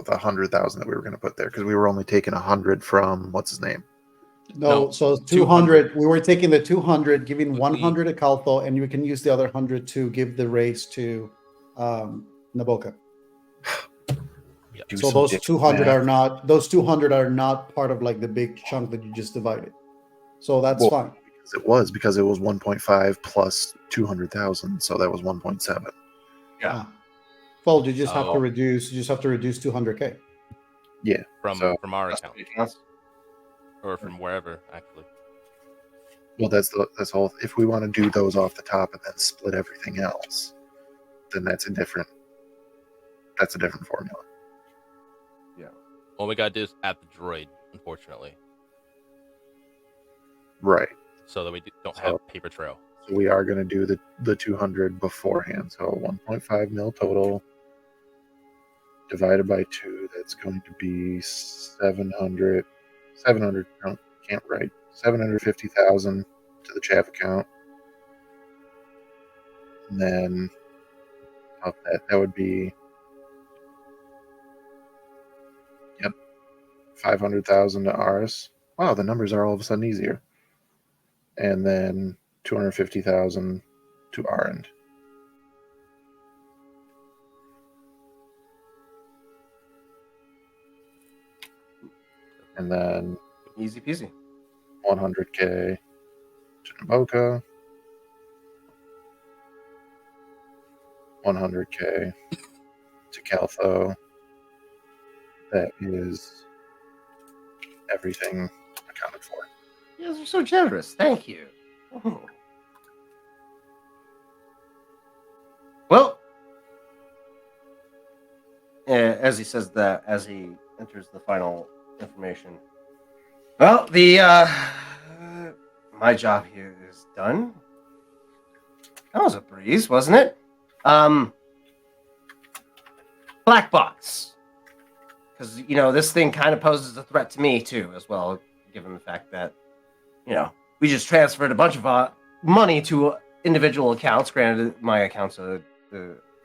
the 100,000 that we were going to put there because we were only taking 100 from what's his name. No, so 200. We were taking the 200, giving 100 to Caltho, and you can use the other 100 to give the race to Naboka. So those 200 are not part of like the big chunk that you just divided. So that's fine. Because it was 1.5 plus 200,000, so that was 1.7. Yeah. Well, you just have to reduce. You just have to reduce 200K. Yeah, from our account or from wherever actually. Well, that's all. If we want to do those off the top and then split everything else, then that's a different formula. Yeah. All we gotta do is add the droid, unfortunately. Right. So that we don't have paper trail. So we are going to do the 200 beforehand. So 1.5 mil total divided by 2. That's going to be 700. No, can't write. 750,000 to the Chav account. And then of that would be 500,000 to Aris. Wow, the numbers are all of a sudden easier. And then 250,000 to Arend. And then Easy peasy. 100K to Naboka. 100K to Caltho. That is everything accounted for. You guys are so generous. Thank you. Oh. Well, as he says that, as he enters the final information. Well, my job here is done. That was a breeze, wasn't it? Black box. Because, this thing kind of poses a threat to me, too, as well, given the fact that, we just transferred a bunch of money to individual accounts. Granted, my accounts are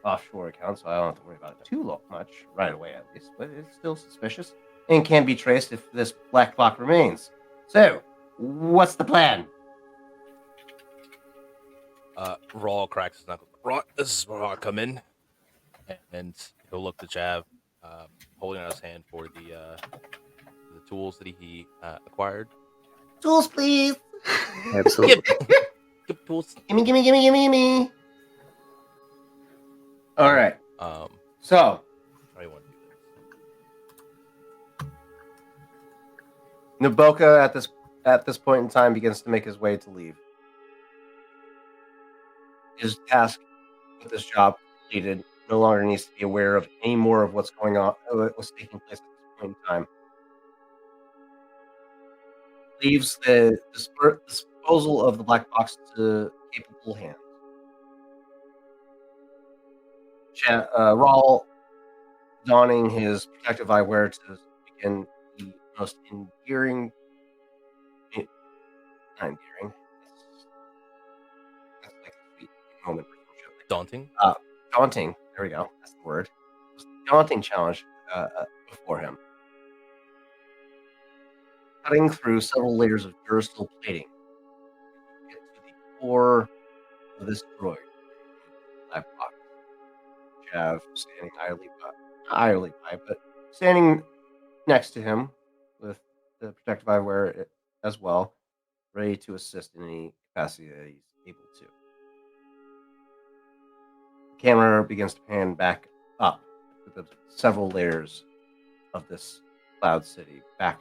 offshore account, so I don't have to worry about it too much right away, at least. But it's still suspicious and can be traced if this black box remains. So, what's the plan? Raw cracks his knuckles. Right, this is where I come in, and he'll look to Chav, holding out his hand for the tools that he acquired. Tools, please. Absolutely. Give tools. Gimme. All right. So, How do you want to do this? Naboka at this point in time begins to make his way to leave. His task with this job completed. No longer needs to be aware of any more of what's going on, what's taking place at this point in time. Leaves the disposal of the black box to capable hands. Rawl donning his protective eyewear to begin the most endearing. Not endearing. That's like a sweet moment for some shit. Daunting. Daunting. There we go. That's the word. Daunting challenge before him. Cutting through several layers of Durasteel plating to get to the core of this droid. Black box. Jav standing idly by, but standing next to him with the protective eyewear as well, ready to assist in any capacity that he's able to. The camera begins to pan back up with the several layers of this cloud city back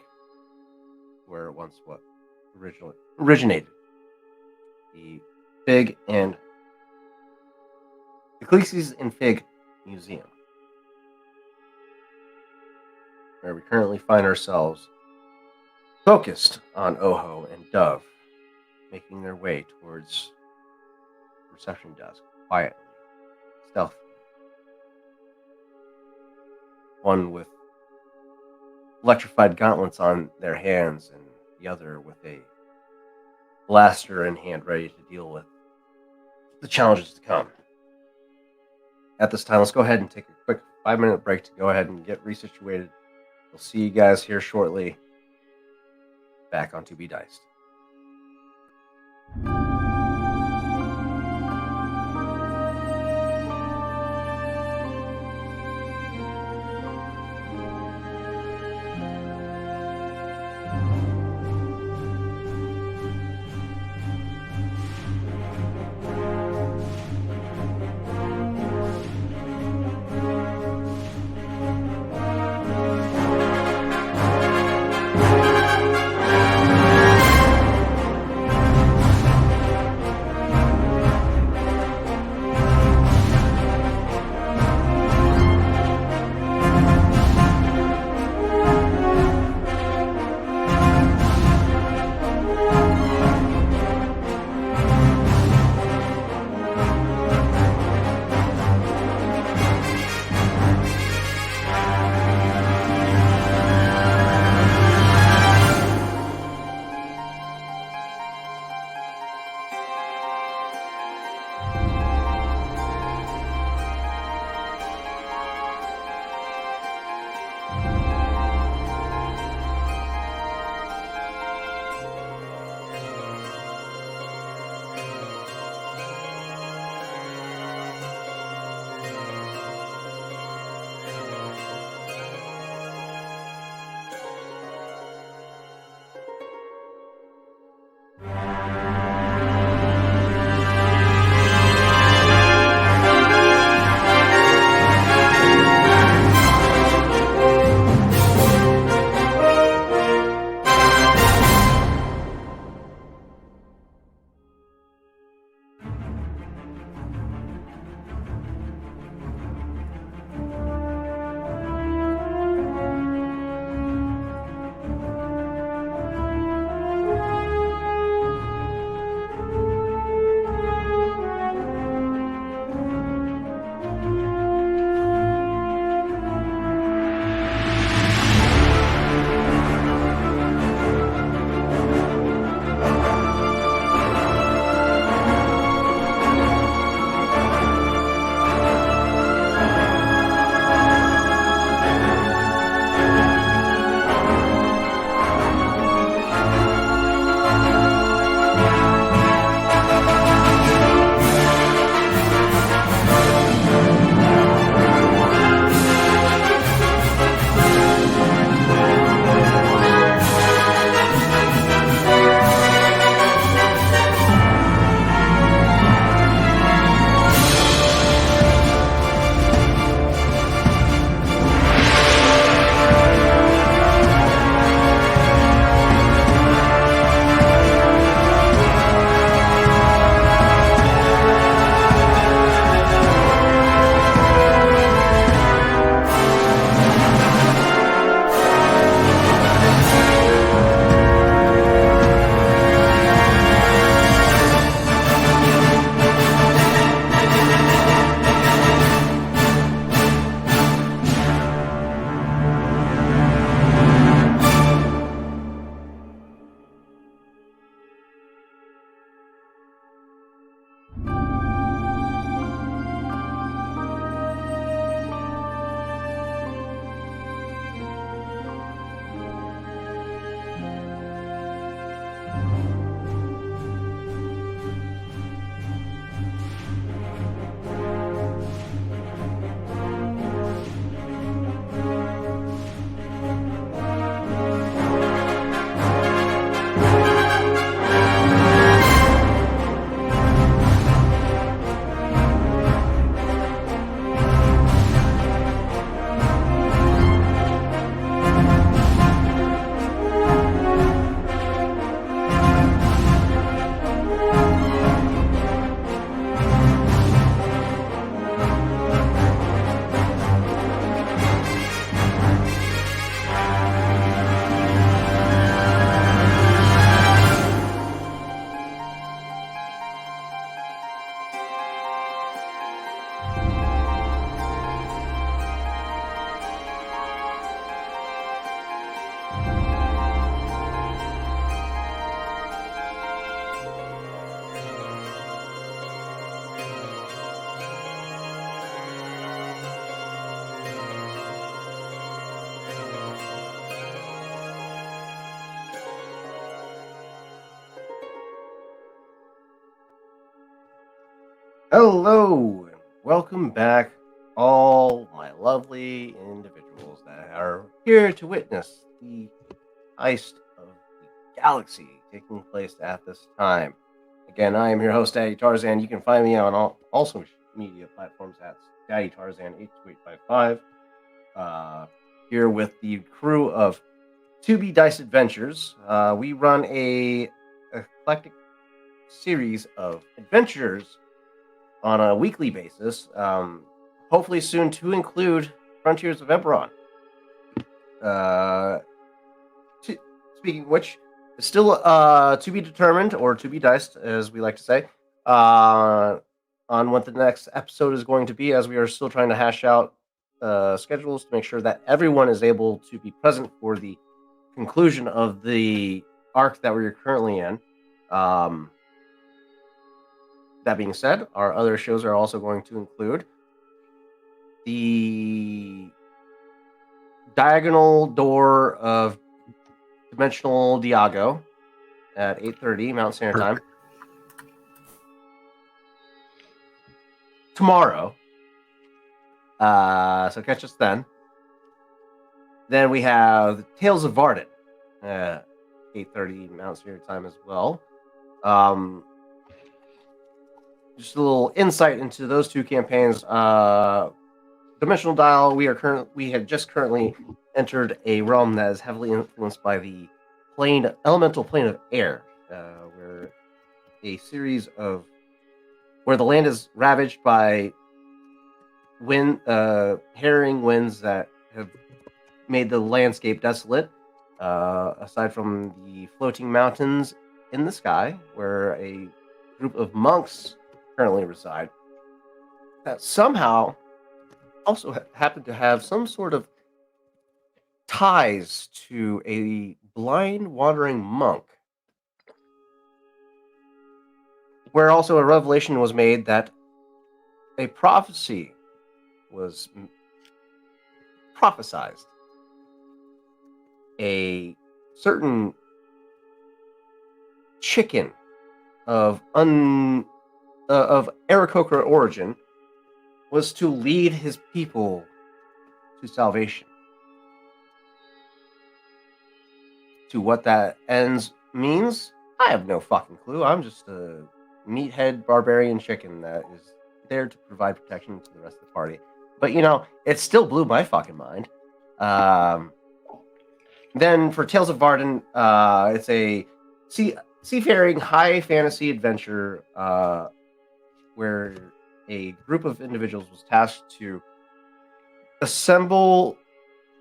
where it once what originally originated. The Fig and the Ecclesias and Fig Museum, where we currently find ourselves focused on Oho and Dove, making their way towards the reception desk quietly, stealthily. One with electrified gauntlets on their hands, and the other with a blaster in hand, ready to deal with the challenges to come. At this time, let's go ahead and take a quick 5-minute break to go ahead and get resituated. We'll see you guys here shortly. Back on To Be Diced. Hello, and welcome back, all my lovely individuals that are here to witness the heist of the galaxy taking place at this time. Again, I am your host, Daddy Tarzan. You can find me on all social media platforms at Daddy Tarzan 82855. Here with the crew of 2B Dice Adventures. We run a eclectic series of adventures on a weekly basis. Hopefully soon to include Frontiers of Eberron. Speaking of which, it's still to be determined, or to be diced, as we like to say, on what the next episode is going to be, as we are still trying to hash out schedules to make sure that everyone is able to be present for the conclusion of the arc that we're currently in. That being said, our other shows are also going to include the Diagonal Door of Dimensional Diago at 8:30 Mountain Standard Time. Tomorrow. So catch us then. Then we have Tales of Varden at 8:30 Mountain Standard Time as well. Just a little insight into those two campaigns. Dimensional Dial, we have just currently entered a realm that is heavily influenced by the elemental plane of air, where the land is ravaged by harrying winds that have made the landscape desolate. Aside from the floating mountains in the sky, where a group of monks currently reside, that somehow also happen to have some sort of ties to a blind wandering monk, where also a revelation was made that a prophecy was prophesized. A certain chicken of Aarakocra origin was to lead his people to salvation. To what that ends means, I have no fucking clue. I'm just a meathead barbarian chicken that is there to provide protection to the rest of the party. But it still blew my fucking mind. Then for Tales of Varden, it's a seafaring high fantasy adventure where a group of individuals was tasked to assemble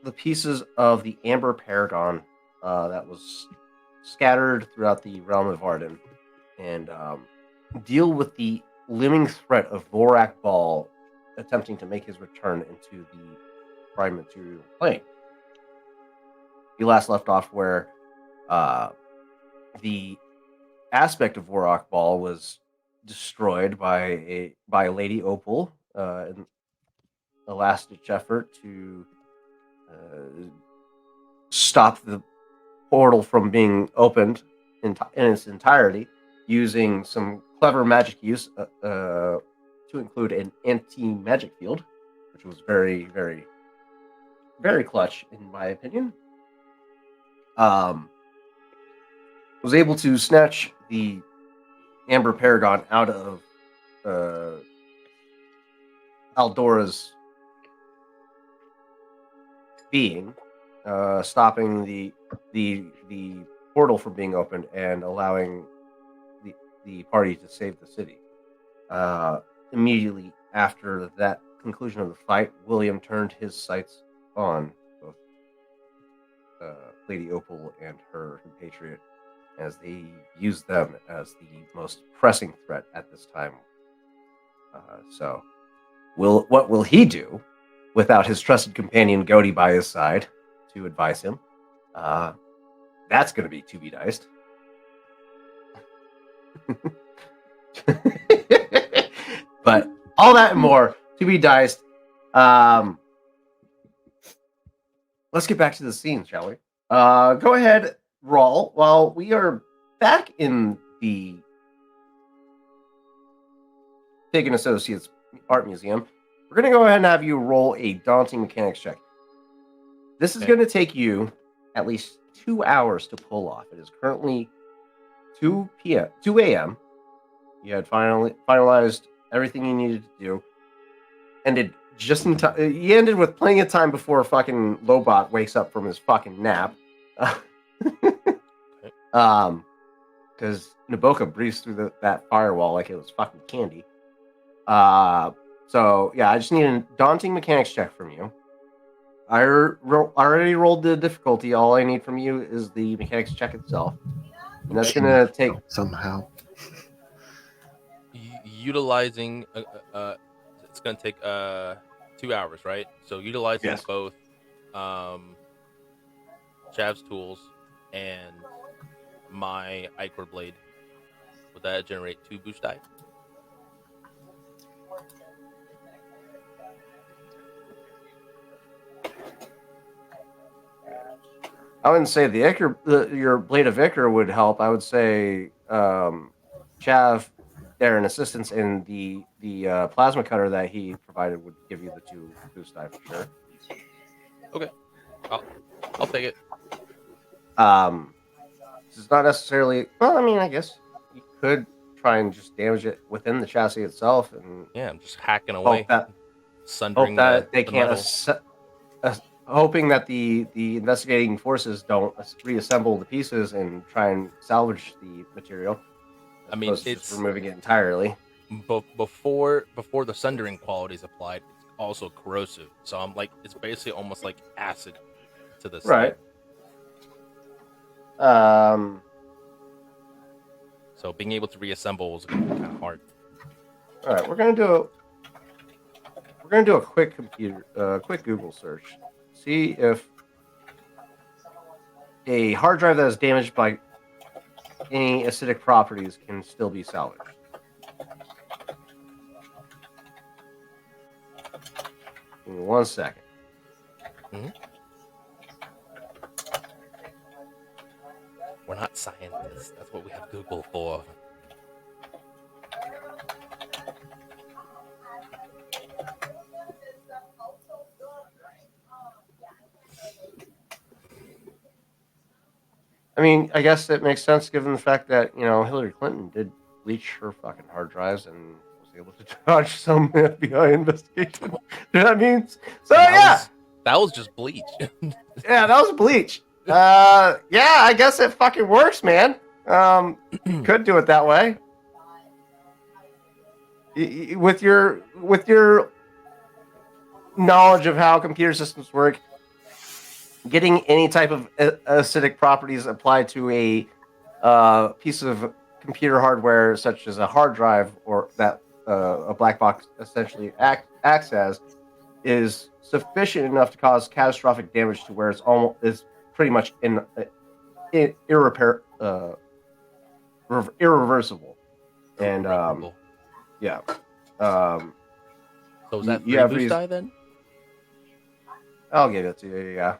the pieces of the Amber Paragon that was scattered throughout the realm of Varden, and deal with the looming threat of Vorak Ball attempting to make his return into the prime material plane. We last left off where the aspect of Vorak Ball was destroyed by Lady Opal in a last-ditch effort to stop the portal from being opened in its entirety, using some clever magic use to include an anti-magic field, which was very, very, very clutch in my opinion. Was able to snatch the Amber Paragon out of Aldora's being, stopping the portal from being opened and allowing the party to save the city. Immediately after that conclusion of the fight, William turned his sights on both Lady Opal and her compatriot, as they used them as the most pressing threat at this time. So, what will he do without his trusted companion Godi by his side to advise him? That's going to be to be diced. But all that and more to be diced. Let's get back to the scene, shall we? Go ahead, Rawl. While we are back in the Pagan Associates Art Museum. We're going to go ahead and have you roll a daunting mechanics check. This is Okay. going to take you at least 2 hours to pull off. It is currently 2 a.m. You had finalized everything you needed to do. Ended just in time. You ended with plenty of time before fucking Lobot wakes up from his fucking nap. Because Naboka breezed through that firewall like it was fucking candy. So yeah, I just need a daunting mechanics check from you. I already rolled the difficulty. All I need from you is the mechanics check itself, and that's gonna take somehow. Utilizing it's gonna take 2 hours, right? So utilizing Yes. both Chav's tools and my Ichor blade, would that generate 2 boost die? I wouldn't say your blade of Ichor would help. I would say Chav, there, and assistance in the plasma cutter that he provided would give you the 2 boost die for sure. Okay, I'll take it. It's not necessarily. Well, I mean, I guess you could try and just damage it within the chassis itself, and Yeah, I'm just hacking away, hope sundering that they the can't. metal. Hoping that the investigating forces don't reassemble the pieces and try and salvage the material. I mean, opposed to just removing it entirely. Before the sundering quality is applied, it's also corrosive. So I'm like, it's basically almost like acid to the Right. skin. So being able to reassemble is going to be kind of hard. All right, we're gonna do a quick quick Google search. See if a hard drive that is damaged by any acidic properties can still be salvaged. Give me 1 second. Mm-hmm. We're not scientists. That's what we have Google for. I mean, I guess it makes sense given the fact that, Hillary Clinton did leach her fucking hard drives and was able to dodge some FBI investigation. You know what I mean? So, that was just bleach. Yeah, that was bleach. Yeah, I guess it fucking works, man. You could do it that way. With your knowledge of how computer systems work, getting any type of acidic properties applied to a piece of computer hardware, such as a hard drive or that a black box essentially acts as, is sufficient enough to cause catastrophic damage to where it's pretty much irreversible. And yeah. So is that 3 boost die then? I'll give it to you. Yeah.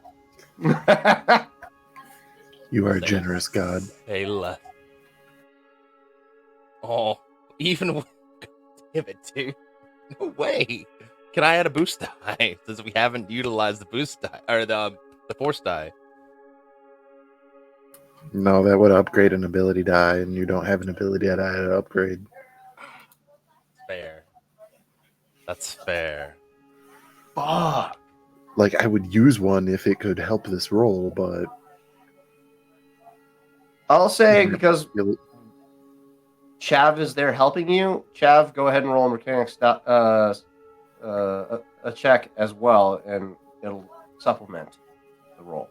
You are a generous God. Hey, left. Oh, even damn it, dude. No way. Can I add a boost die since we haven't utilized the boost die or the force die? No, that would upgrade an ability die, and you don't have an ability die to upgrade. Fair. That's fair. Fuck. Like, I would use one if it could help this roll, but I'll say because Chav is there helping you. Chav, go ahead and roll a mechanics a check as well, and it'll supplement the roll.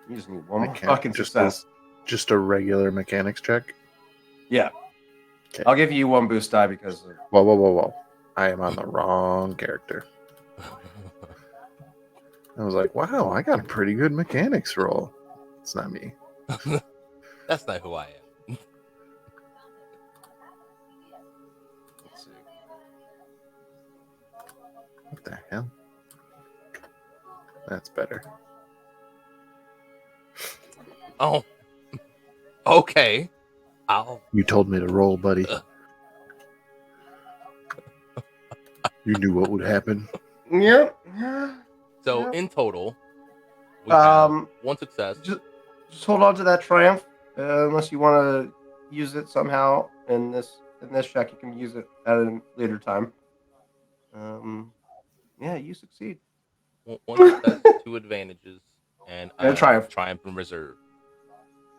You just need one more fucking success. Just a regular mechanics check? Yeah. Okay. I'll give you 1 boost die because of... Whoa. I am on the wrong character. I was like, wow, I got a pretty good mechanics roll. It's not me. That's not who I am. Let's see. What the hell? That's better. Oh. Okay. You told me to roll, buddy. You knew what would happen. Yep. Yeah. So Yep. in total, we have one success. Just hold on to that triumph, unless you want to use it somehow in this check. You can use it at a later time. Yeah, you succeed. One success, 2 advantages, and And a triumph. triumph in reserve.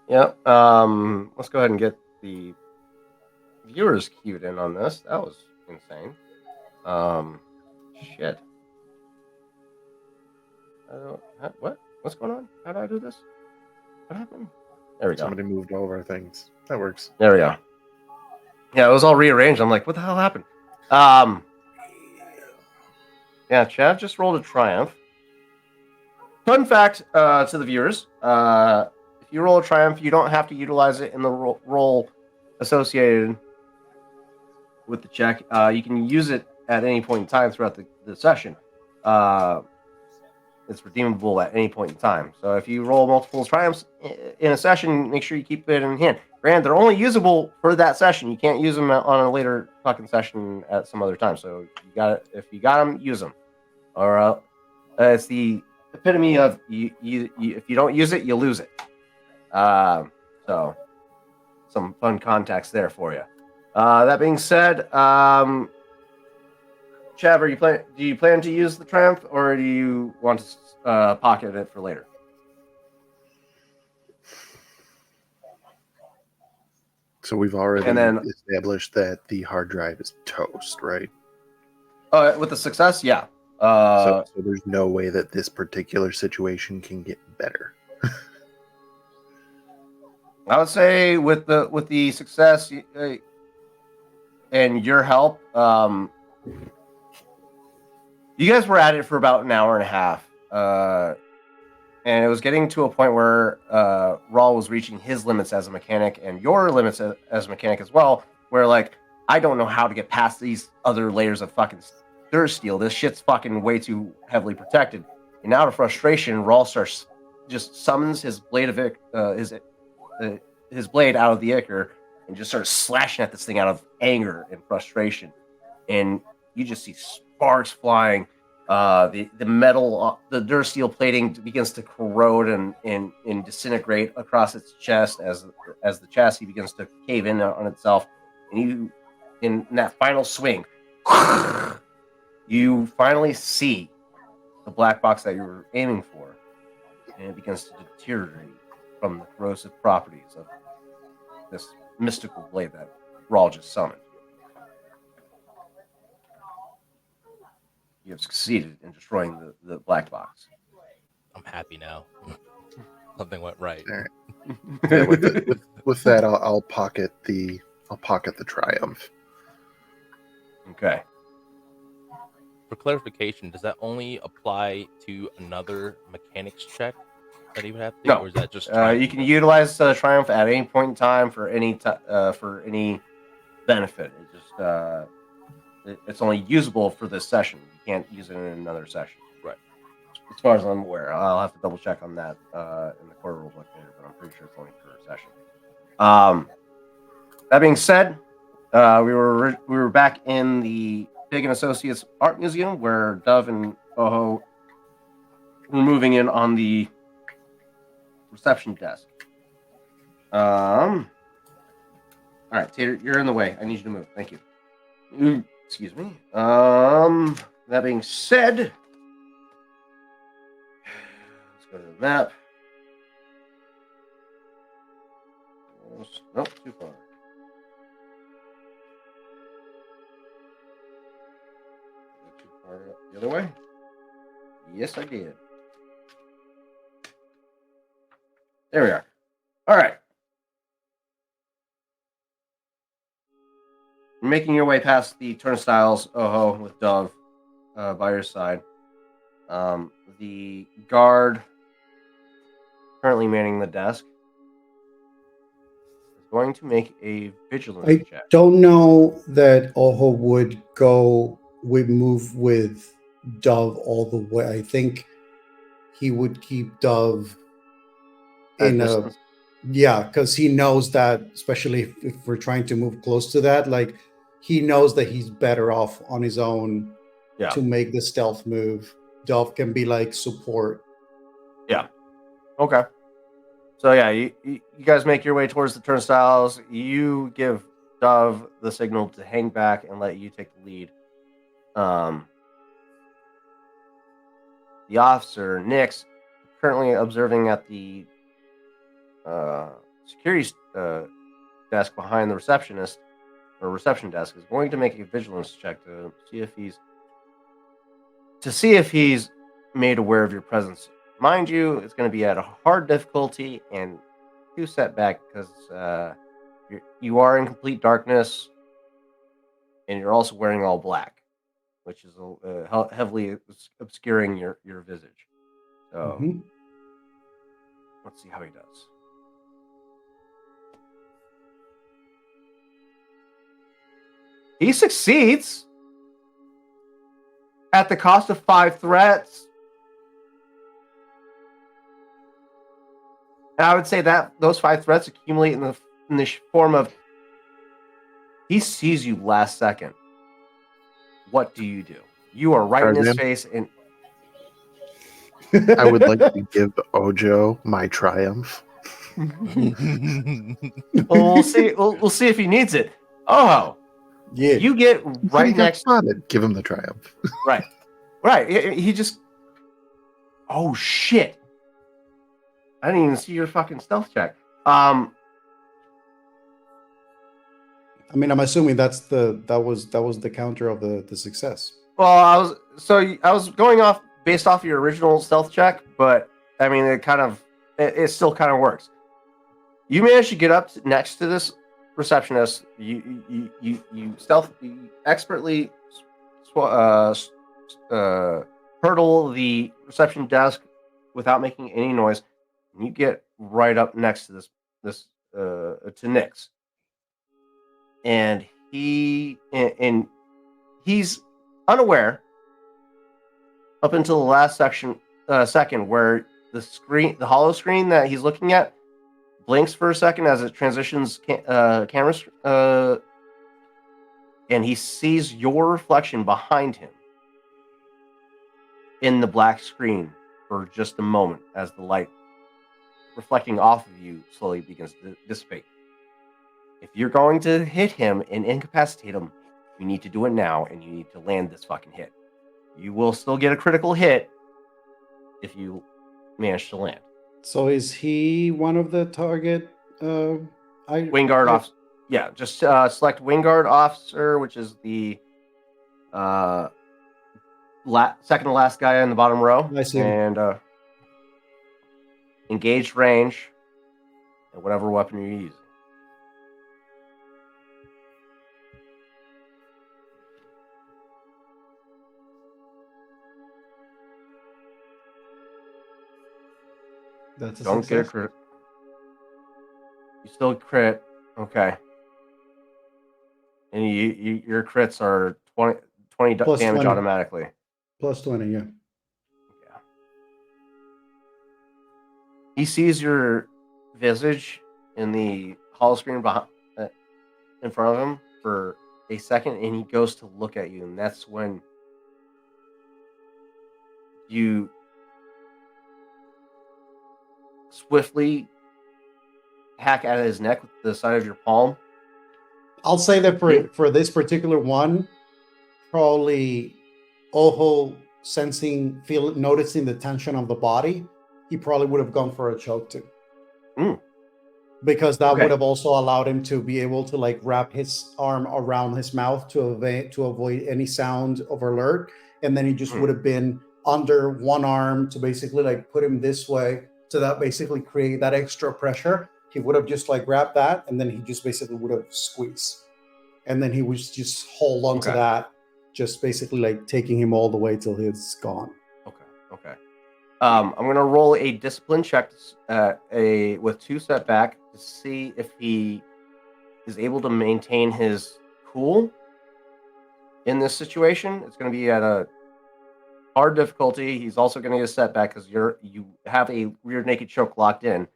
Yep. Let's go ahead and get the viewers queued in on this. That was insane. Shit. What? What's going on? How do I do this? What happened? There we go. Somebody moved over things. That works. There we go. Yeah, it was all rearranged. I'm like, what the hell happened? Yeah, Chad just rolled a triumph. Fun fact to the viewers: if you roll a triumph, you don't have to utilize it in the roll associated with the check. You can use it at any point in time throughout the session. It's redeemable at any point in time. So if you roll multiple triumphs in a session, make sure you keep it in hand. Granted, they're only usable for that session. You can't use them on a later fucking session at some other time. So if you got them, use them. Or it's the epitome of you. If you don't use it, you lose it. So some fun context there for you. That being said, Chav, do you plan to use the triumph, or do you want to pocket it for later? So we've already And then- established that the hard drive is toast, right? With the success, yeah. So there's no way that this particular situation can get better. I would say with the success and your help, you guys were at it for about an hour and a half, and it was getting to a point where Rawl was reaching his limits as a mechanic and your limits as a mechanic as well, where like, I don't know how to get past these other layers of fucking steel. This shit's fucking way too heavily protected. And out of frustration, Rawl just summons his blade of his blade out of the ichor and just starts slashing at this thing out of anger and frustration. And you just see sparks flying. The metal, the durasteel plating begins to corrode and disintegrate across its chest as the chassis begins to cave in on itself. And you, in that final swing, you finally see the black box that you were aiming for, and it begins to deteriorate from the corrosive properties of this mystical blade that Rawl just summoned. You have succeeded in destroying the black box. I'm happy now. Something went right. All right. Yeah, with that, I'll pocket the triumph. Okay. For clarification, does that only apply to another mechanics check that he would have to do? No. Or is that just You can utilize Triumph at any point in time for any benefit. It just it's only usable for this session. You can't use it in another session. Right. As far as I'm aware, I'll have to double check on that in the core rulebook later, but I'm pretty sure it's only for a session. That being said, we were back in the Big and Associates Art Museum where Dove and Oho were moving in on the reception desk. All right, Tater, you're in the way. I need you to move. Thank you. Excuse me. That being said, let's go to the map. Nope, too far. Too far up the other way. Yes, I did. There we are. All right. You're making your way past the turnstiles, Oho, with Dove by your side. The guard currently manning the desk is going to make a vigilance check. Don't know that Oho would move with Dove all the way. I think he would keep Dove in a because he knows that, especially if we're trying to move close to that, like he knows that he's better off on his own Yeah. to make the stealth move. Dove can be like support. Okay. So yeah, you guys make your way towards the turnstiles. You give Dove the signal to hang back and let you take the lead. The officer, Nix, currently observing at the security desk behind the receptionist or reception desk, is going to make a vigilance check to see if he's made aware of your presence. Mind you, it's going to be at a hard difficulty and 2 setback because you are in complete darkness and you're also wearing all black, which is heavily obscuring your visage. So Mhm. let's see how he does. He succeeds at the cost of 5 threats. And I would say that those 5 threats accumulate in the form of he sees you last second. What do? You are right in his Tarzan? face, and I would like to give Ojo my triumph. we'll see. We'll see if he needs it. Oh, Yeah. you get He said he right got next. spotted. Give him the triumph. Right. He just. Oh shit! I didn't even see your fucking stealth check. I mean, I'm assuming that was the counter of the success. Well, I was going off based off your original stealth check, but I mean, it still kind of works. You managed to get up next to this receptionist. You expertly hurdle the reception desk without making any noise, and you get right up next to to Nix, and he's unaware up until the last second where the hollow screen that he's looking at blinks for a second as it transitions cameras, and he sees your reflection behind him in the black screen for just a moment as the light reflecting off of you slowly begins to dissipate. If you're going to hit him and incapacitate him, you need to do it now, and you need to land this fucking hit. You will still get a critical hit if you manage to land. So is he one of the target? Wingard officer. Yeah, just select Wingard officer, which is the second to last guy in the bottom row. I see him. And engaged range and whatever weapon you're using. That's a Don't get a success. crit. You still crit. Okay. And your crits are 20 Plus damage 20. automatically. Plus 20, yeah. Yeah. He sees your visage in the hollow screen in front of him for a second, and he goes to look at you, and that's when you swiftly hack at his neck with the side of your palm. I'll say that for this particular one, probably Oho noticing the tension of the body, he probably would have gone for a choke too. Because that Okay. would have also allowed him to be able to like wrap his arm around his mouth to avoid any sound of alert, and then he just would have been under one arm to basically like put him this way to that basically create that extra pressure. He would have just like grabbed that, and then he just basically would have squeezed, and then he would just hold on to Okay. that, just basically like taking him all the way till he's gone. Okay. I'm going to roll a discipline check with 2 setback to see if he is able to maintain his cool in this situation. It's going to be at a hard difficulty. He's also going to get a setback because you have a rear naked choke locked in,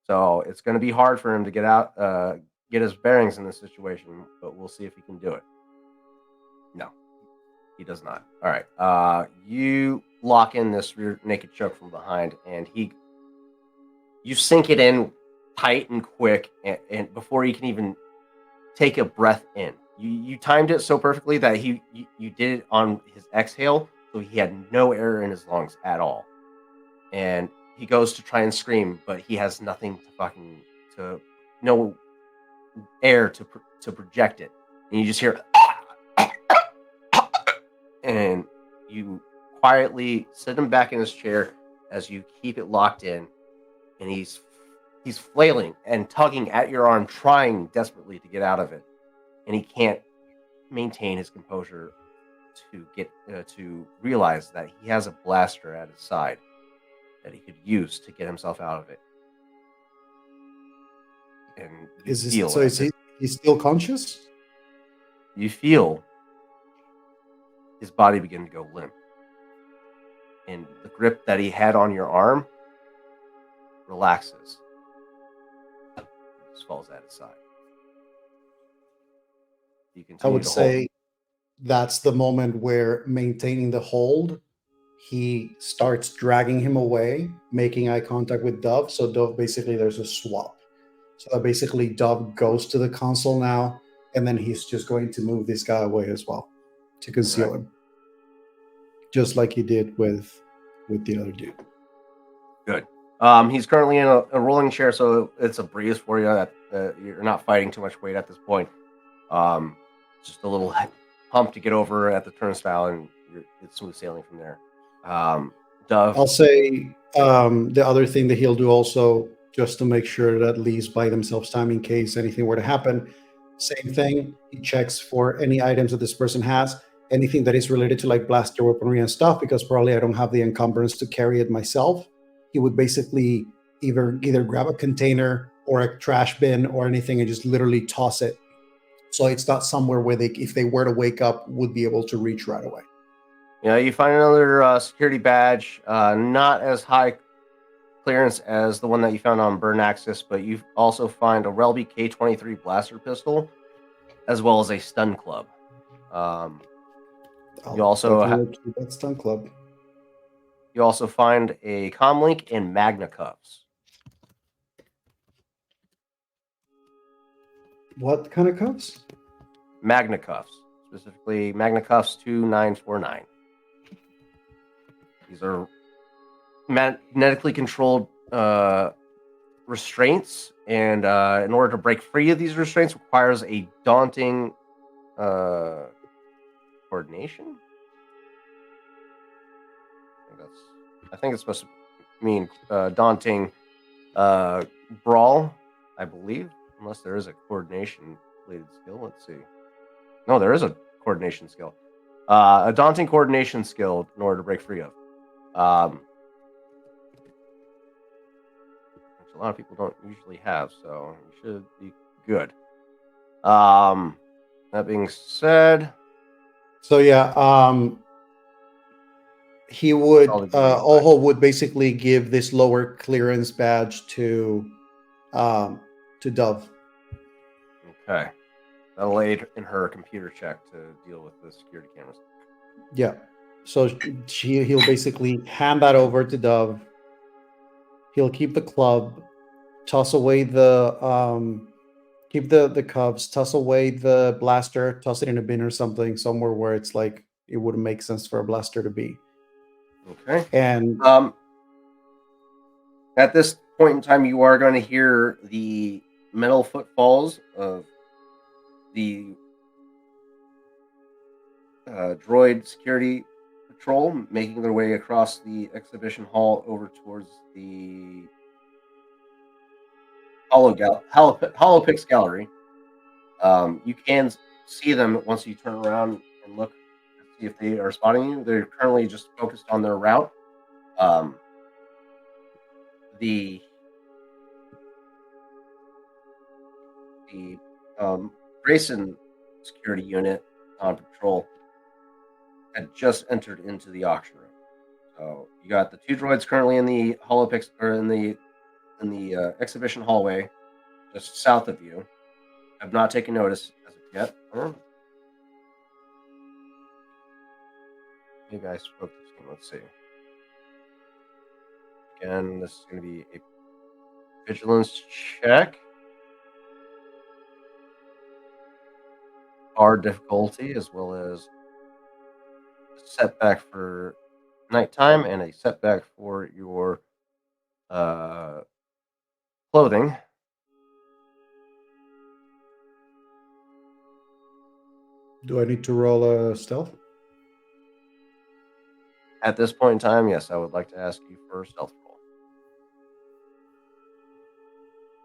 so it's going to be hard for him to get his bearings in this situation. But we'll see if he can do it. No. He does not. All right. You lock in this rear naked choke from behind, and you sink it in tight and quick, and before he can even take a breath in. You timed it so perfectly that you did it on his exhale, so he had no air in his lungs at all. And he goes to try and scream, but he has nothing to no air to project it, and you just hear, and you quietly sit him back in his chair as you keep it locked in, and he's flailing and tugging at your arm, trying desperately to get out of it, and he can't maintain his composure to realize that he has a blaster at his side that he could use to get himself out of it. And you Is this, feel so? Is he's still conscious? you feel his body begin to go limp, and the grip that he had on your arm relaxes. Just falls at his side. You I continue would to hold. say that's the moment where, maintaining the hold, he starts dragging him away, making eye contact with Dove. So Dove, basically, there's a swap. So that basically Dove goes to the console now, and then he's just going to move this guy away as well to conceal Right. him, just like he did with the other dude. Good. He's currently in a rolling chair, so it's a breeze for you. That you're not fighting too much weight at this point. Just a little hump to get over at the turnstile, and it's smooth sailing from there. Dove. I'll say the other thing that he'll do also, just to make sure that Lee's by themselves time in case anything were to happen. Same thing. He checks for any items that this person has, anything that is related to like blaster weaponry and stuff, because probably I don't have the encumbrance to carry it myself. He would basically either grab a container or a trash bin or anything and just literally toss it. So it's not somewhere where they, if they were to wake up, would be able to reach right away. Yeah, you find another security badge, not as high clearance as the one that you found on Burn Axis, but you also find a Relby K23 blaster pistol, as well as a stun club. You also keep that stun club. You also find a comlink and Magna cuffs. What kind of cuffs? Magna cuffs, specifically Magna cuffs 2949. These are magnetically controlled restraints, and in order to break free of these restraints requires a daunting coordination. I think it's supposed to mean daunting brawl, I believe, unless there is a coordination related skill. Let's see. No, there is a coordination skill. A daunting coordination skill in order to break free of. Which a lot of people don't usually have, so you should be good. That being said, so yeah, he would Oho would basically give this lower clearance badge to Dove. Okay, that'll aid in her computer check to deal with the security cameras. Yeah, so he'll basically hand that over to Dove. He'll keep the club, toss away the keep the cups, toss away the blaster, toss it in a bin or something, somewhere where it's like it wouldn't make sense for a blaster to be. Okay. And at this point in time, you are going to hear the metal footfalls of the droid security patrol making their way across the exhibition hall over towards the Holopix Gallery. You can see them once you turn around and look to see if they are spotting you. They're currently just focused on their route. The Grayson security unit on patrol had just entered into the auction room. So you got the two droids currently in the Holopix or in the exhibition hallway, just south of you. Have not taken notice as of yet. maybe I spoke this one. Let's see. Again, this is going to be a vigilance check. Hard difficulty, as well as a setback for nighttime and a setback for your clothing. Do I need to roll a stealth? At this point in time, yes, I would like to ask you for a stealth roll.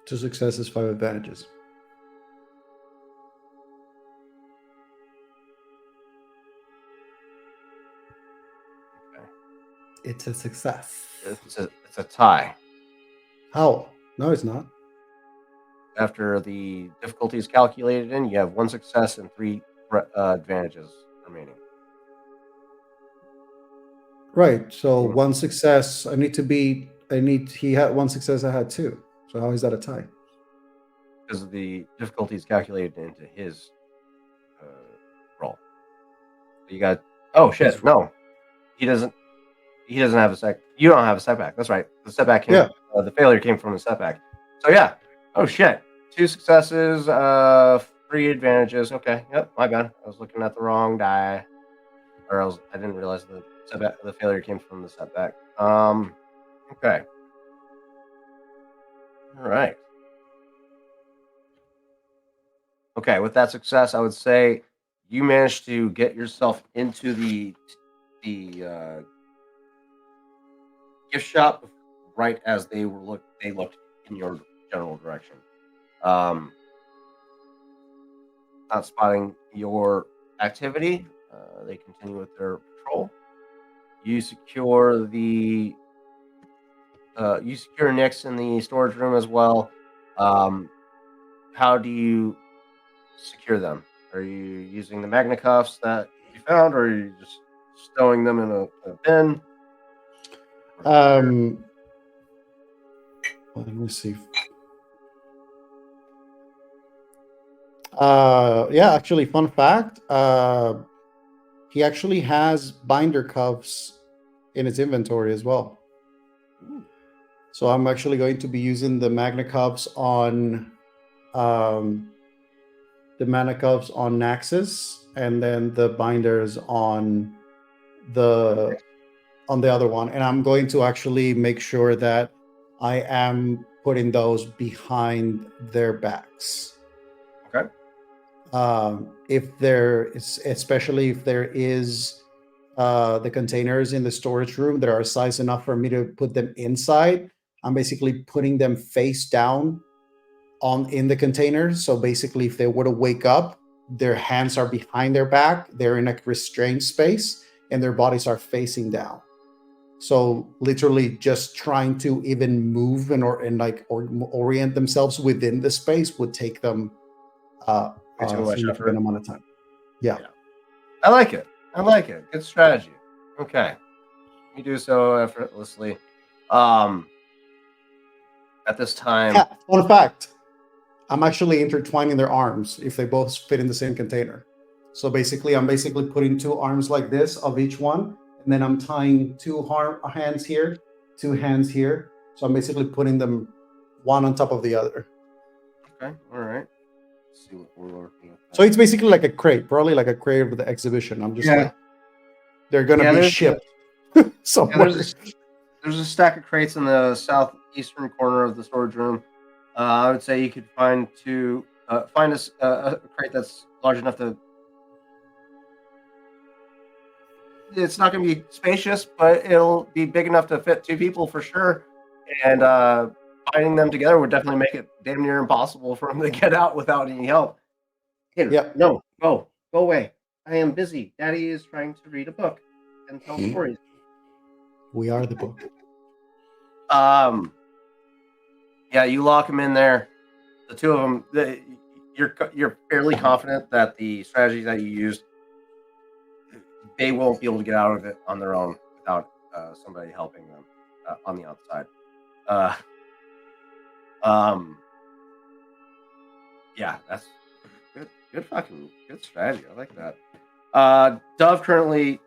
2 successes, 5 advantages. Okay. It's a success. It's a tie. How? No, it's not. After the difficulty is calculated in, you have 1 success and 3 advantages remaining. Right. So Mhm. 1 success. He had 1 success. I had 2. So how is that a tie? Because the difficulty is calculated into his roll. You got. Oh shit! His- No, he doesn't. He doesn't have a sec. You don't have a setback. That's right. The setback came. Yeah. The failure came from the setback. So yeah. Oh shit! 2 successes. 3 advantages. Okay. Yep. My bad. I was looking at the wrong die, or I didn't realize the setback. The failure came from the setback. Okay. All right. Okay, with that success, I would say you managed to get yourself into the gift shop right as they looked in your general direction. Not spotting your activity, they continue with their patrol. You secure Nyx in the storage room as well. How do you secure them? Are you using the magna cuffs that you found, or are you just stowing them in a bin? Well, let me see. Yeah, actually, fun fact. He actually has binder cuffs in his inventory as well. Ooh. So I'm actually going to be using the magna cuffs on Naxxus, and then the binders on the other one. And I'm going to actually make sure that I am putting those behind their backs. Okay. If there is, especially if there is the containers in the storage room that are size enough for me to put them inside, I'm basically putting them face down in the container. So basically, if they were to wake up, their hands are behind their back, they're in a restrained space, and their bodies are facing down. So literally just trying to even move and orient themselves within the space would take them a Too much significant effort. amount of time. Yeah. I like it. Good strategy. Okay. You do so effortlessly. At this time, Yeah, fun fact. I'm actually intertwining their arms if they both fit in the same container. So basically, I'm putting 2 arms like this of each one, and then I'm tying 2 hands here, 2 hands here. So I'm basically putting them one on top of the other. okay, all right. Let's see what we're working with. So it's basically like a crate, probably like a crate of the exhibition. I'm just like, they're gonna be shipped somewhere. There's a stack of crates in the southeastern corner of the storage room. I would say you could find a crate that's large enough to. It's not going to be spacious, but it'll be big enough to fit 2 people for sure. And finding them together would definitely make it damn near impossible for them to get out without any help. Yep. No, go away. I am busy. Daddy is trying to read a book and tell stories. We are the book. Yeah, you lock them in there. The 2 of them. You're fairly confident that the strategy that you used, they won't be able to get out of it on their own without somebody helping them on the outside. Yeah, that's good strategy. I like that. Dove currently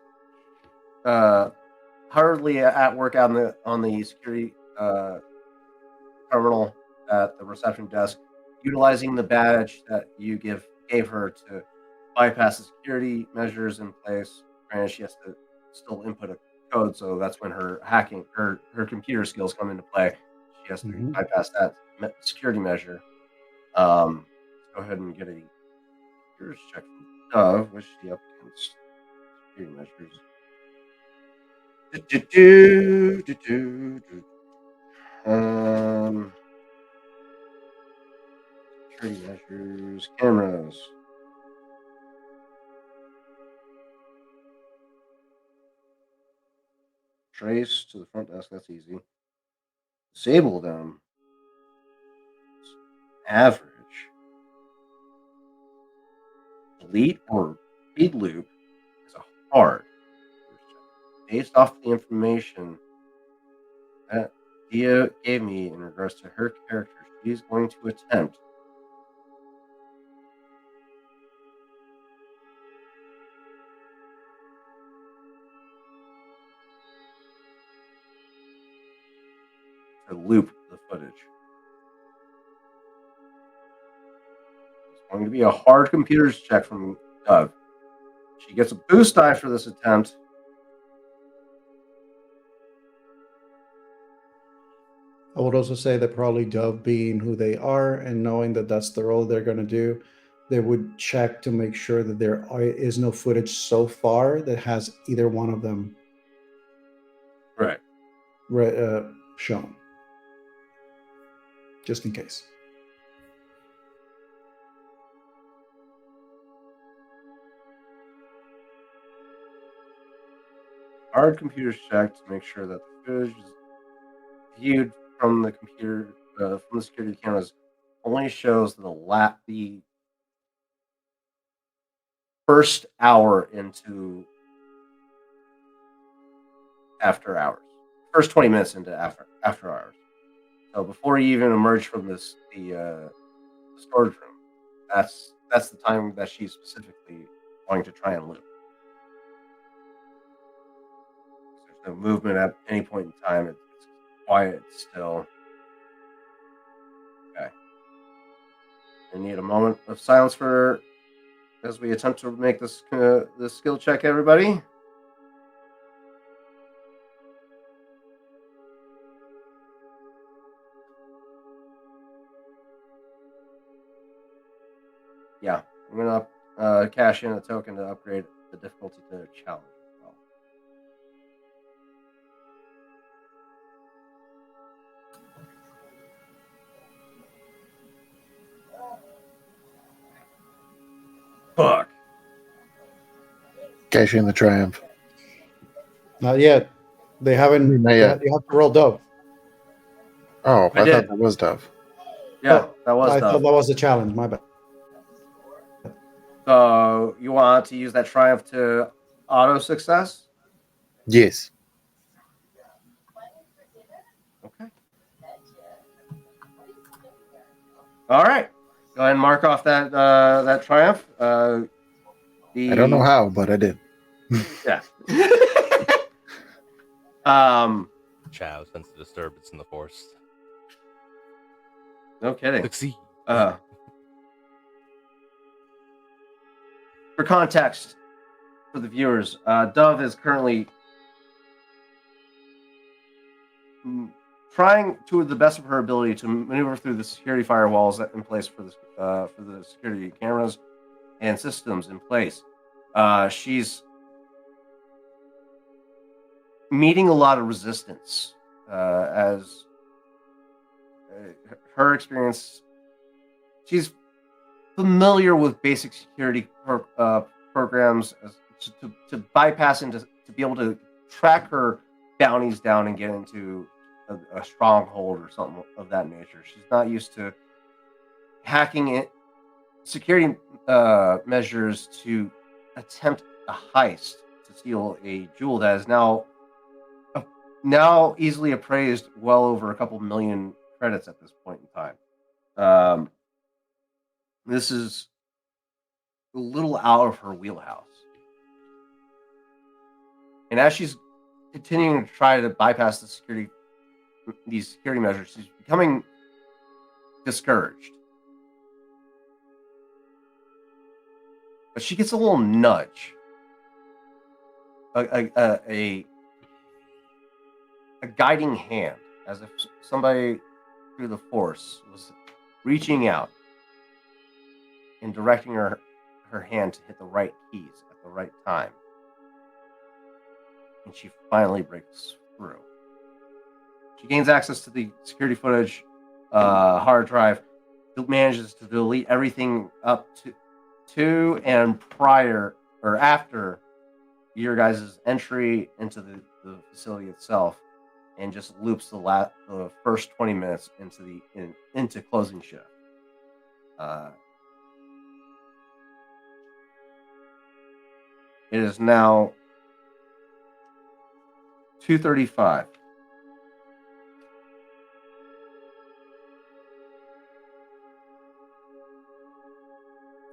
hurriedly at work on the security terminal at the reception desk, utilizing the badge that you gave her to bypass the security measures in place. Granted, she has to still input a code, so that's when her computer skills come into play. She has to bypass that security measure. Let's go ahead and get a security check from Dove. What's she up against? Security measures. Security measures, cameras. Trace to the front desk, that's easy. Disable them. Average. Delete or read loop is a hard. Based off the information that Dia gave me in regards to her character, she's going to attempt to loop the footage. It's going to be a hard computers check from Doug. She gets a boost die for this attempt. I would also say that probably Dove being who they are and knowing that that's the role they're going to do, they would check to make sure that there is no footage so far that has either one of them Right. shown. Just in case. Hard computers check to make sure that the footage is viewed from the computer from the security cameras only shows the first hour into after hours, first 20 minutes into after hours. So before you even emerge from the storage room, that's the time that she's specifically going to try and loop. There's no movement at any point in time. It's quiet still. Okay. I need a moment of silence as we attempt to make this skill check, everybody. Yeah, I'm gonna cash in a token to upgrade the difficulty to challenge as well. Fuck. Cash in the triumph. Not yet. They haven't. Not yet. You have to roll Dove. Oh, I did. thought that was Dove. Yeah, that was I Dove. thought that was the challenge. My bad. So you want to use that triumph to auto success? Yes. Okay. All right. Go ahead and mark off that triumph. I don't know how, but I did. Yeah. Chow sense a disturbance in the force. No kidding. Succeed. For context, for the viewers, Dove is currently trying to the best of her ability to maneuver through the security firewalls in place for the security cameras and systems in place. She's meeting a lot of resistance as her experience. She's familiar with basic security programs to bypass and to be able to track her bounties down and get into a stronghold or something of that nature. She's not used to hacking it security measures to attempt a heist to steal a jewel that is now easily appraised well over a couple million credits at this point in time. This is a little out of her wheelhouse. And as she's continuing to try to bypass these security measures, she's becoming discouraged. But she gets a little nudge, a guiding hand, as if somebody through the force was reaching out and directing her hand to hit the right keys at the right time. And she finally breaks through. She gains access to the security footage hard drive, manages to delete everything up to and prior or after your guys' entry into the facility itself, and just loops the first 20 minutes into closing shift. It is now 2:35.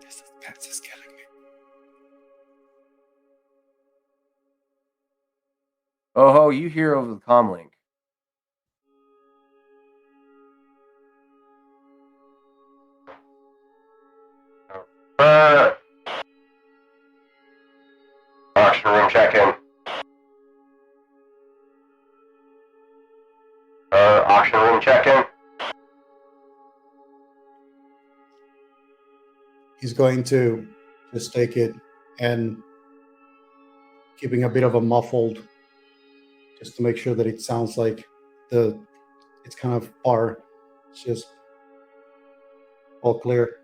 This is killing me. Oh ho, you hear over the comm link. Oxygen room check-in. Oxygen room check-in. He's going to just take it and keeping a bit of a muffled, just to make sure that it sounds like it's kind of far. It's just all clear.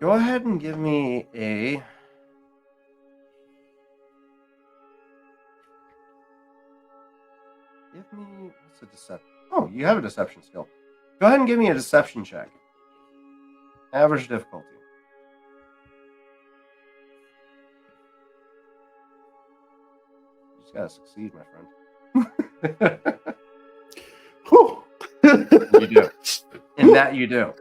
Go ahead and give me a... What's a deception? Oh, you have a deception skill. Go ahead and give me a deception check. Average difficulty. You just gotta succeed, my friend. Whew. You do. In that you do.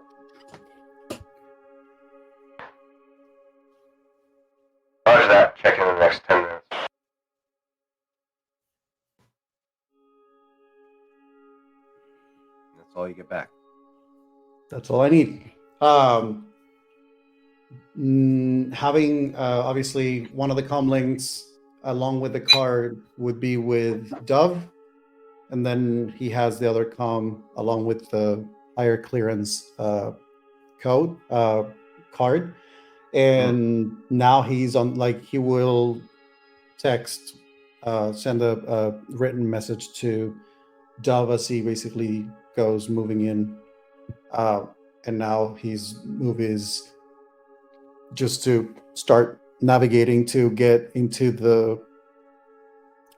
Roger that. Check in the next 10 minutes. That's all you get back. That's all I need. Having obviously one of the comlinks along with the card would be with Dove, and then he has the other com along with the higher clearance card, and now he's on. Like he will text, send a written message to Dove as he basically goes moving in. And now his move is just to start navigating to get into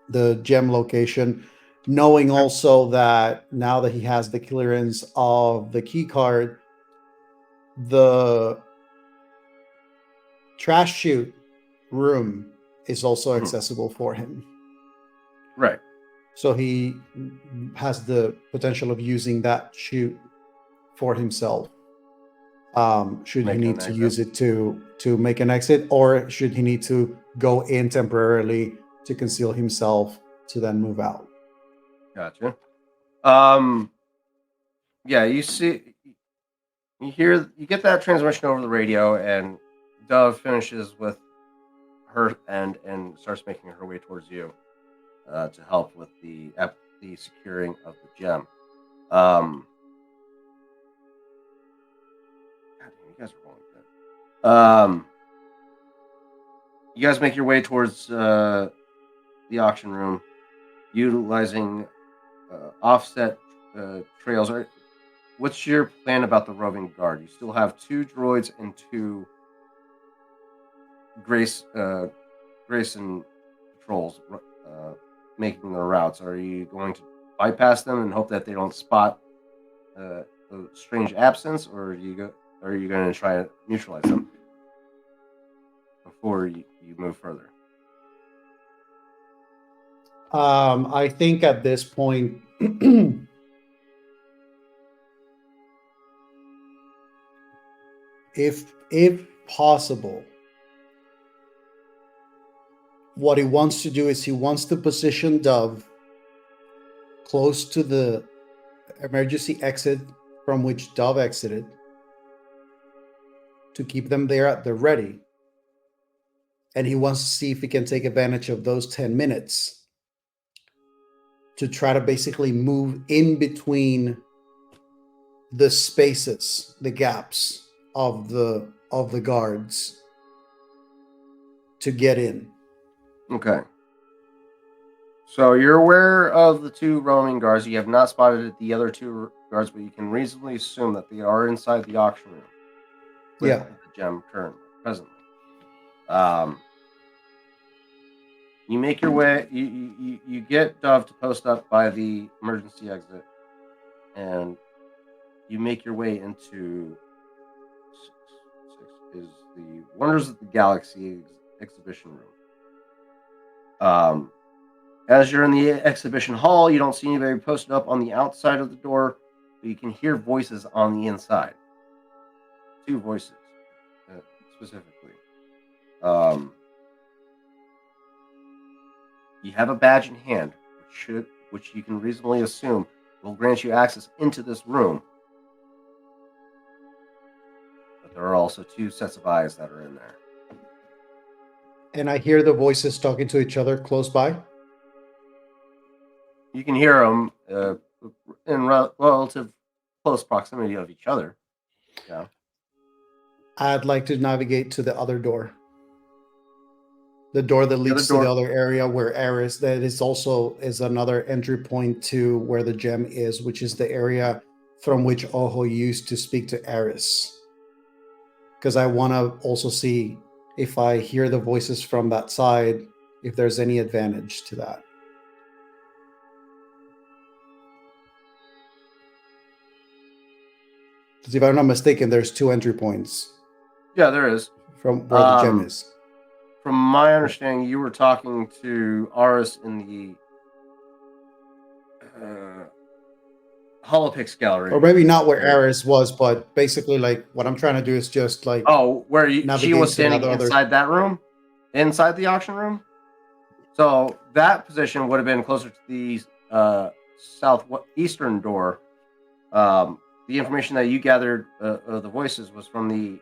the gem location, knowing also that now that he has the clearance of the key card, the trash chute room is also accessible for him. Right. So he has the potential of using that chute for himself. Should he need to use it to make an exit, or should he need to go in temporarily to conceal himself to then move out? Gotcha. Yeah, you get that transmission over the radio, and Dove finishes with her end and starts making her way towards you to help with the securing of the gem. God damn, you guys are rolling good. You guys make your way towards the auction room, utilizing offset trails. What's your plan about the roving guard? You still have 2 droids and 2 Grayson patrols making their routes. Are you going to bypass them and hope that they don't spot a strange absence, or are you going to try to neutralize them before you move further? I think at this point, if possible, what he wants to do is he wants to position Dove close to the emergency exit from which Dove exited to keep them there at the ready. And he wants to see if he can take advantage of those 10 minutes to try to basically move in between the spaces, the gaps of the guards to get in. Okay. So you're aware of the two roaming guards. You have not spotted the other two guards, but you can reasonably assume that they are inside the auction room with Yeah. the gem presently. You make your way. You get Dove to post up by the emergency exit, and you make your way into is the Wonders of the Galaxy exhibition room. As you're in the exhibition hall, you don't see anybody posted up on the outside of the door, but you can hear voices on the inside. Two voices, specifically. You have a badge in hand, which you can reasonably assume will grant you access into this room. But there are also two sets of eyes that are in there. And I hear the voices talking to each other close by. You can hear them in relative close proximity of each other. Yeah. I'd like to navigate to the other door. The door that leads to the other area where Aris, that is also is another entry point to where the gem is, which is the area from which Oho used to speak to Aris. Because I want to also see if I hear the voices from that side, if there's any advantage to that. Because if I'm not mistaken, there's two entry points. Yeah, there is. From where the gem is. From my understanding, you were talking to Aris in the Holopix gallery. Or maybe not where Aris was, but basically like what I'm trying to do is just like... Oh, where she was standing inside that room? Inside the auction room? So that position would have been closer to the southeastern door. The information that you gathered of the voices was from the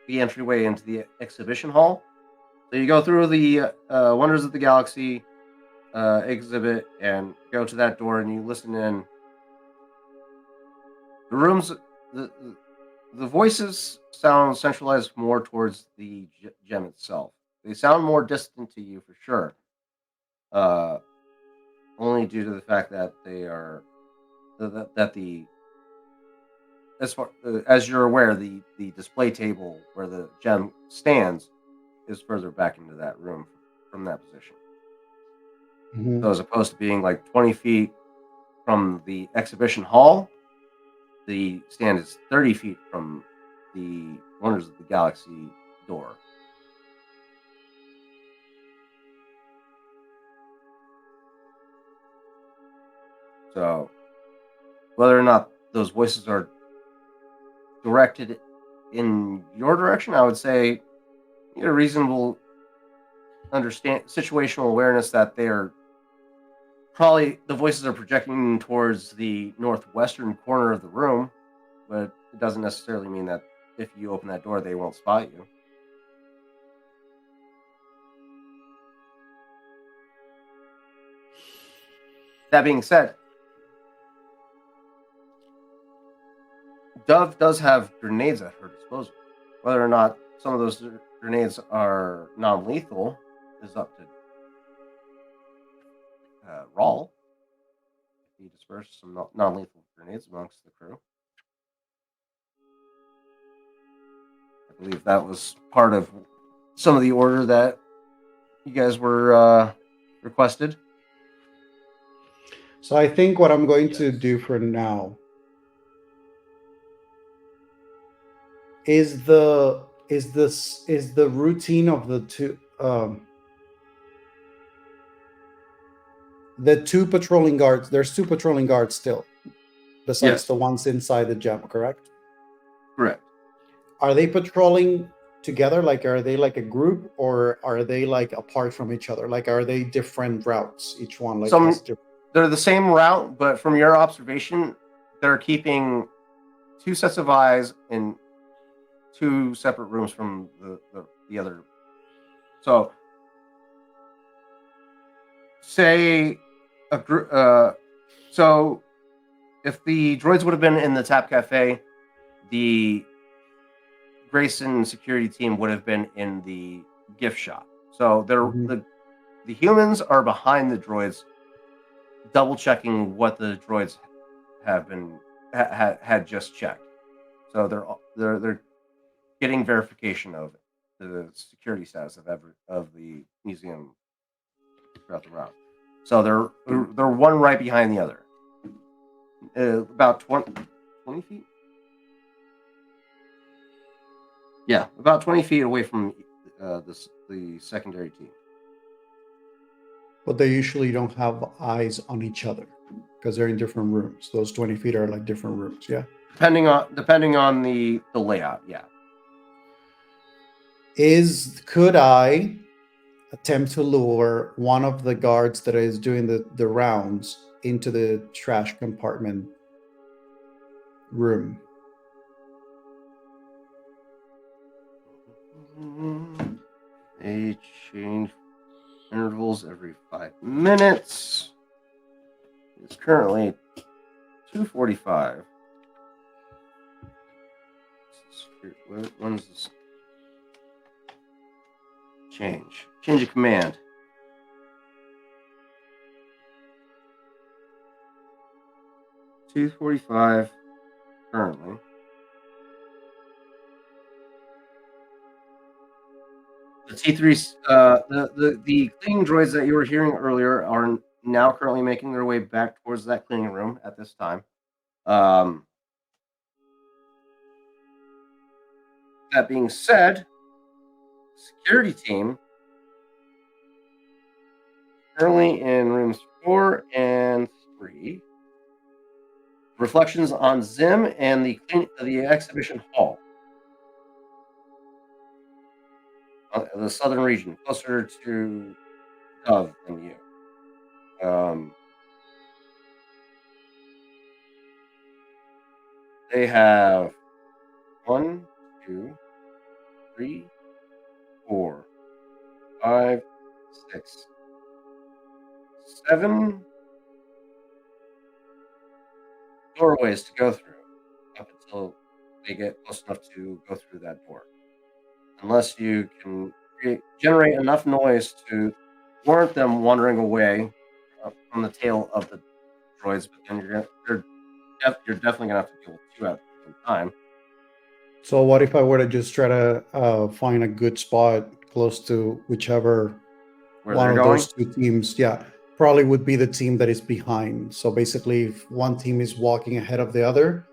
entryway into the exhibition hall. So you go through the Wonders of the Galaxy exhibit and go to that door and you listen in. The rooms, the voices sound centralized more towards the gem itself. They sound more distant to you for sure. Only due to the fact that they are as you're aware, the display table where the gem stands is further back into that room from that position. Mm-hmm. So as opposed to being like 20 feet from the exhibition hall, the stand is 30 feet from the Wonders of the Galaxy door. So whether or not those voices are directed in your direction, I would say you have a reasonable situational awareness that they're probably the voices are projecting towards the northwestern corner of the room, but it doesn't necessarily mean that if you open that door, they won't spot you. That being said, Dove does have grenades at her disposal. Whether or not some of those grenades are non-lethal is up to Rawl. He dispersed some non-lethal grenades amongst the crew. I believe that was part of some of the order that you guys were requested. So I think what I'm going to do for now is the routine of the two patrolling guards. There's two patrolling guards still, besides the ones inside the gem, correct? Correct. Are they patrolling together? Like, are they like a group, or are they like apart from each other? Like, are they different routes? Each one like Some has different. they're the same route, but from your observation, they're keeping 2 sets of eyes in 2 separate rooms from the other. So, say a group. So, if the droids would have been in the Tap Cafe, the Grayson security team would have been in the gift shop. So they're Mhm. the humans are behind the droids, double checking what the droids have been had just checked. So they're getting verification of the security status of the museum throughout the route. So they're one right behind the other, about 20 feet. Yeah, about 20 feet away from the secondary team. But they usually don't have eyes on each other because they're in different rooms. Those 20 feet are like different rooms. Yeah. Depending on the layout, yeah. Could I attempt to lure one of the guards that is doing the rounds into the trash compartment room? They change intervals every 5 minutes. It's currently 2:45. When's this change? Change of command. 2:45 currently. The T3s, the cleaning droids that you were hearing earlier are now currently making their way back towards that cleaning room at this time. That being said, security team currently in rooms 4 and 3. Reflections on Zim and the exhibition hall. The southern region, closer to Dove than you. They have 1, 2, 3, 4, 5, 6, 7 doorways to go through up until they get close enough to go through that door. Unless you can generate enough noise to warrant them wandering away from the tail of the droids, but then you're definitely gonna have to deal with 2 at the same time. So what if I were to just try to find a good spot close to whichever Where one they're of going. those two teams? Yeah, probably would be the team that is behind. So basically, if one team is walking ahead of the other,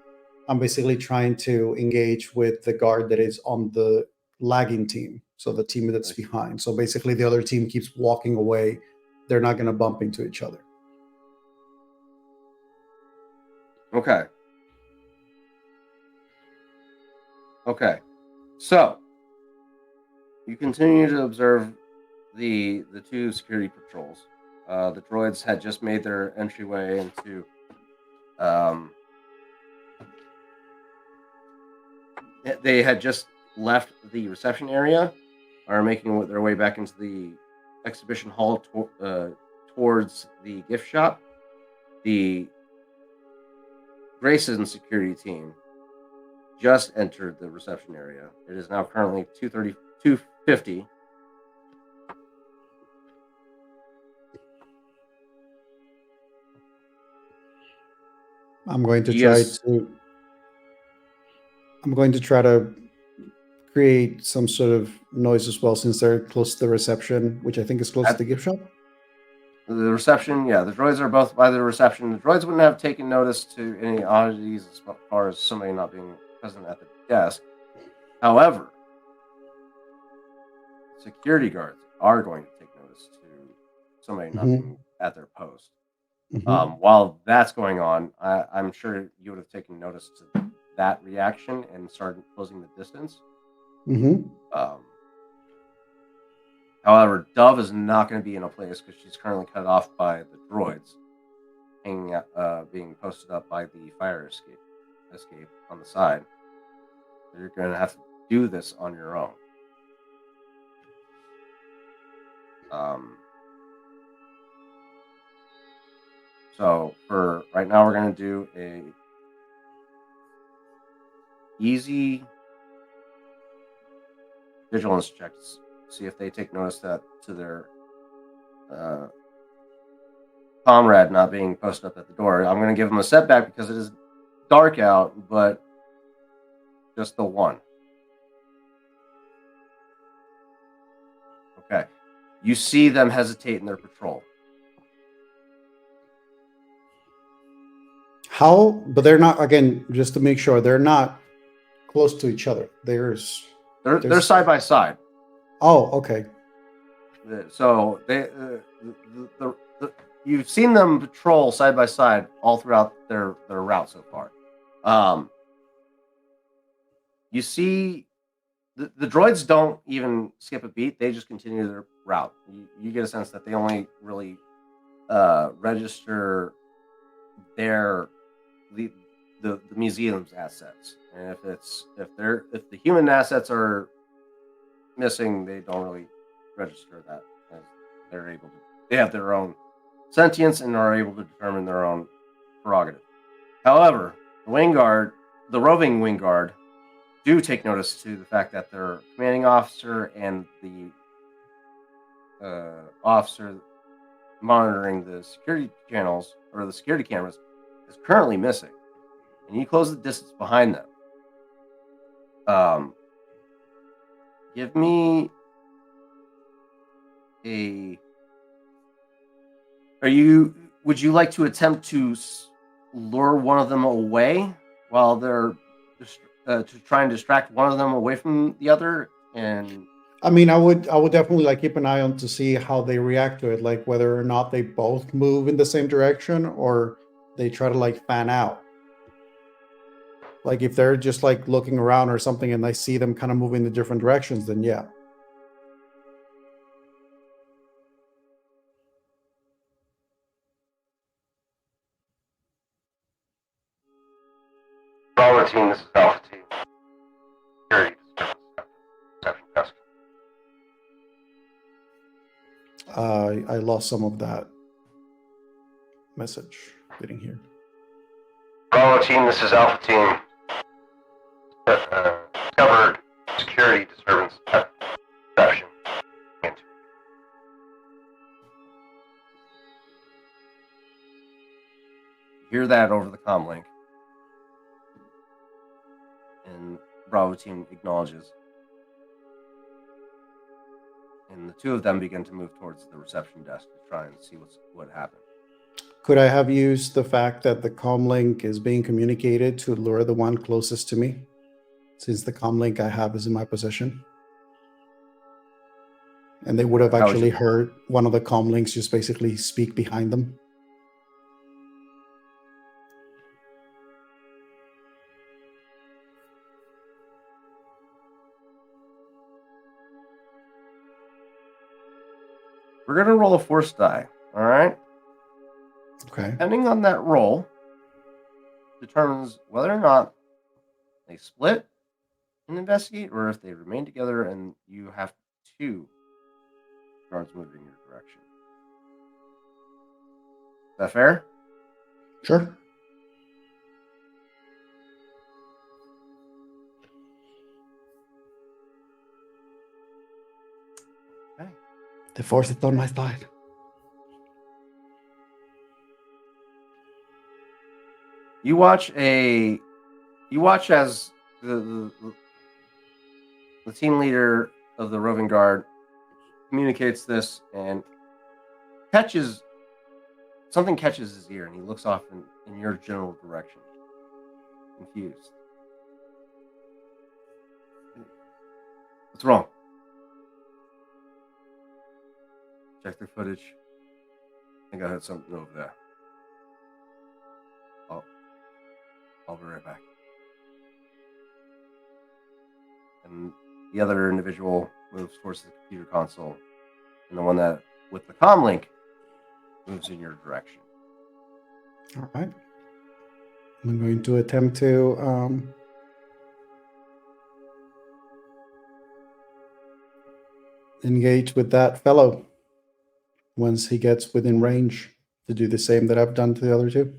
I'm basically trying to engage with the guard that is on the lagging team. So the team that's behind. So basically, the other team keeps walking away. They're not going to bump into each other. Okay. Okay. So you continue to observe the 2 security patrols. The droids had just made their entryway into they had just left the reception area, are making their way back into the exhibition hall towards the gift shop. The Grayson security team just entered the reception area. It is now currently 2:50. I'm going to Yes. try to create some sort of noise as well, since they're close to the reception, which I think is close to the gift shop. The reception, yeah, the droids are both by the reception. The droids wouldn't have taken notice to any oddities as far as somebody not being present at the desk. However, security guards are going to take notice to somebody not being at their post. While that's going on, I'm sure you would have taken notice to that reaction and start closing the distance. Mm-hmm. However, Dove is not going to be in a place because she's currently cut off by the droids, being posted up by the fire escape on the side. So you're going to have to do this on your own. So for right now, we're going to do a easy vigilance check to see if they take notice that to their comrade not being posted up at the door. I'm going to give them a setback because it is dark out, but just the one. Okay. You see them hesitate in their patrol. How? But they're not. Again, just to make sure, they're not close to each other. They're There's- side by side. Oh, okay. So you've seen them patrol side by side all throughout their route so far. You see the droids don't even skip a beat; they just continue their route. You get a sense that they only really register the museum's assets, and if the human assets are missing, they don't really register that, as they have their own sentience and are able to determine their own prerogative. However, the roving wing guard, do take notice to the fact that their commanding officer and the officer monitoring the security channels or the security cameras is currently missing, and you close the distance behind them. Give me would you like to attempt to lure one of them away while they're to try and distract one of them away from the other? And I mean, I would definitely like keep an eye on to see how they react to it, like whether or not they both move in the same direction or they try to like fan out. Like if they're just like looking around or something and I see them kind of moving in different directions, then yeah. Bravo team, this is Alpha team. Security perception test. I lost some of that message getting here. Bravo team, this is Alpha team. Discovered security disturbance perception. Hear that over the comm link, and Bravo team acknowledges, and the two of them begin to move towards the reception desk to try and see what happened. Could I have used the fact that the comm link is being communicated to lure the one closest to me, since the comm link I have is in my possession? And they would have How would actually you- heard one of the comm links just basically speak behind them. We're gonna roll a force die. All right. Okay. Depending on that roll, determines whether or not they split and investigate, or if they remain together and you have two guards moving in your direction. Is that fair? Sure. Okay. The force is on my side. You watch as the team leader of the roving guard communicates this and something catches his ear, and he looks off in your general direction, confused. What's wrong? Check the footage. I think I heard something over there. I'll be right back. and the other individual moves towards the computer console, and the one that with the comm link moves in your direction. All right. I'm going to attempt to engage with that fellow once he gets within range to do the same that I've done to the other two.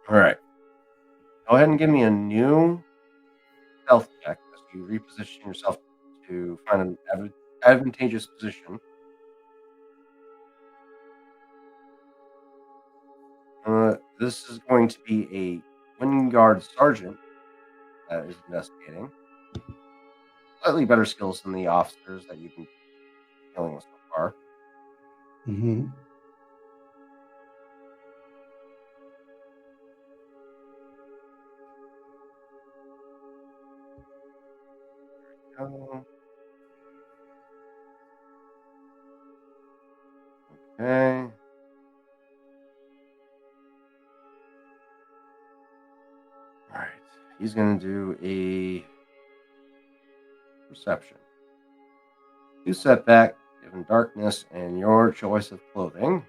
All right. Go ahead and give me a new stealth check as you reposition yourself to find an advantageous position. This is going to be a Wingard sergeant that is investigating. Slightly better skills than the officers that you've been dealing with so far. Mm-hmm. Okay. All right. He's going to do a perception. 2 setback, given darkness and your choice of clothing.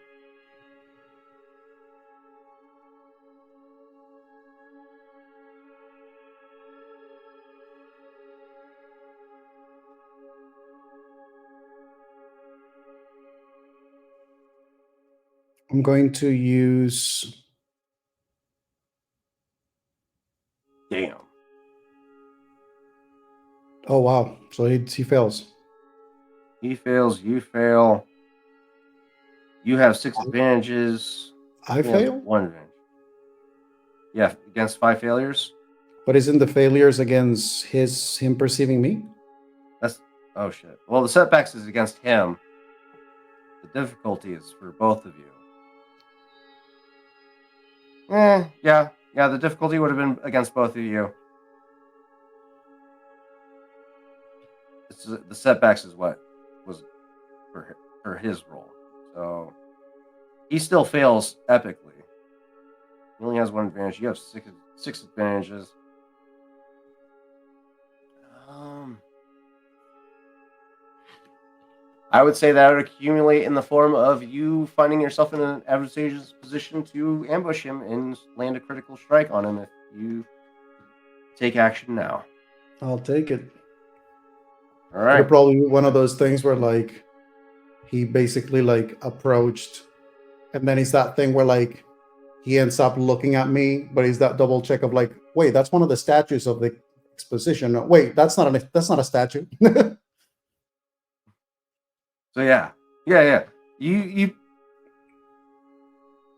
I'm going to use. Damn. Oh wow! So he fails. He fails, you fail. You have 6 advantages. I He has fail. 1 advantage. Yeah, against 5 failures. But isn't the failures against him perceiving me? That's oh shit. Well, the setbacks is against him. The difficulty is for both of you. Yeah. The difficulty would have been against both of you. The setbacks is what was for his role. So he still fails epically. He only has 1 advantage. You have 6 advantages. I would say that would accumulate in the form of you finding yourself in an advantageous position to ambush him and land a critical strike on him if you take action now. I'll take it. All right. It'll probably be one of those things where like he basically like approached, and then it's that thing where like he ends up looking at me, but he's that double check of like, wait, that's one of the statues of the exposition. No, wait, that's not a statue. So yeah. You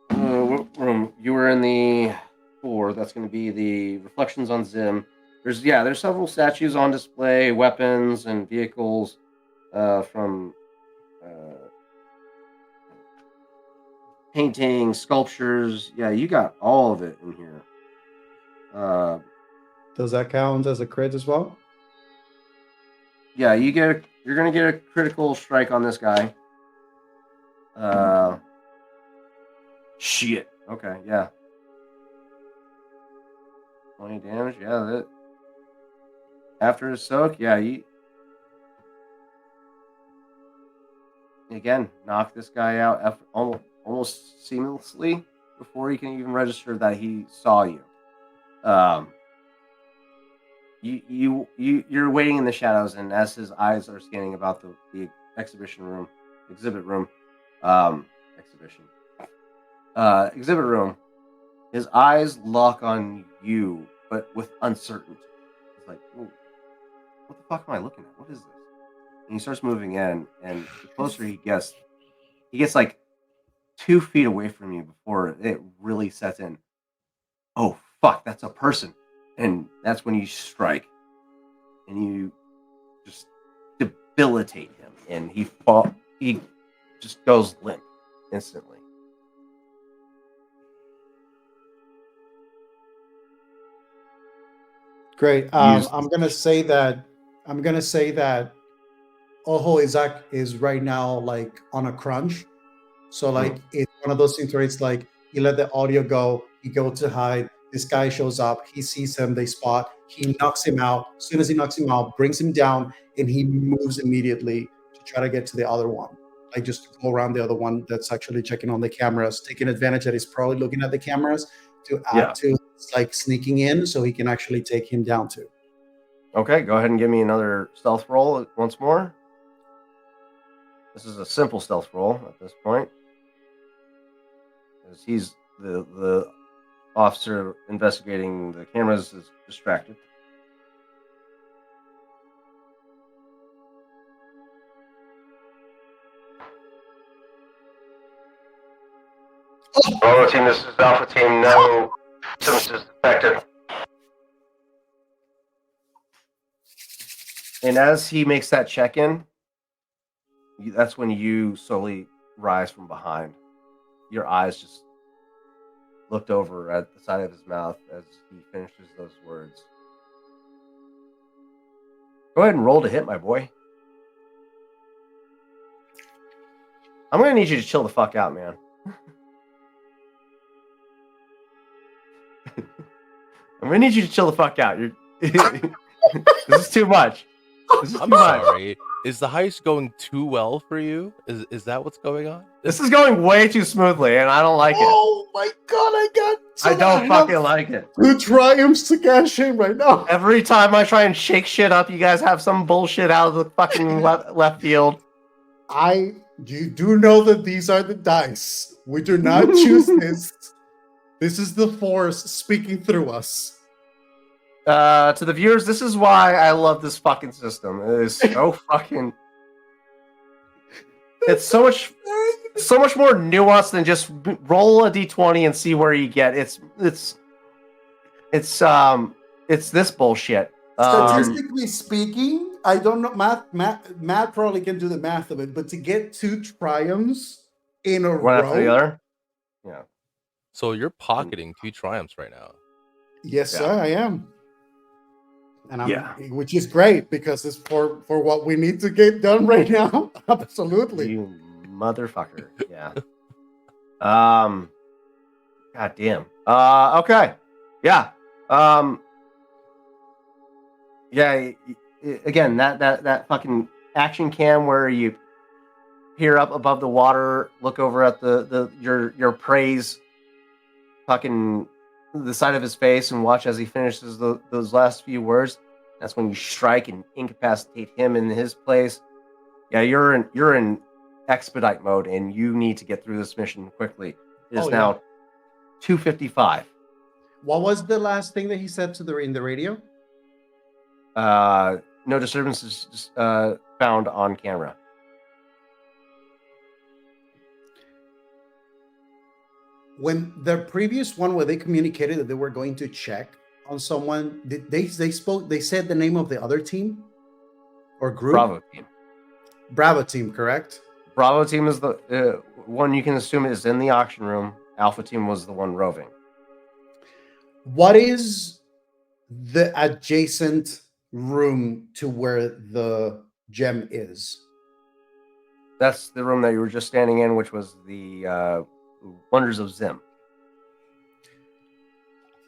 what room? You were in the 4. That's going to be the reflections on Zim. There's several statues on display, weapons and vehicles from painting, sculptures. Yeah, you got all of it in here. Does that count as a crit as well? Yeah, you're gonna get a critical strike on this guy. Shit. Okay, yeah. 20 damage. Yeah, that. After his soak, yeah, you again knock this guy out almost seamlessly before he can even register that he saw you. You're waiting in the shadows, and as his eyes are scanning about the exhibit room, his eyes lock on you, but with uncertainty. It's like, what the fuck am I looking at? What is this? And he starts moving in, and the closer he gets like 2 feet away from you before it really sets in. Oh fuck, that's a person. And that's when you strike, and you just debilitate him, and he just goes limp instantly. Great. I'm gonna say that Ojo Isaac is right now like on a crunch. So like it's one of those things where it's like you let the audio go, He goes to hide. This guy shows up. He sees him. They spot. He knocks him out. As soon as he knocks him out, brings him down, and he moves immediately to try to get to the other one. Like just to go around the other one that's actually checking on the cameras, taking advantage that he's probably looking at the cameras to add to like sneaking in so he can actually take him down too. Okay, go ahead and give me another stealth roll once more. This is a simple stealth roll at this point. As he's the officer investigating the cameras is distracted. Bravo team, this is Alpha team. No symptoms detected. And as he makes that check-in, that's when you slowly rise from behind. Your eyes just looked over at the side of his mouth as he finishes those words. Go ahead and roll to hit, my boy. I'm going to need you to chill the fuck out, man. I'm going to need you to chill the fuck out. This is too much. This is I'm too much. sorry. Is the heist going too well for you? Is that what's going on? This is going way too smoothly, and I don't like it. Oh my god, I don't fucking like it. 2 triumphs to cash in right now. Every time I try and shake shit up, you guys have some bullshit out of the fucking left field. You do know that these are the dice. We do not choose this. This is the force speaking through us. To the viewers, this is why I love this fucking system. It is so fucking. It's so much more nuanced than just roll a d20 and see where you get. It's this bullshit. Statistically speaking, I don't know. Matt probably can do the math of it, but to get 2 triumphs in a one after the row, other. Yeah. So you're pocketing 2 triumphs right now. yes, Yeah. sir, I am. And which is great because it's for what we need to get done right now. Absolutely. You motherfucker. Yeah. God damn. Okay. Yeah. Yeah. Again, that fucking action cam where you peer up above the water, look over at your prey's fucking the side of his face and watch as he finishes those last few words. That's when you strike and incapacitate him in his place. Yeah, you're in expedite mode, and you need to get through this mission quickly. It is now 2:55. What was the last thing that he said in the radio? No disturbances found on camera. When the previous one where they communicated that they were going to check on someone, they said the name of the other team or group? Bravo team. Bravo team, correct? Bravo team is the one you can assume is in the auction room. Alpha team was the one roving. What is the adjacent room to where the gem is? That's the room that you were just standing in, which was the Wonders of Zim.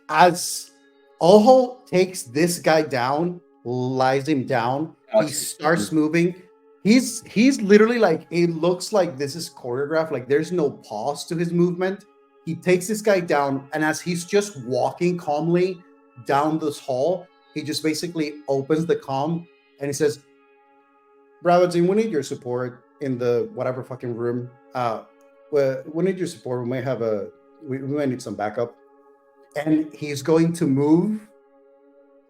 As Oho takes this guy down, lies him down, he starts moving. He's literally like, it looks like this is choreographed, like there's no pause to his movement. He takes this guy down, and as he's just walking calmly down this hall, he just basically opens the comm and he says, Bravo team, we need your support in the whatever fucking room. We need your support. We might need some backup. And he's going to move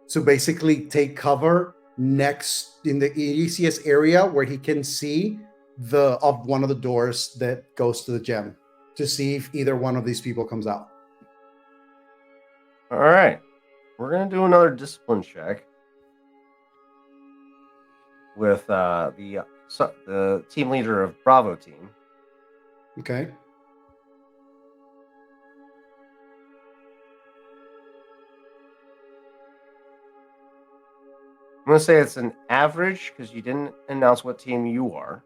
to basically take cover next in the easiest area where he can see one of the doors that goes to the gem to see if either one of these people comes out. All right. We're going to do another discipline check with the team leader of Bravo team. Okay. I'm going to say it's an average because you didn't announce what team you are.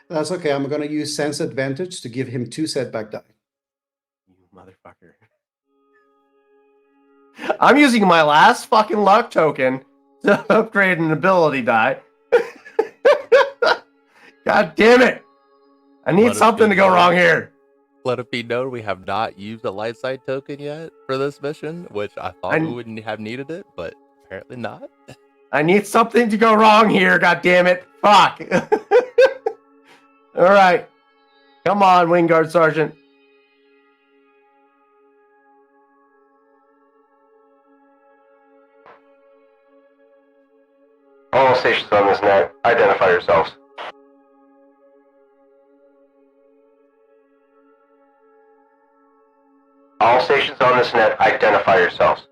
That's okay. I'm going to use sense advantage to give him 2 setback die. You motherfucker. I'm using my last fucking luck token to upgrade an ability die. God damn it! I need Let it something be to go known. wrong here. Let it be known we have not used a light side token yet for this mission, which I thought we wouldn't have needed it, but apparently not. I need something to go wrong here. God damn it! Fuck. All right, come on, Wingard Sergeant. All stations on this net, identify yourselves. All stations on this net, identify yourselves.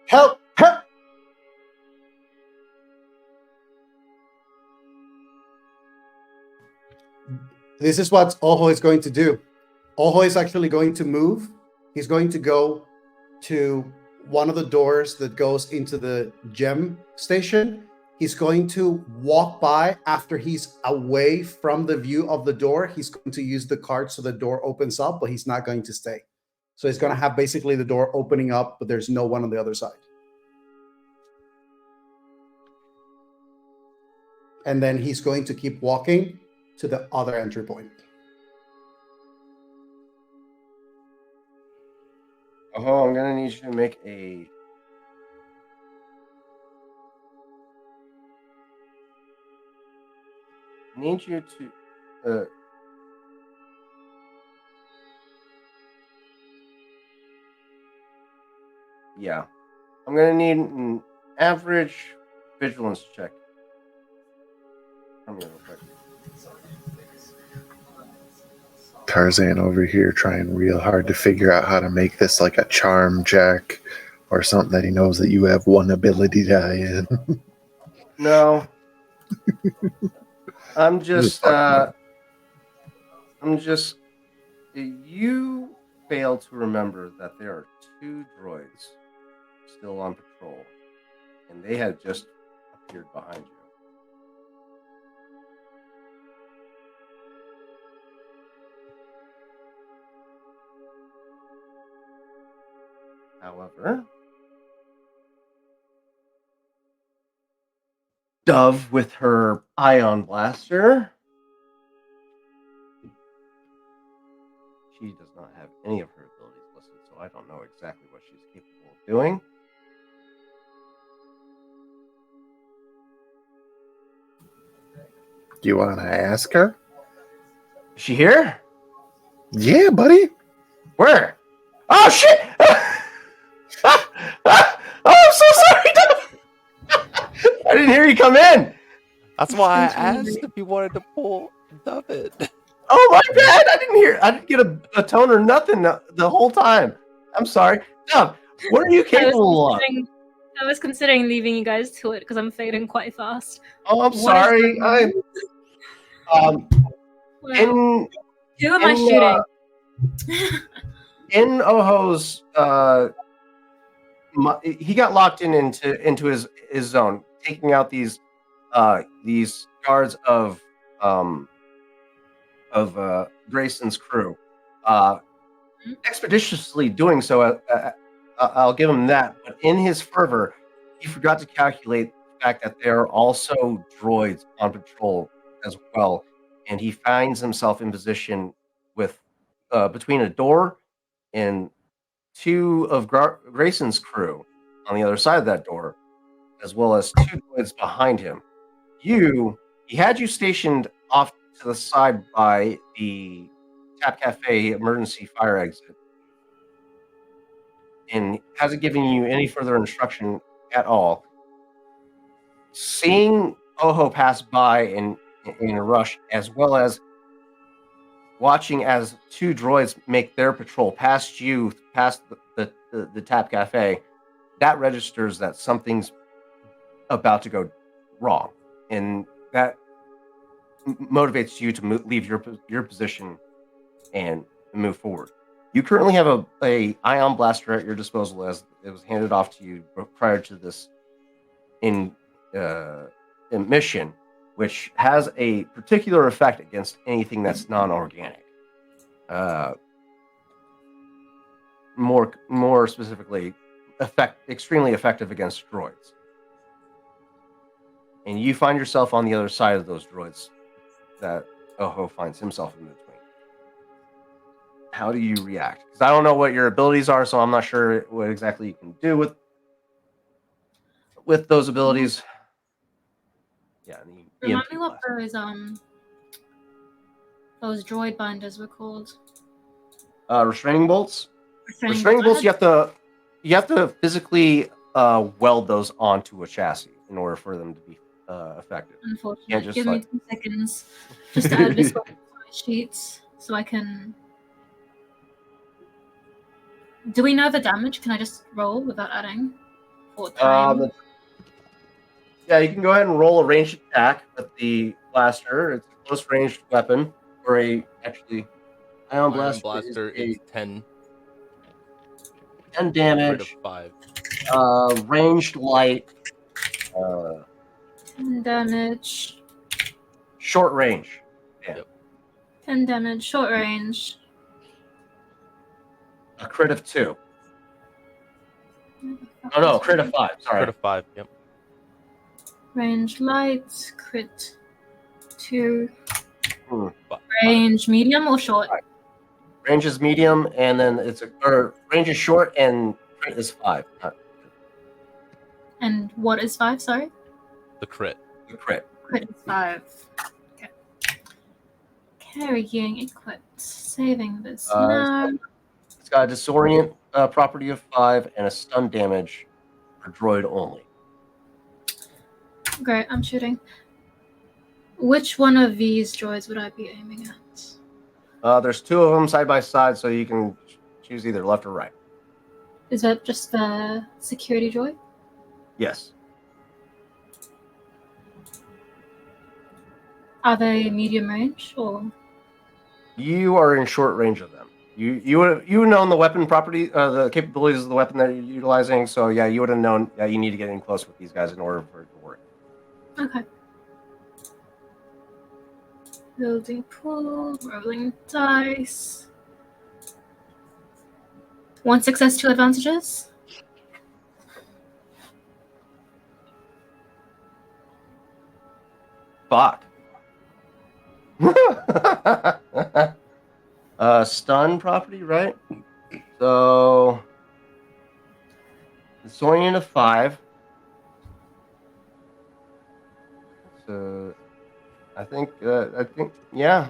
Help! Help! This is what Oho is going to do. Oho is actually going to move. He's going to go to one of the doors that goes into the gem station. He's going to walk by after he's away from the view of the door. He's going to use the card so the door opens up, but he's not going to stay. So he's going to have basically the door opening up, but there's no one on the other side. And then he's going to keep walking to the other entry point. Oh, I'm gonna need you to make a. Need you to. Yeah, I'm gonna need an average vigilance check. From you real quick. Tarzan over here trying real hard to figure out how to make this like a charm check or something that he knows that you have one ability die in. No. I'm just. You fail to remember that there are 2 droids still on patrol, and they had just appeared behind you. However, Dove with her ion blaster, she does not have any of her abilities listed, so I don't know exactly what she's capable of doing. Do you want to ask her? Is she here? Yeah, buddy. Where? Oh shit! Oh, I'm so sorry, Dove! I didn't hear you come in. That's why I asked if you wanted to pull Dubbit. Oh my bad! I didn't get a tone or nothing the whole time. I'm sorry. Dove, what are you capable of? I was considering leaving you guys to it because I'm fading quite fast. Oh, I'm sorry. Well, In who am I shooting? In Oho's, he got locked into his zone, taking out these guards of Grayson's crew, expeditiously doing so. I'll give him that. But in his fervor, he forgot to calculate the fact that there are also droids on patrol as well, and he finds himself in position with between a door and 2 of Grayson's crew on the other side of that door, as well as 2 droids behind him. He had you stationed off to the side by the Tap Cafe emergency fire exit, and hasn't given you any further instruction at all. Seeing Oho pass by in a rush, as well as watching as 2 droids make their patrol past you, past the Tap Cafe, that registers that something's about to go wrong, and that motivates you to leave your position and move forward. You currently have a ion blaster at your disposal, as it was handed off to you prior to this mission, which has a particular effect against anything that's non-organic. uh, more specifically, extremely effective against droids. And you find yourself on the other side of those droids that Oho finds himself in between. How do you react? Because I don't know what your abilities are, so I'm not sure what exactly you can do with those abilities. Yeah. The Remind EMP me what blast. those droid binders were called. Restraining bolts. Restraining Restraining bolts. bolts. You have to physically weld those onto a chassis in order for them to be effective. Unfortunately, just give like- me 2 seconds just to add this one to my sheets so I can. Do we know the damage? Can I just roll without adding? For time. Yeah, you can go ahead and roll a ranged attack with the blaster. It's a close ranged weapon, or ion Ion blaster. Blaster Is is 10. 10 Crit of damage. 5. Ranged light. 10 damage. Short range. 10 damage, short range. A crit of 2. Oh no, crit of 5. Sorry. Crit of 5. Yep. Range light, crit 2. Hmm. Range medium or short? Range is medium, and then range is short, and crit is 5. And what is 5? Sorry? The crit. The crit. Crit is 5. Okay. Carrying equipped. Saving this now. It's got a disorient property of 5 and a stun damage for droid only. Great, I'm shooting. Which one of these droids would I be aiming at? There's 2 of them side by side, so you can choose either left or right. Is that just the security droid? Yes. Are they medium range or? You are in short range of them. You would known the weapon property, the capabilities of the weapon that you're utilizing. So yeah, you would have known that you need to get in close with these guys in order for it to work. Okay. Building pool, rolling dice. 1 success, 2 advantages. Fuck. Stun property, right? So it's going into 5. So I think, yeah.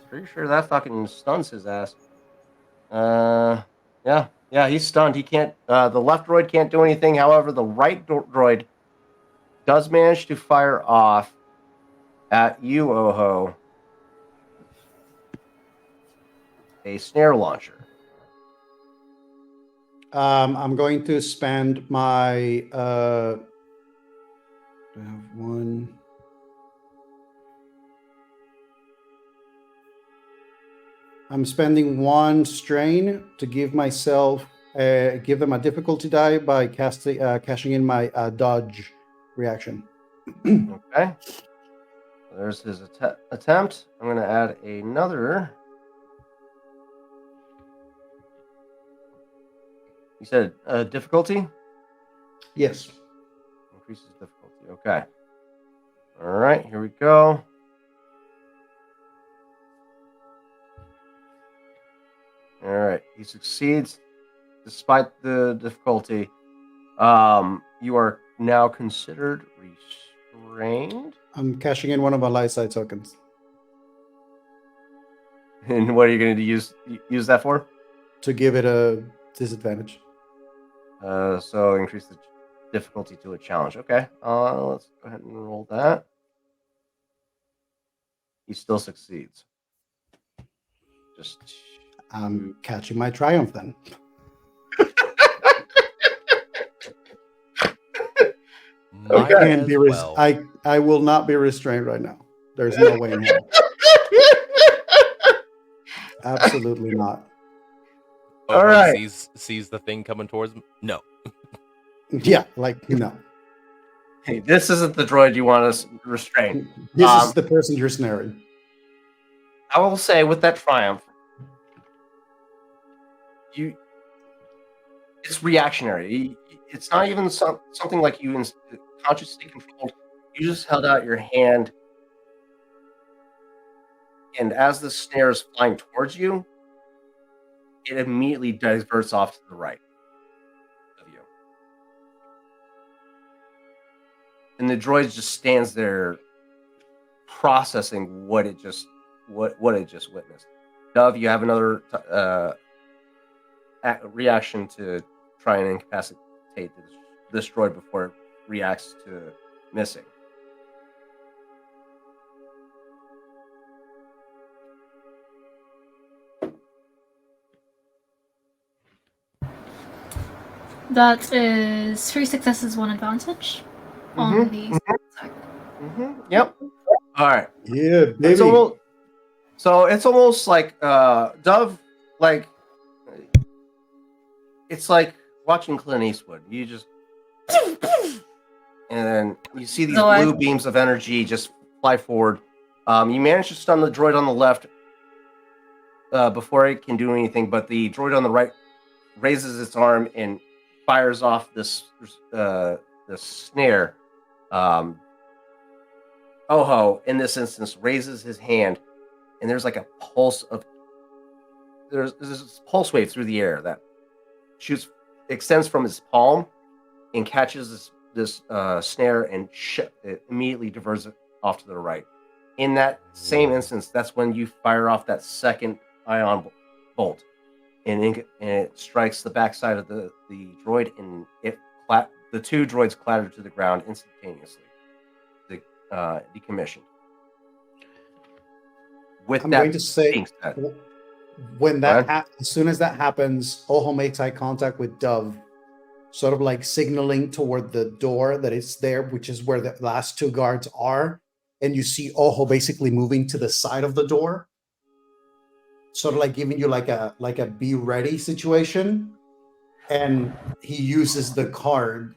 Pretty sure that fucking stuns his ass. Yeah, he's stunned. He can't. The left droid can't do anything. However, the right droid does manage to fire off at you, Oho, a snare launcher. I'm going to spend my I have 1. I'm spending 1 strain to give myself give them a difficulty die by cashing in my dodge reaction. Okay. There's his attempt. I'm going to add another. You said difficulty? Yes. Increases difficulty. Okay. All right, here we go. All right, he succeeds despite the difficulty. You are now considered restrained. I'm cashing in one of my light side tokens. And what are you going to use that for? To give it a disadvantage. So increase the difficulty to a challenge. Okay. Let's go ahead and roll that. He still succeeds. Just I'm catching my triumph then. Might Can't as be well. I will not be restrained right now. There's no way in hell. Absolutely not. Oho All right. sees the thing coming towards him. No. Yeah, like no. Hey, this isn't the droid you want to restrain. This is the person you're snaring. I will say with that triumph, it's reactionary. It's not even something like you consciously controlled. You just held out your hand, and as the snare is flying towards you, it immediately diverts off to the right of you. And the droid just stands there processing what it just witnessed. Dove, you have another reaction to try and incapacitate this droid before it reacts to missing. That is 3 successes, 1 advantage on the attack. Yep. All right. Yeah, baby. It's almost like Dove, like it's like watching Clint Eastwood. You just and then you see these blue beams of energy just fly forward. You manage to stun the droid on the left before it can do anything, but the droid on the right raises its arm and fires off this snare. Oho, in this instance, raises his hand, and there's like a pulse of there's this pulse wave through the air that extends from his palm and catches this snare and it immediately diverts it off to the right. In that same instance, that's when you fire off that second ion bolt, and it strikes the backside of the droid, and the two droids clatter to the ground instantaneously, decommissioned. I'm going to say, when that as soon as that happens, Oho makes eye contact with Dove, sort of like signaling toward the door that is there, which is where the last two guards are, and you see Oho basically moving to the side of the door, sort of like giving you like a be ready situation, and he uses the card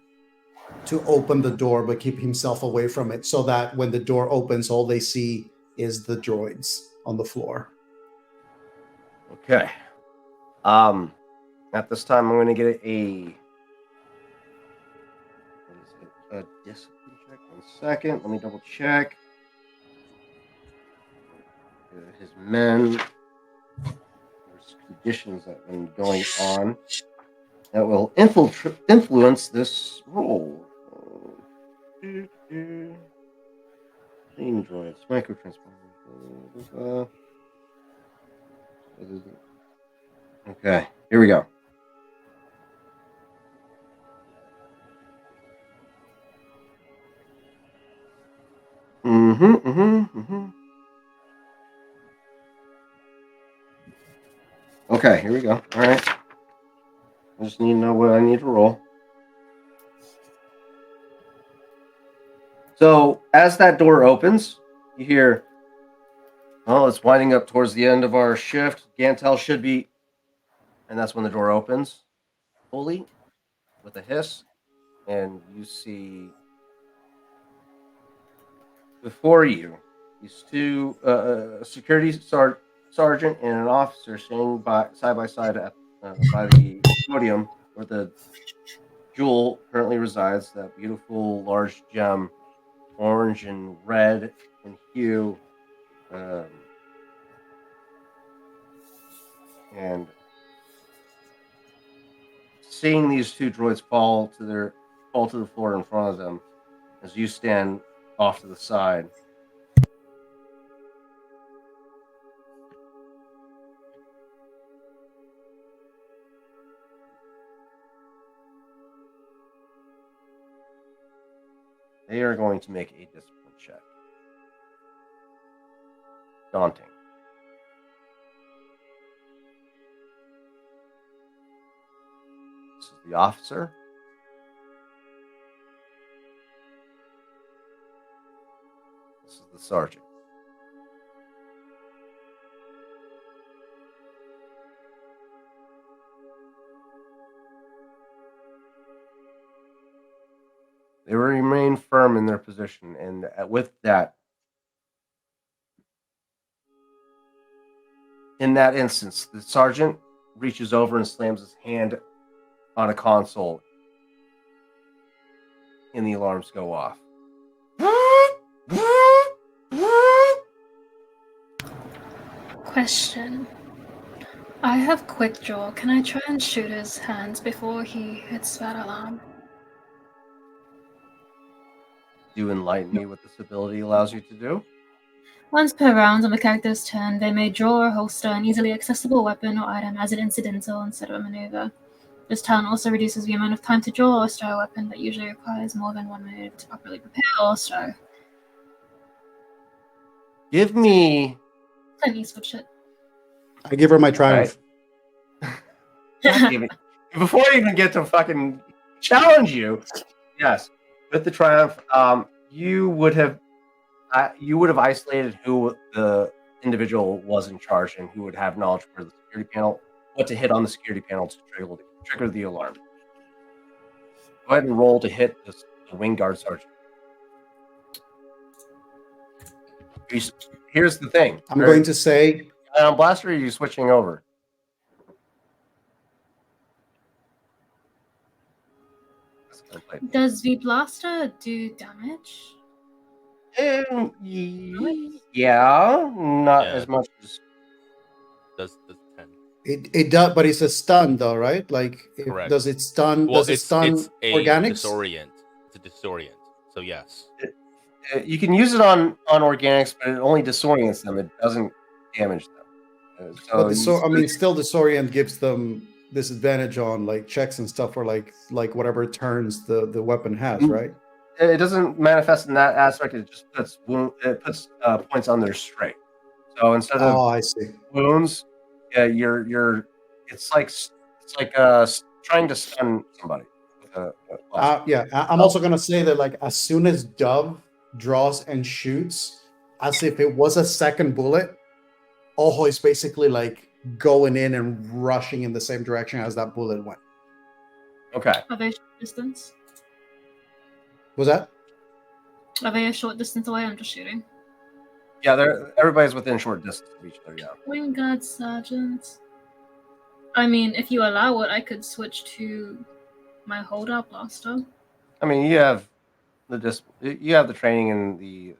to open the door but keep himself away from it, so that when the door opens, all they see is the droids on the floor. Okay. At this time, I'm going to get a discipline check. 1 second. Let me double check. His men. There's conditions that have been going on that will influence this roll. Clean droids, microtransponders. Okay, here we go. Okay, here we go. All right. I just need to know what I need to roll. So as that door opens, you hear, oh, it's winding up towards the end of our shift. Gantel should be, and that's when the door opens fully with a hiss, and you see before you these two security sergeant and an officer standing side by side at by the podium where the jewel currently resides. That beautiful large gem, orange and red in hue, and seeing these two droids fall to the floor in front of them as you stand off to the side. They are going to make a discipline check. Daunting. This is the officer. This is the sergeant. They remain firm in their position, and with that, in that instance, the sergeant reaches over and slams his hand on a console, and the alarms go off. Question. I have quick draw. Can I try and shoot his hands before he hits that alarm? Do enlighten me what this ability allows you to do? Once per round on the character's turn, they may draw or holster an easily accessible weapon or item as an incidental instead of a maneuver. This talent also reduces the amount of time to draw or stow a weapon that usually requires more than 1 minute to properly prepare or stow. Give me. Clint Eastwood shit. I give her my triumph. God damn it. Before I even get to fucking challenge you, yes, with the triumph, you would have isolated who the individual was in charge and who would have knowledge for the security panel, what to hit on the security panel to trigger the alarm. Go ahead and roll to hit the wing guard sergeant. Here's the thing. I'm going to say On blaster, or are you switching over? Does the blaster do damage? Yeah, not Yeah. as much as. Does 10. it does, but it's a stun though, right? Like, Correct. does it stun? Well, does it stun it's a organics? disorient. It's a disorient. So yes. You can use it on organics, but it only disorients them. It doesn't damage them. But still disorient gives them disadvantage on like checks and stuff, or like whatever turns the weapon has, right? It doesn't manifest in that aspect. It just puts points on their straight. So instead of Oh, I see. wounds, yeah, it's like trying to stun somebody. Yeah, I'm also gonna say that like as soon as Dove draws and shoots, as if it was a second bullet, Ojo is basically like going in and rushing in the same direction as that bullet went. Okay. Are they short distance? Was that? Are they a short distance away? I'm just shooting. Yeah, everybody's within short distance of each other. Yeah. Wing guard sergeant. I mean, if you allow it, I could switch to my holdout blaster. I mean, you have the training and the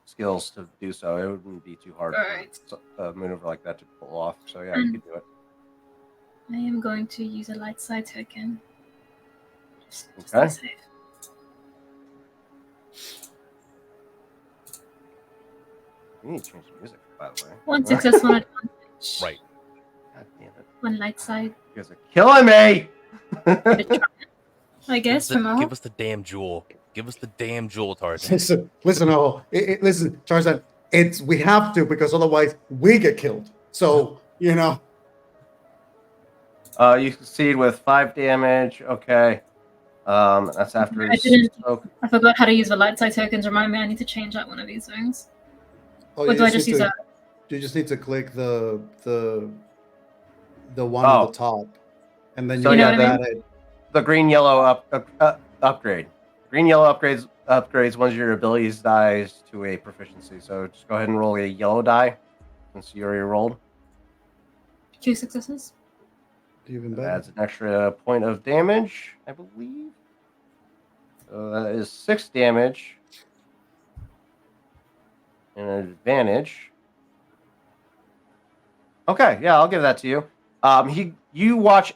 skills to do so. It wouldn't be too hard Right. for a maneuver like that to pull off. So yeah, you could do it. I am going to use a light side token. Just Okay. to be safe. We need to change the music, by the way. One success, one advantage. Right. God damn it! One light side. You guys are killing me. I guess from Give us the damn jewel. Give us the damn jewel, Tarzan. Listen, Ojo. Listen, Tarzan. We have to, because otherwise we get killed. So you know. You succeed with 5 damage. Okay. That's after I his didn't- smoke. I forgot how to use the light side tokens. Remind me, I need to change out one of these things. Oh, Or do I just need use to- that? You just need to click the one Oh. on the top, and then So you yeah, can the- add it. The green yellow upgrade. Green yellow upgrades one of your abilities dies to a proficiency. So just go ahead and roll a yellow die since you already rolled. 2 successes. Even That better. adds an extra point of damage, I believe. So that is 6 damage and an advantage. Okay, yeah, I'll give that to you. You watch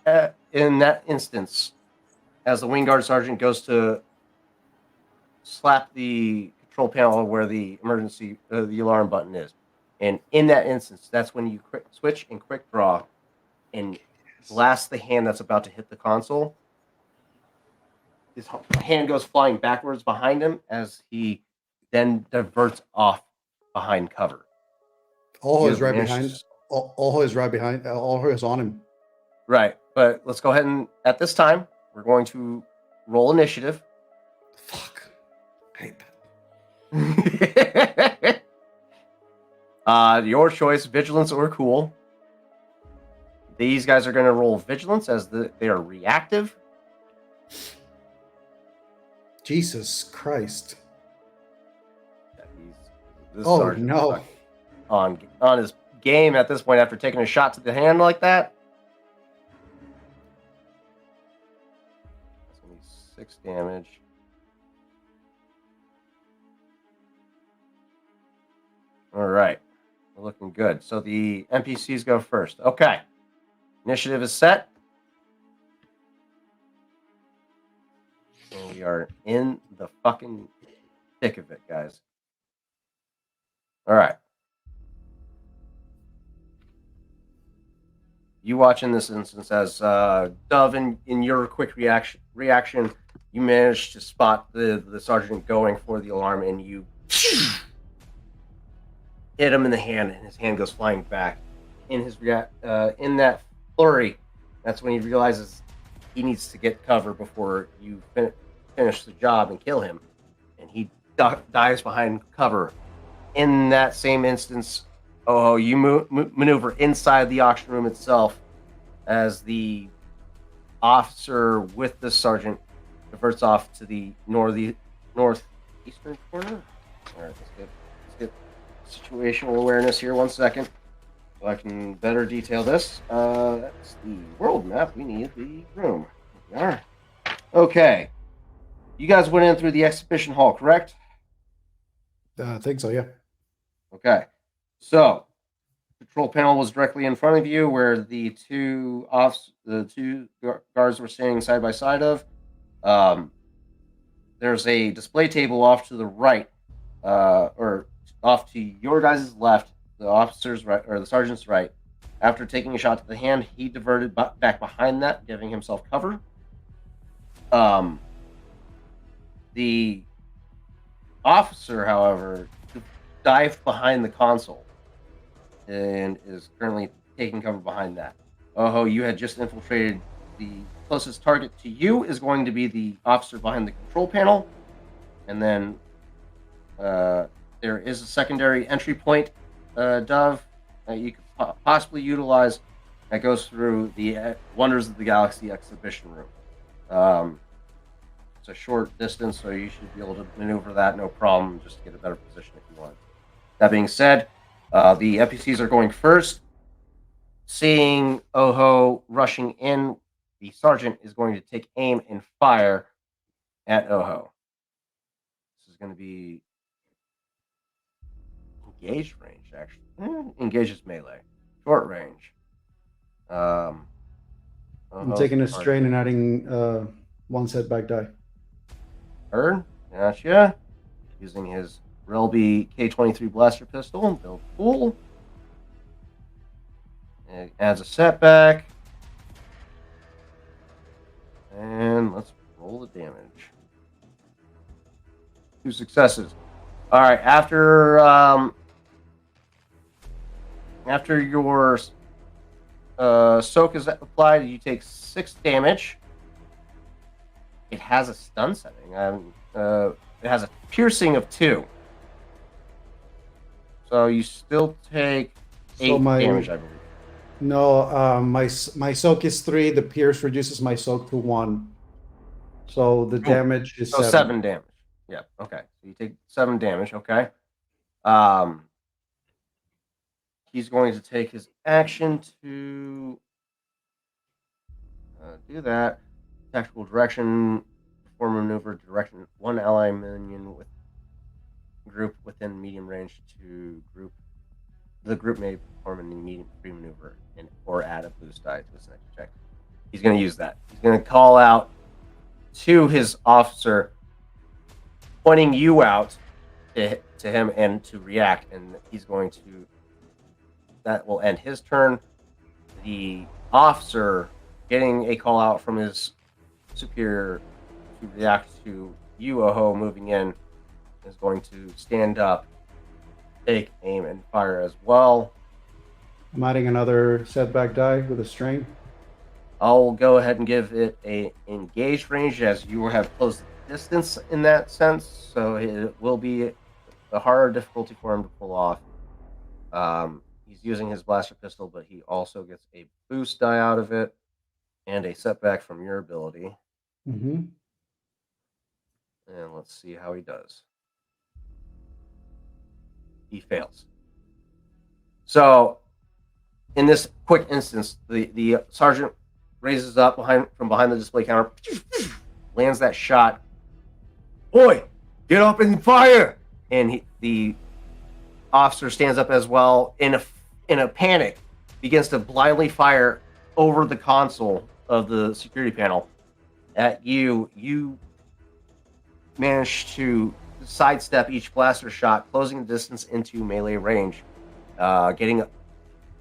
in that instance as the wing guard sergeant goes to slap the control panel where the the alarm button is, and in that instance, that's when you switch and quick draw, and blast the hand that's about to hit the console. His hand goes flying backwards behind him as he then diverts off behind cover. Ojo You is right managed behind. to- Ojo is right behind. Ojo is on him. Right, but let's go ahead and at this time we're going to roll initiative. Fuck. I hate that. Your choice, vigilance or cool. These guys are going to roll vigilance as they are reactive. Jesus Christ. This Oh, sergeant no. sucks on his game at this point after taking a shot to the hand like that. That's going to be 6 damage. All right. We're looking good. So the NPCs go first. Okay. Initiative is set. And we are in the fucking thick of it, guys. All right. You watch in this instance as Dove, in your quick reaction, you manage to spot the sergeant going for the alarm, and you hit him in the hand, and his hand goes flying back. In that flurry, that's when he realizes he needs to get cover before you finish the job and kill him, and he dives behind cover. In that same instance, you maneuver inside the auction room itself as the officer with the sergeant diverts off to the northeastern corner. All right, let's get situational awareness here. 1 second, so I can better detail this. That's the world map. We need the room. Here we are. Okay, you guys went in through the exhibition hall, correct? I think so, yeah. Okay, so control panel was directly in front of you, where the two guards were standing side by side of. There's a display table off to the right, or off to your guys' left, the officer's right, or the sergeant's right. After taking a shot to the hand, he diverted back behind that, giving himself cover. The officer, however, dived behind the console and is currently taking cover behind that. You had just infiltrated. The closest target to you is going to be the officer behind the control panel, and then there is a secondary entry point, Dove, that you could possibly utilize that goes through the Wonders of the Galaxy exhibition room. It's a short distance, so you should be able to maneuver that no problem, just to get a better position if you want. That being said, the NPCs are going first. Seeing rushing in, the sergeant is going to take aim and fire at This is going to be engaged range, actually. Engaged is melee. Short range. I'm taking a strain and adding 1 setback die. Heard? Gotcha. Using his Relby K23 blaster pistol. Build pool. It adds a setback. And let's roll the damage. 2 successes. All right. After your soak is applied, you take 6 damage. It has a stun setting. It has a piercing of 2. So you still take 8 damage, I believe. No, my soak is 3. The pierce reduces my soak to 1. So the damage is 7. 7 damage. Yeah. Okay. So you take 7 damage. Okay. He's going to take his action to do that. Tactical direction, perform maneuver, direction 1 ally minion with group within medium range to group. The group may perform an immediate free maneuver or add a boost die to his next check. He's going to use that. He's going to call out to his officer, pointing you out to him and to react, and he's going to. That will end his turn. The officer, getting a call out from his superior to react to you, moving in, is going to stand up, take aim, and fire as well. I'm adding another setback die with a strain. I'll go ahead and give it a engaged range, as you have closed the distance in that sense, so it will be a harder difficulty for him to pull off. He's using his blaster pistol, but he also gets a boost die out of it and a setback from your ability. Mm-hmm. And let's see how he does. He fails. So in this quick instance, the sergeant raises up from behind the display counter, lands that shot. Boy, get up and fire! And the officer stands up as well in a panic, begins to blindly fire over the console of the security panel at you. You manage to sidestep each blaster shot, closing the distance into melee range, getting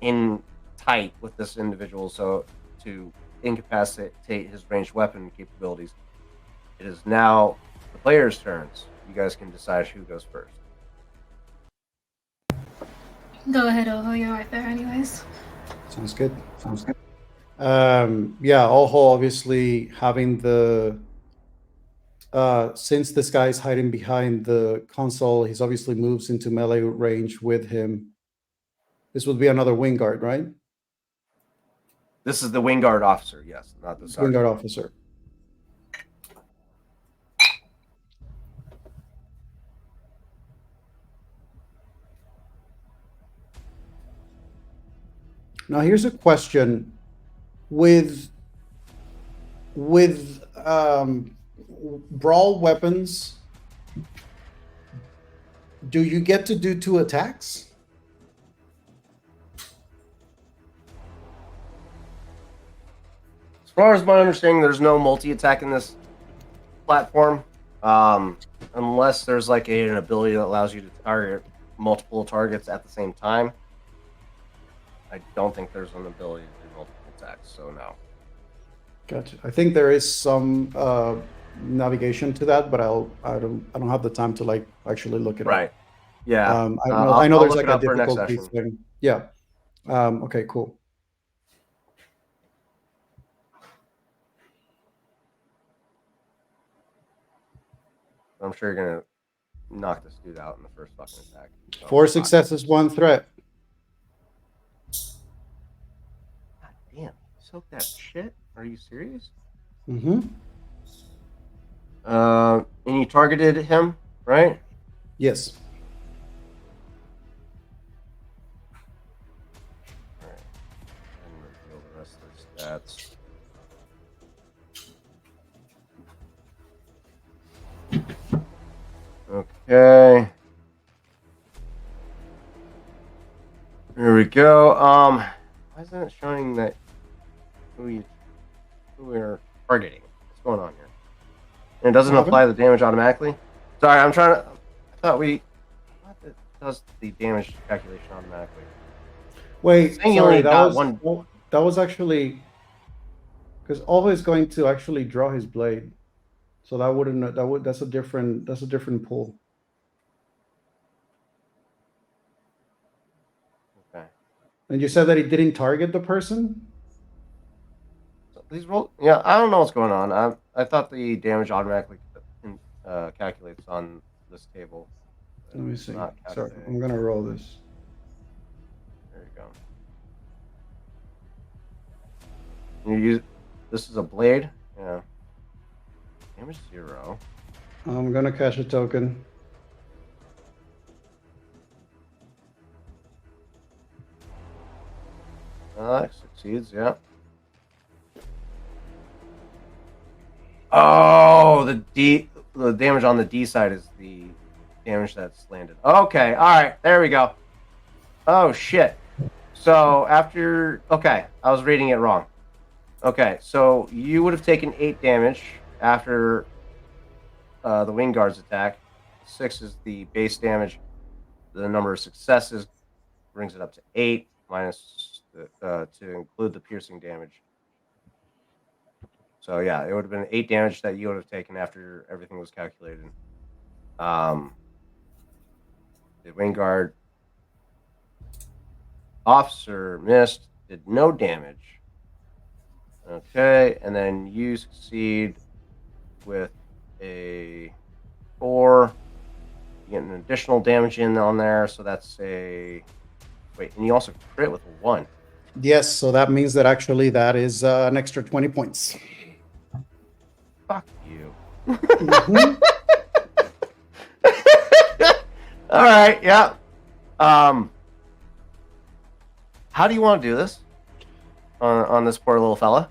in tight with this individual so to incapacitate his ranged weapon capabilities. It is now the players' turns. You guys can decide who goes first. Go ahead, Oho. You're right there, anyways. Sounds good. Yeah, Oho obviously having the since this guy's hiding behind the console, he's obviously moves into melee range with him. This would be another wing guard, right? This is the wing guard officer, yes, not the Wing sergeant. guard officer. Now here's a question: with brawl weapons, do you get to do 2 attacks? As far as my understanding, there's no multi-attack in this platform, unless there's like an ability that allows you to target multiple targets at the same time. I don't think there's an ability to do multiple attacks, so no. Gotcha. I think there is some navigation to that, but I don't have the time to like actually look it up. Right. Yeah. I know I'll there's look like it a up for next difficulty session. thing. Yeah. Okay. Cool. I'm sure you're gonna knock this dude out in the first fucking attack. So, 4 successes, 1 threat. God damn, soak that shit? Are you serious? Mm-hmm. And you targeted him, right? Yes. Alright. And reveal the rest of the stats. Okay. Here we go. Why isn't it showing that who we're targeting? What's going on here? And it doesn't What apply the damage automatically? Sorry, I'm trying to. I thought we. What it does the damage calculation automatically? Wait. saying you Sorry, only that got was one- that was actually because Oho is going to actually draw his blade, so that wouldn't that's a different pool. Okay. And you said that he didn't target the person? So these roll. Yeah, I don't know what's going on. I thought the damage automatically calculates on this table. Let me see. Not Sorry, calculating. I'm gonna roll this. There you go. You use this is a blade. Yeah. Damage 0. I'm gonna cash a token. Succeeds. Yeah. Oh, the damage on the D side is the damage that's landed. Okay, all right, there we go. Oh shit. So okay, I was reading it wrong. Okay, so you would have taken 8 damage after the wing guard's attack. 6 is the base damage. The number of successes brings it up to 8 minus to include the piercing damage. So yeah, it would have been 8 damage that you would have taken after everything was calculated. The wing guard officer missed, did no damage. Okay, and then you succeed with a 4. You get an additional damage in on there, so that's a wait, and you also crit with a 1. Yes, so that means that actually that is an extra 20 points. Fuck you. Mhm. All right, yeah. How do you want to do this on this poor little fella?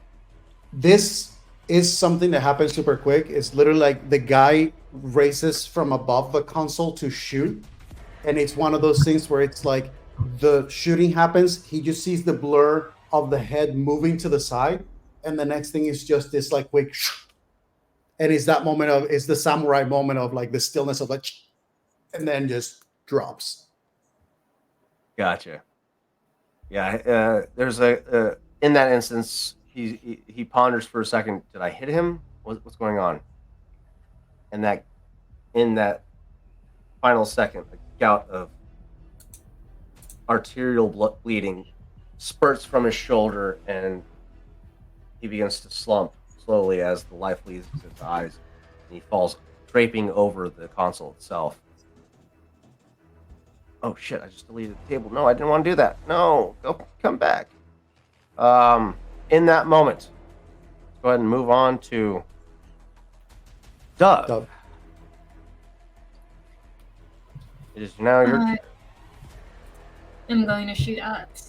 This is something that happens super quick. It's literally like the guy races from above the console to shoot, and it's one of those things where it's like the shooting happens, he just sees the blur of the head moving to the side, and the next thing is just this like quick, and it's that moment of it's the samurai moment of like the stillness of like, and then just drops. Gotcha. Yeah, there's a in that instance, he ponders for a second. Did I hit him? What's going on? And that in that final second, a gout of arterial blood bleeding spurts from his shoulder, and he begins to slump slowly as the life leaves his eyes, and he falls draping over the console itself. Oh shit! I just deleted the table. No, I didn't want to do that. No, come back. In that moment, let's go ahead and move on to Doug. Doug. It is now your turn. I'm going to shoot at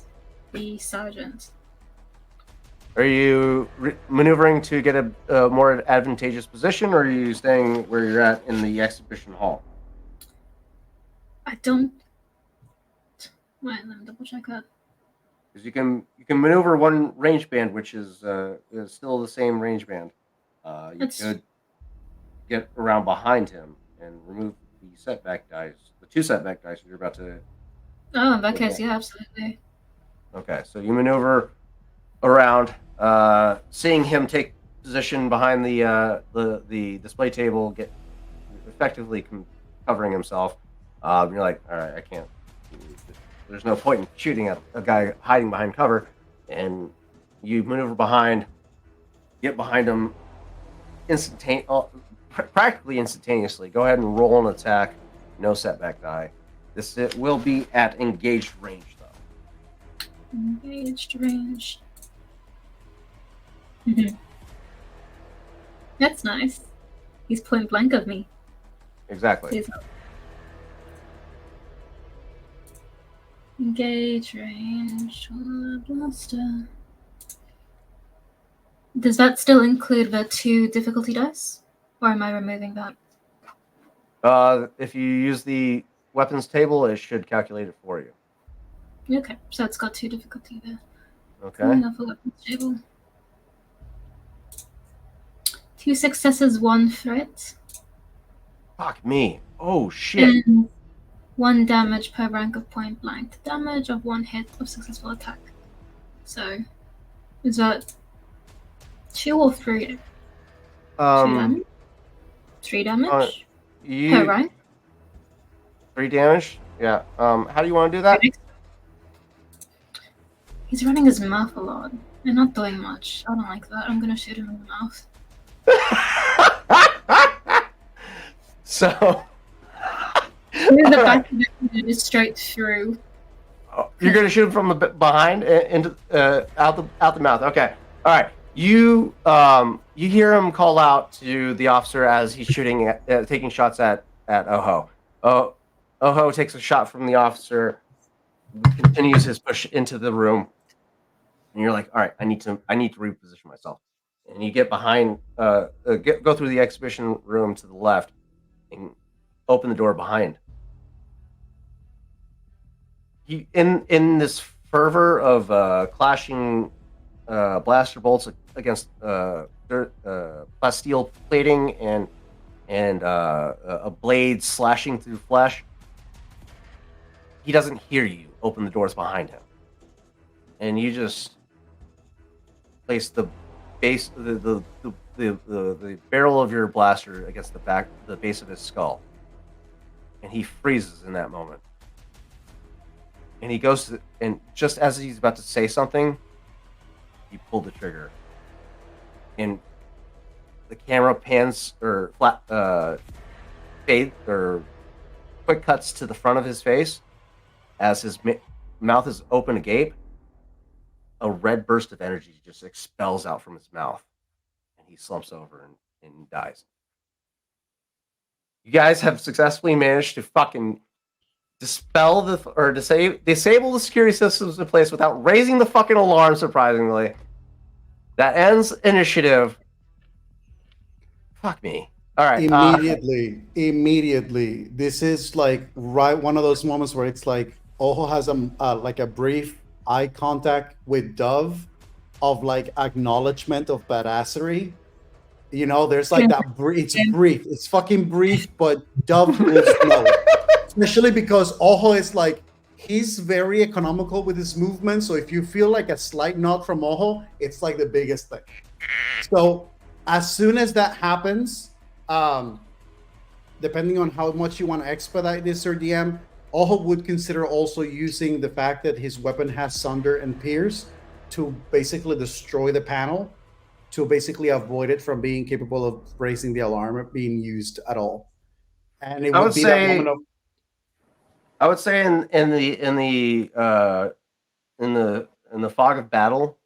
the sergeant. Are you maneuvering to get a more advantageous position, or are you staying where you're at in the exhibition hall? I don't. Wait, let me double check that. Because you can maneuver one range band, which is still the same range band. You could get around behind him and remove the setback dice, the 2 setback dice you're about to. Oh, in that case, yeah, absolutely. Okay, so you maneuver around, seeing him take position behind the display table, get effectively covering himself. You're like, all right, I can't. There's no point in shooting at a guy hiding behind cover, and you maneuver behind, get behind him, practically instantaneously. Go ahead and roll an attack. No setback die. It will be at engaged range, though. Engaged range. That's nice. He's point blank of me. Exactly. Please. Engage range. Blaster. Does that still include the 2 difficulty dice? Or am I removing that? If you use the weapons table, it should calculate it for you. Okay, so it's got 2 difficulty there. Okay. Pulling off the weapons table. 2 successes, 1 threat. Fuck me. Oh shit. And 1 damage per rank of point blank. Damage of 1 hit of successful attack. So, is that 2 or 3? 2 damage? 3 damage? Per rank? 3 damage? Yeah. How do you want to do that? He's running his mouth a lot. And not doing much. I don't like that. I'm gonna shoot him in the mouth. So... The back of it is straight through. Oh, you're gonna shoot him from the behind into out the mouth. Okay. All right. You hear him call out to the officer as he's shooting at, taking shots at Oho. Oho takes a shot from the officer, continues his push into the room, and you're like, all right, I need to reposition myself. And you get behind, go through the exhibition room to the left, and open the door behind. He in this fervor of clashing blaster bolts against plasteel plating and a blade slashing through flesh, he doesn't hear you open the doors behind him, and you just place the base the barrel of your blaster against the base of his skull, and he freezes in that moment. And he goes to, and just as he's about to say something, you pull the trigger, and the camera pans or fade or quick cuts to the front of his face as his mouth is open agape. A red burst of energy just expels out from his mouth, and he slumps over and dies. You guys have successfully managed to fucking dispel disable the security systems in place without raising the fucking alarm. Surprisingly, that ends initiative. Fuck me. All right. Immediately. This is like right one of those moments where it's like Ojo has a brief eye contact with Dove of like acknowledgement of badassery. You know, there's like that. It's brief. It's fucking brief, but Dove will know. Especially because Ojo is like, he's very economical with his movement. So if you feel like a slight nod from Ojo, it's like the biggest thing. So as soon as that happens, depending on how much you want to expedite this, Sir DM, Ojo would consider also using the fact that his weapon has Sunder and Pierce to basically destroy the panel, to basically avoid it from being capable of raising the alarm being used at all. And it would be that moment of. I would say in the fog of battle,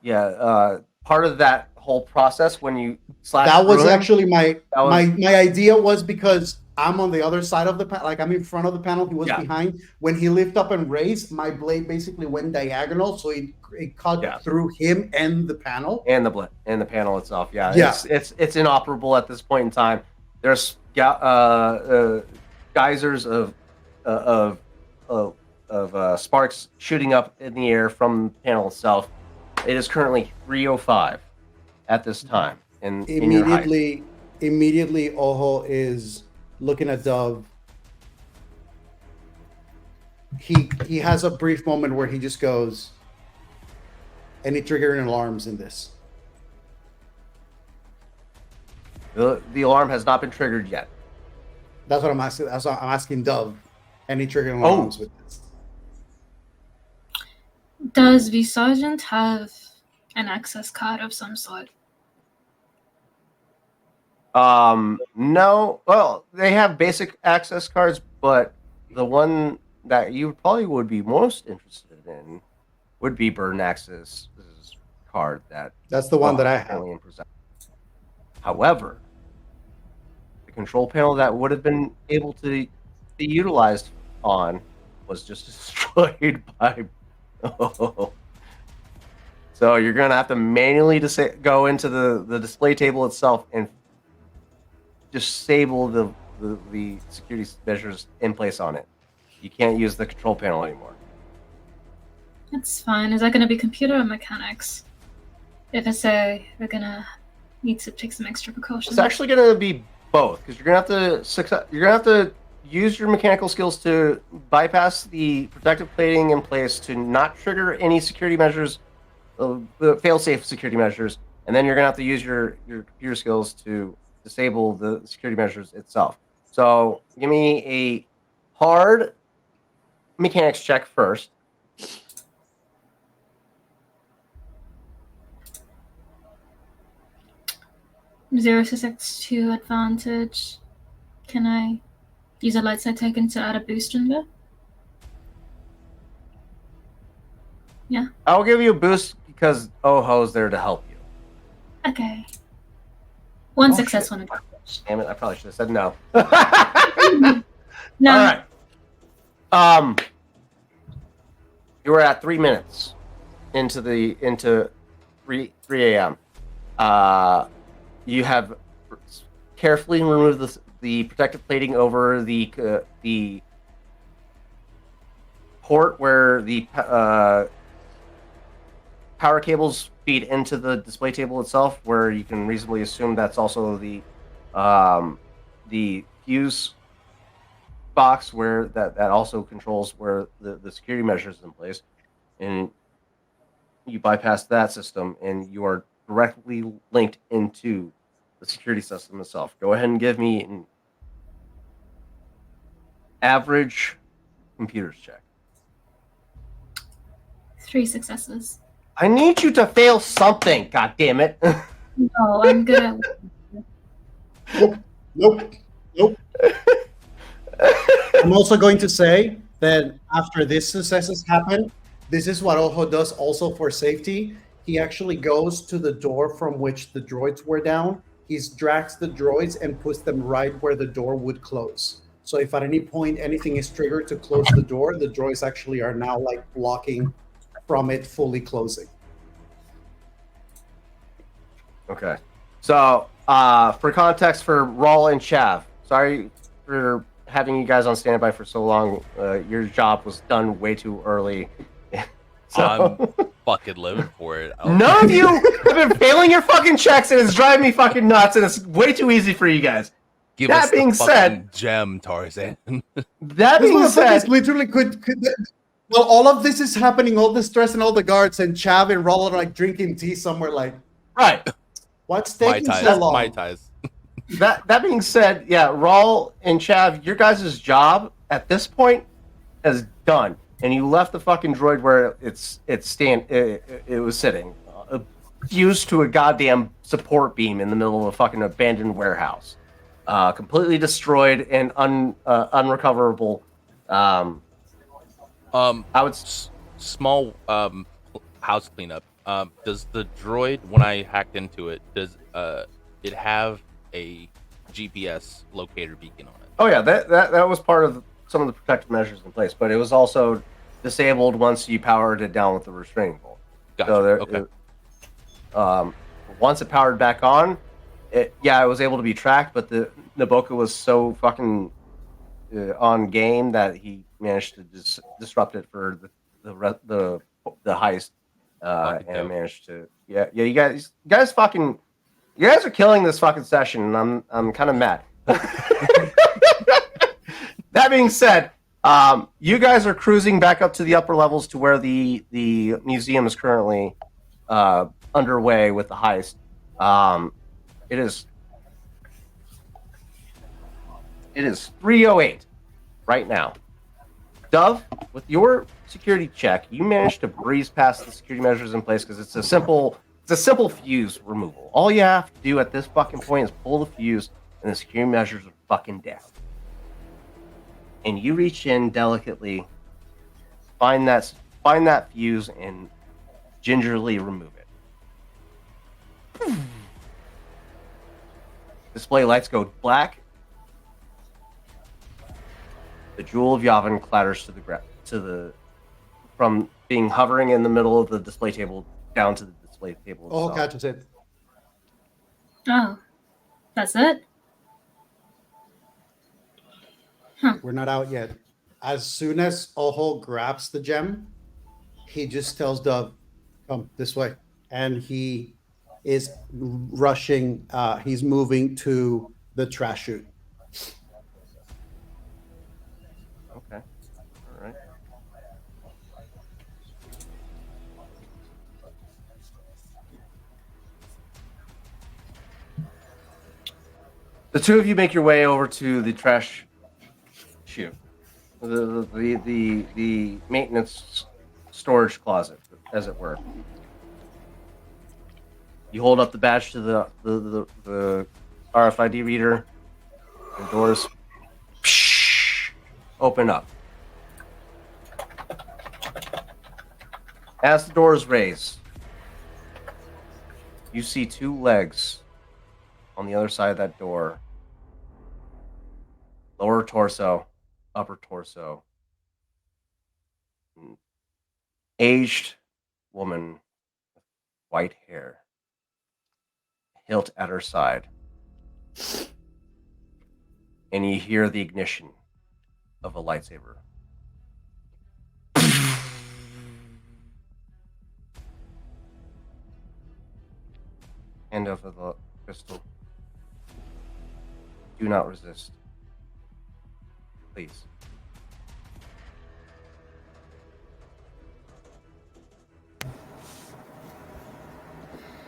part of that whole process when you slash. That was actually my idea, was because I'm on the other side of the panel, like I'm in front of the panel. He was behind. When he lifted up and raised, my blade basically went diagonal, so it cut through him and the panel and the panel itself. It's inoperable at this point in time. There's geysers of sparks shooting up in the air from the panel itself. It is currently 3:05 at this time. Immediately, Ojo is looking at Dove. He has a brief moment where he just goes, "Any triggering alarms in this?" The alarm has not been triggered yet. That's what I'm asking. I'm asking Dove. Any triggering alarms with this? Does the sergeant have an access card of some sort? No. Well, they have basic access cards, but the one that you probably would be most interested in would be Burn Access's card. That's the one that I have. However, the control panel that would have been able to be utilized on was just destroyed by. So you're gonna have to manually go into the display table itself and disable the security measures in place on it. You can't use the control panel anymore. That's fine. Is that going to be computer or mechanics? If I say we're gonna need to take some extra precautions. It's actually going to be both, because you're going to have to use your mechanical skills to bypass the protective plating in place to not trigger any security measures, the fail-safe security measures, and then you're going to have to use your computer skills to disable the security measures itself. So give me a hard mechanics check first. Zero to 6 advantage. Can I use a light side token to add a boost in there? Yeah. I'll give you a boost because Oho's there to help you. Okay. One success, one advantage. Damn it! I probably should have said no. No. All right. You were at 3 minutes into 3 a.m. You have carefully removed the protective plating over the port where the power cables feed into the display table itself, where you can reasonably assume that's also the fuse box where that also controls where the security measures in place, and you bypass that system and you are directly linked into the security system itself. Go ahead and give me an average computers check. 3 successes. I need you to fail something, god damn it. No, I'm good at Nope. I'm also going to say that after this successes happen, this is what Ojo does also for safety. He actually goes to the door from which the droids were down. He drags the droids and puts them right where the door would close. So if at any point anything is triggered to close the droids actually are now like blocking from it fully closing. Okay. So, for context for Rawl and Chav, sorry for having you guys on standby for so long. Your job was done way too early. I'm fucking living for it. None of you have been failing your fucking checks, and it's driving me fucking nuts, and it's way too easy for you guys. Give That us being the said- fucking gem, Tarzan. That This being motherfucker said, literally could. Well, all of this is happening, all the stress and all the guards, and Chav and Raul are like drinking tea somewhere. Like, right. what's Mai taking tais, so long? Mai tais. That being said, yeah, Rawl and Chav, your guys' job at this point is done, and you left the fucking droid where it was sitting, fused to a goddamn support beam in the middle of a fucking abandoned warehouse, completely destroyed and unrecoverable. I would Small house cleanup. Does the droid, when I hacked into it, does it have a GPS locator beacon on it? Oh yeah, that was part of some of the protective measures in place, but it was also disabled once you powered it down with the restraining bolt. Gotcha. So Okay. Once it powered back on, it was able to be tracked, but the Naboka was so fucking on game that he managed to disrupt it for the heist, Fucking and dope. managed to you guys are killing this fucking session, and I'm kind of mad. That being said, you guys are cruising back up to the upper levels to where the museum is currently underway with the heist. It is 3:08 right now. Dove, with your security check, you managed to breeze past the security measures in place because it's a simple fuse removal. All you have to do at this fucking point is pull the fuse, and the security measures are fucking down. And you reach in delicately, find that fuse, and gingerly remove it. Display lights go black. The jewel of Yavin clatters to the ground, from being hovering in the middle of the display table down to the display table Oh, itself. catches it. Oh, that's it? We're not out yet. As soon as Oho grabs the gem, he just tells Dove, "Come this way," and he is rushing. He's moving to the trash chute. Okay. All right. The two of you make your way over to the trash chute, the maintenance storage closet, as it were. You hold up the badge to the RFID reader. The doors open up. As the doors raise, you see two legs on the other side of that door. Lower torso, upper torso. Aged woman with white hair. Hilt at her side. And you hear the ignition of a lightsaber. Hand over the crystal. Do not resist. Please.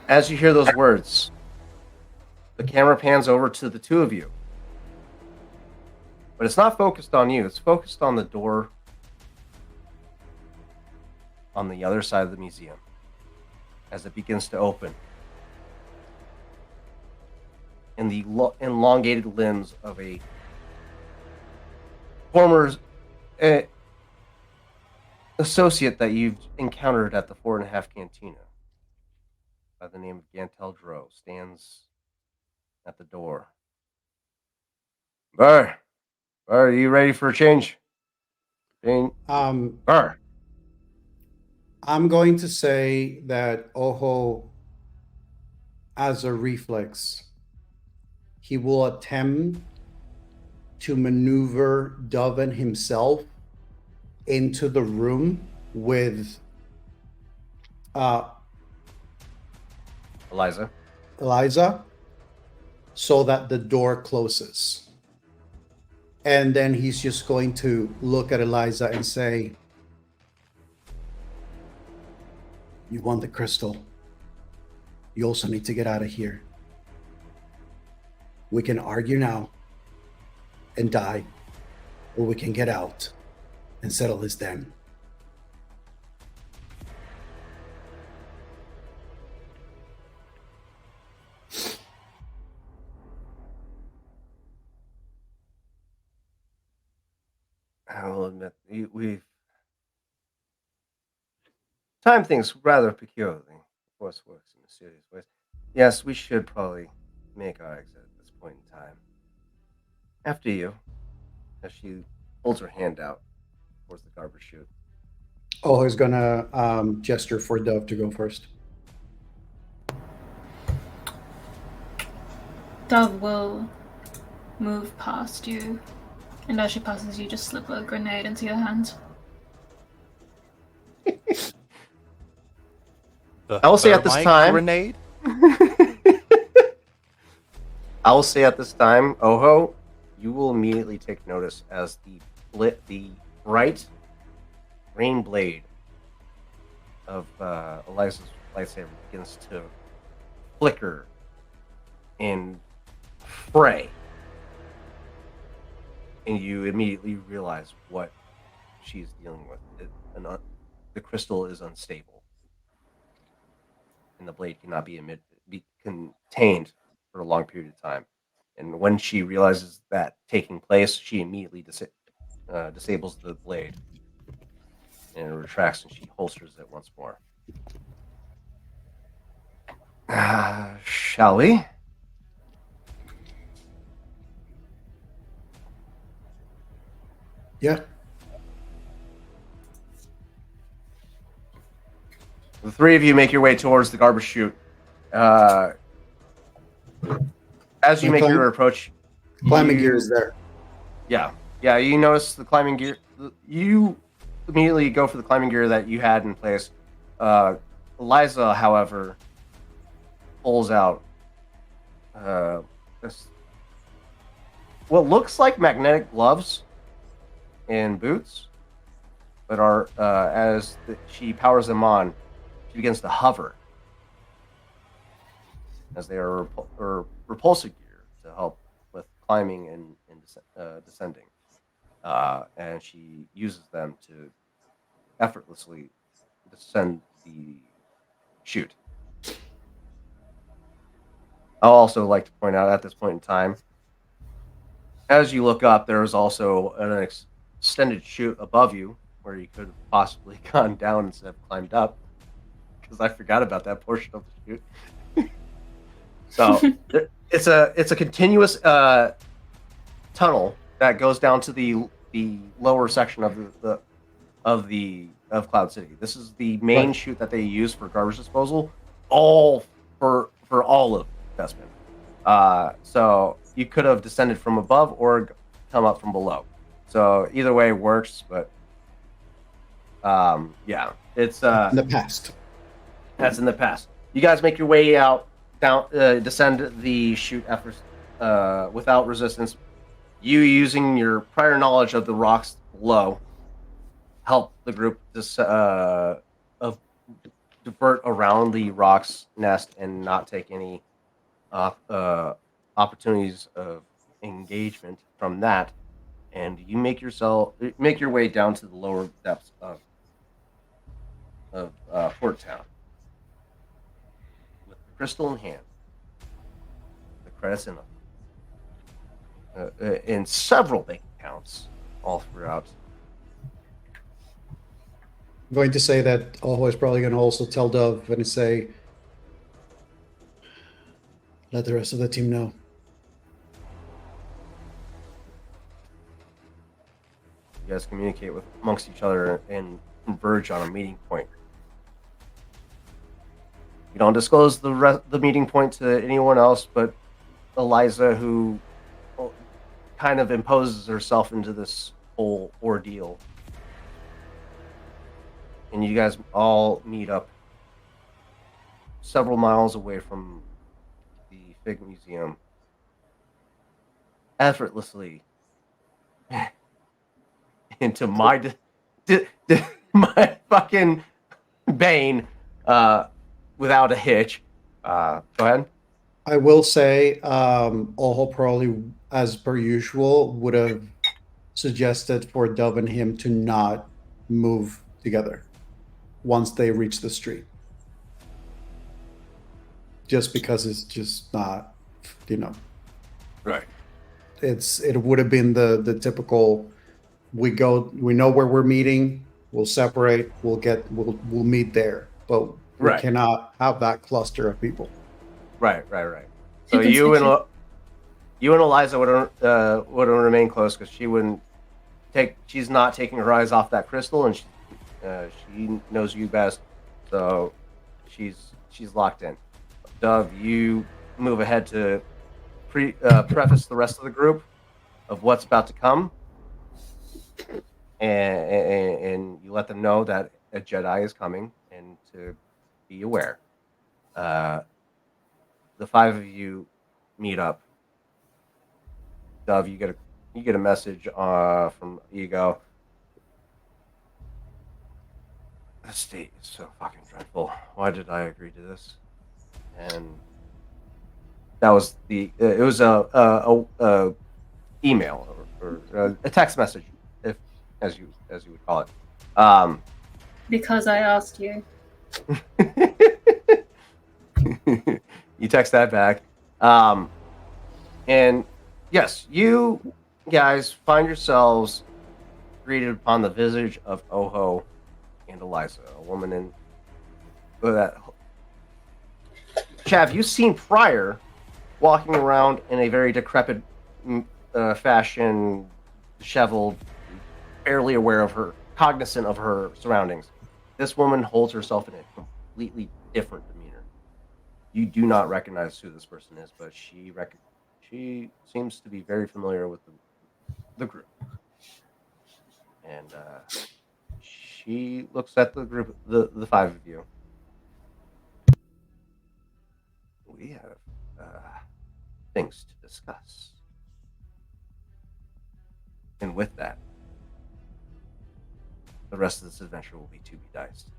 As you hear those words, the camera pans over to the two of you. But it's not focused on you. It's focused on the door on the other side of the museum as it begins to open. And the elongated limbs of a former associate that you've encountered at the 4.5 Cantina by the name of Gantel Dro stands at the door. Burr, Are you ready for a change? Change. Arr. I'm going to say that Oho, as a reflex, he will attempt to maneuver Dovin himself into the room with Eliza. Eliza so that the door closes. And then he's just going to look at Eliza and say, "You want the crystal. You also need to get out of here. We can argue now and die, or we can get out and settle this then." I will admit, we've timed things rather peculiarly. Force works in mysterious ways. Yes, we should probably make our exit at this point in time. After you, as she holds her hand out towards the garbage chute. Oh, he's gonna gesture for Dove to go first. Dove will move past you, and as she passes you, just slip a grenade into your hand. The I will say at this thermite time- grenade. I will say at this time, Oho, you will immediately take notice as the bright green blade of Eliza's lightsaber begins to flicker and fray, and you immediately realize what she's dealing with. The crystal is unstable, and the blade cannot be contained for a long period of time. And when she realizes that taking place, she immediately disables the blade, and it retracts, and she holsters it once more. Shall we? Yeah. The three of you make your way towards the garbage chute. As you make your approach, Climbing gear is there. Yeah, you notice the climbing gear. You immediately go for the climbing gear that you had in place. Eliza, however, pulls out what looks like magnetic gloves and boots, but are she powers them on, she begins to hover as they are repulsive gear to help with climbing and descending. And she uses them to effortlessly descend the chute. I'll also like to point out at this point in time, as you look up, there is also an extended chute above you where you could have possibly gone down instead of climbed up, because I forgot about that portion of the chute. So it's a continuous tunnel that goes down to the lower section of Cloud City. This is the main chute that they use for garbage disposal, all for all of Desmond. So you could have descended from above or come up from below. So either way works, but yeah, it's in the past. That's in the past. You guys make your way out, down, descend the chute efforts without resistance. You, using your prior knowledge of the rocks below, help the group divert around the rocks nest and not take any opportunities of engagement from that. And you make your way down to the lower depths of Port Town with the crystal in hand, the credits in several bank accounts all throughout. I'm going to say that Oho is probably going to also tell Dove and say, "Let the rest of the team know." guys communicate with amongst each other and converge on a meeting point. You don't disclose the meeting point to anyone else but Eliza, who kind of imposes herself into this whole ordeal. And you guys all meet up several miles away from the Fig Museum, effortlessly into my my fucking bane, without a hitch. Go ahead. I will say, Oho probably, as per usual, would have suggested for Dove and him to not move together once they reach the street. Just because it's just not, Right. it would have been the typical, we know where we're meeting, we'll separate, we'll meet there, but we Right. cannot have that cluster of people. Right. So you and Eliza would remain close because she's not taking her eyes off that crystal, and she knows you best, so she's locked in. Dove, you move ahead to preface the rest of the group of what's about to come, and you let them know that a Jedi is coming and to be aware. The five of you meet up. Dove, you get a message from Ego. The state is so fucking dreadful. Why did I agree to this? And that was it was a email or a text message, if as you would call it. Because I asked you. You text that back. And yes, you guys find yourselves greeted upon the visage of Oho and Eliza, a woman in that. Chav, you've seen prior walking around in a very decrepit fashion, disheveled, barely aware of her, cognizant of her surroundings. This woman holds herself in a completely different demeanor. You do not recognize who this person is, but she seems to be very familiar with the group. And she looks at the group, the five of you. We have things to discuss. And with that, the rest of this adventure will be to be diced.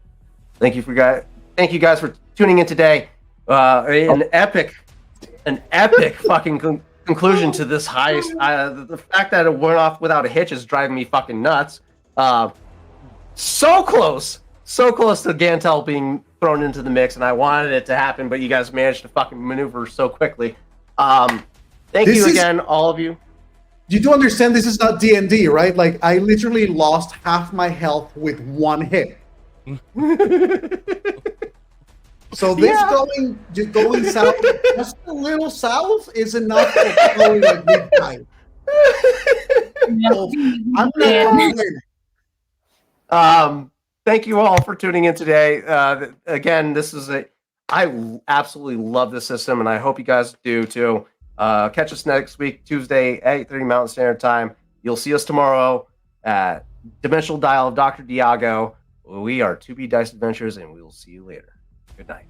Thank you guys for tuning in today. An epic fucking conclusion to this heist. The fact that it went off without a hitch is driving me fucking nuts. So close to Gantel being thrown into the mix, and I wanted it to happen, but you guys managed to fucking maneuver so quickly. Thank you again, all of you. You do understand this is not D&D, right? Like, I literally lost half my health with one hit. So this going south, just a little south, is enough for going like midnight. So I'm not thank you all for tuning in today. Again, I absolutely love this system, and I hope you guys do too. Catch us next week, Tuesday, 8:30 Mountain Standard Time. You'll see us tomorrow at Dimensional Dial of Dr. Diago. We are 2B Dice Adventures, and we will see you later. Good night.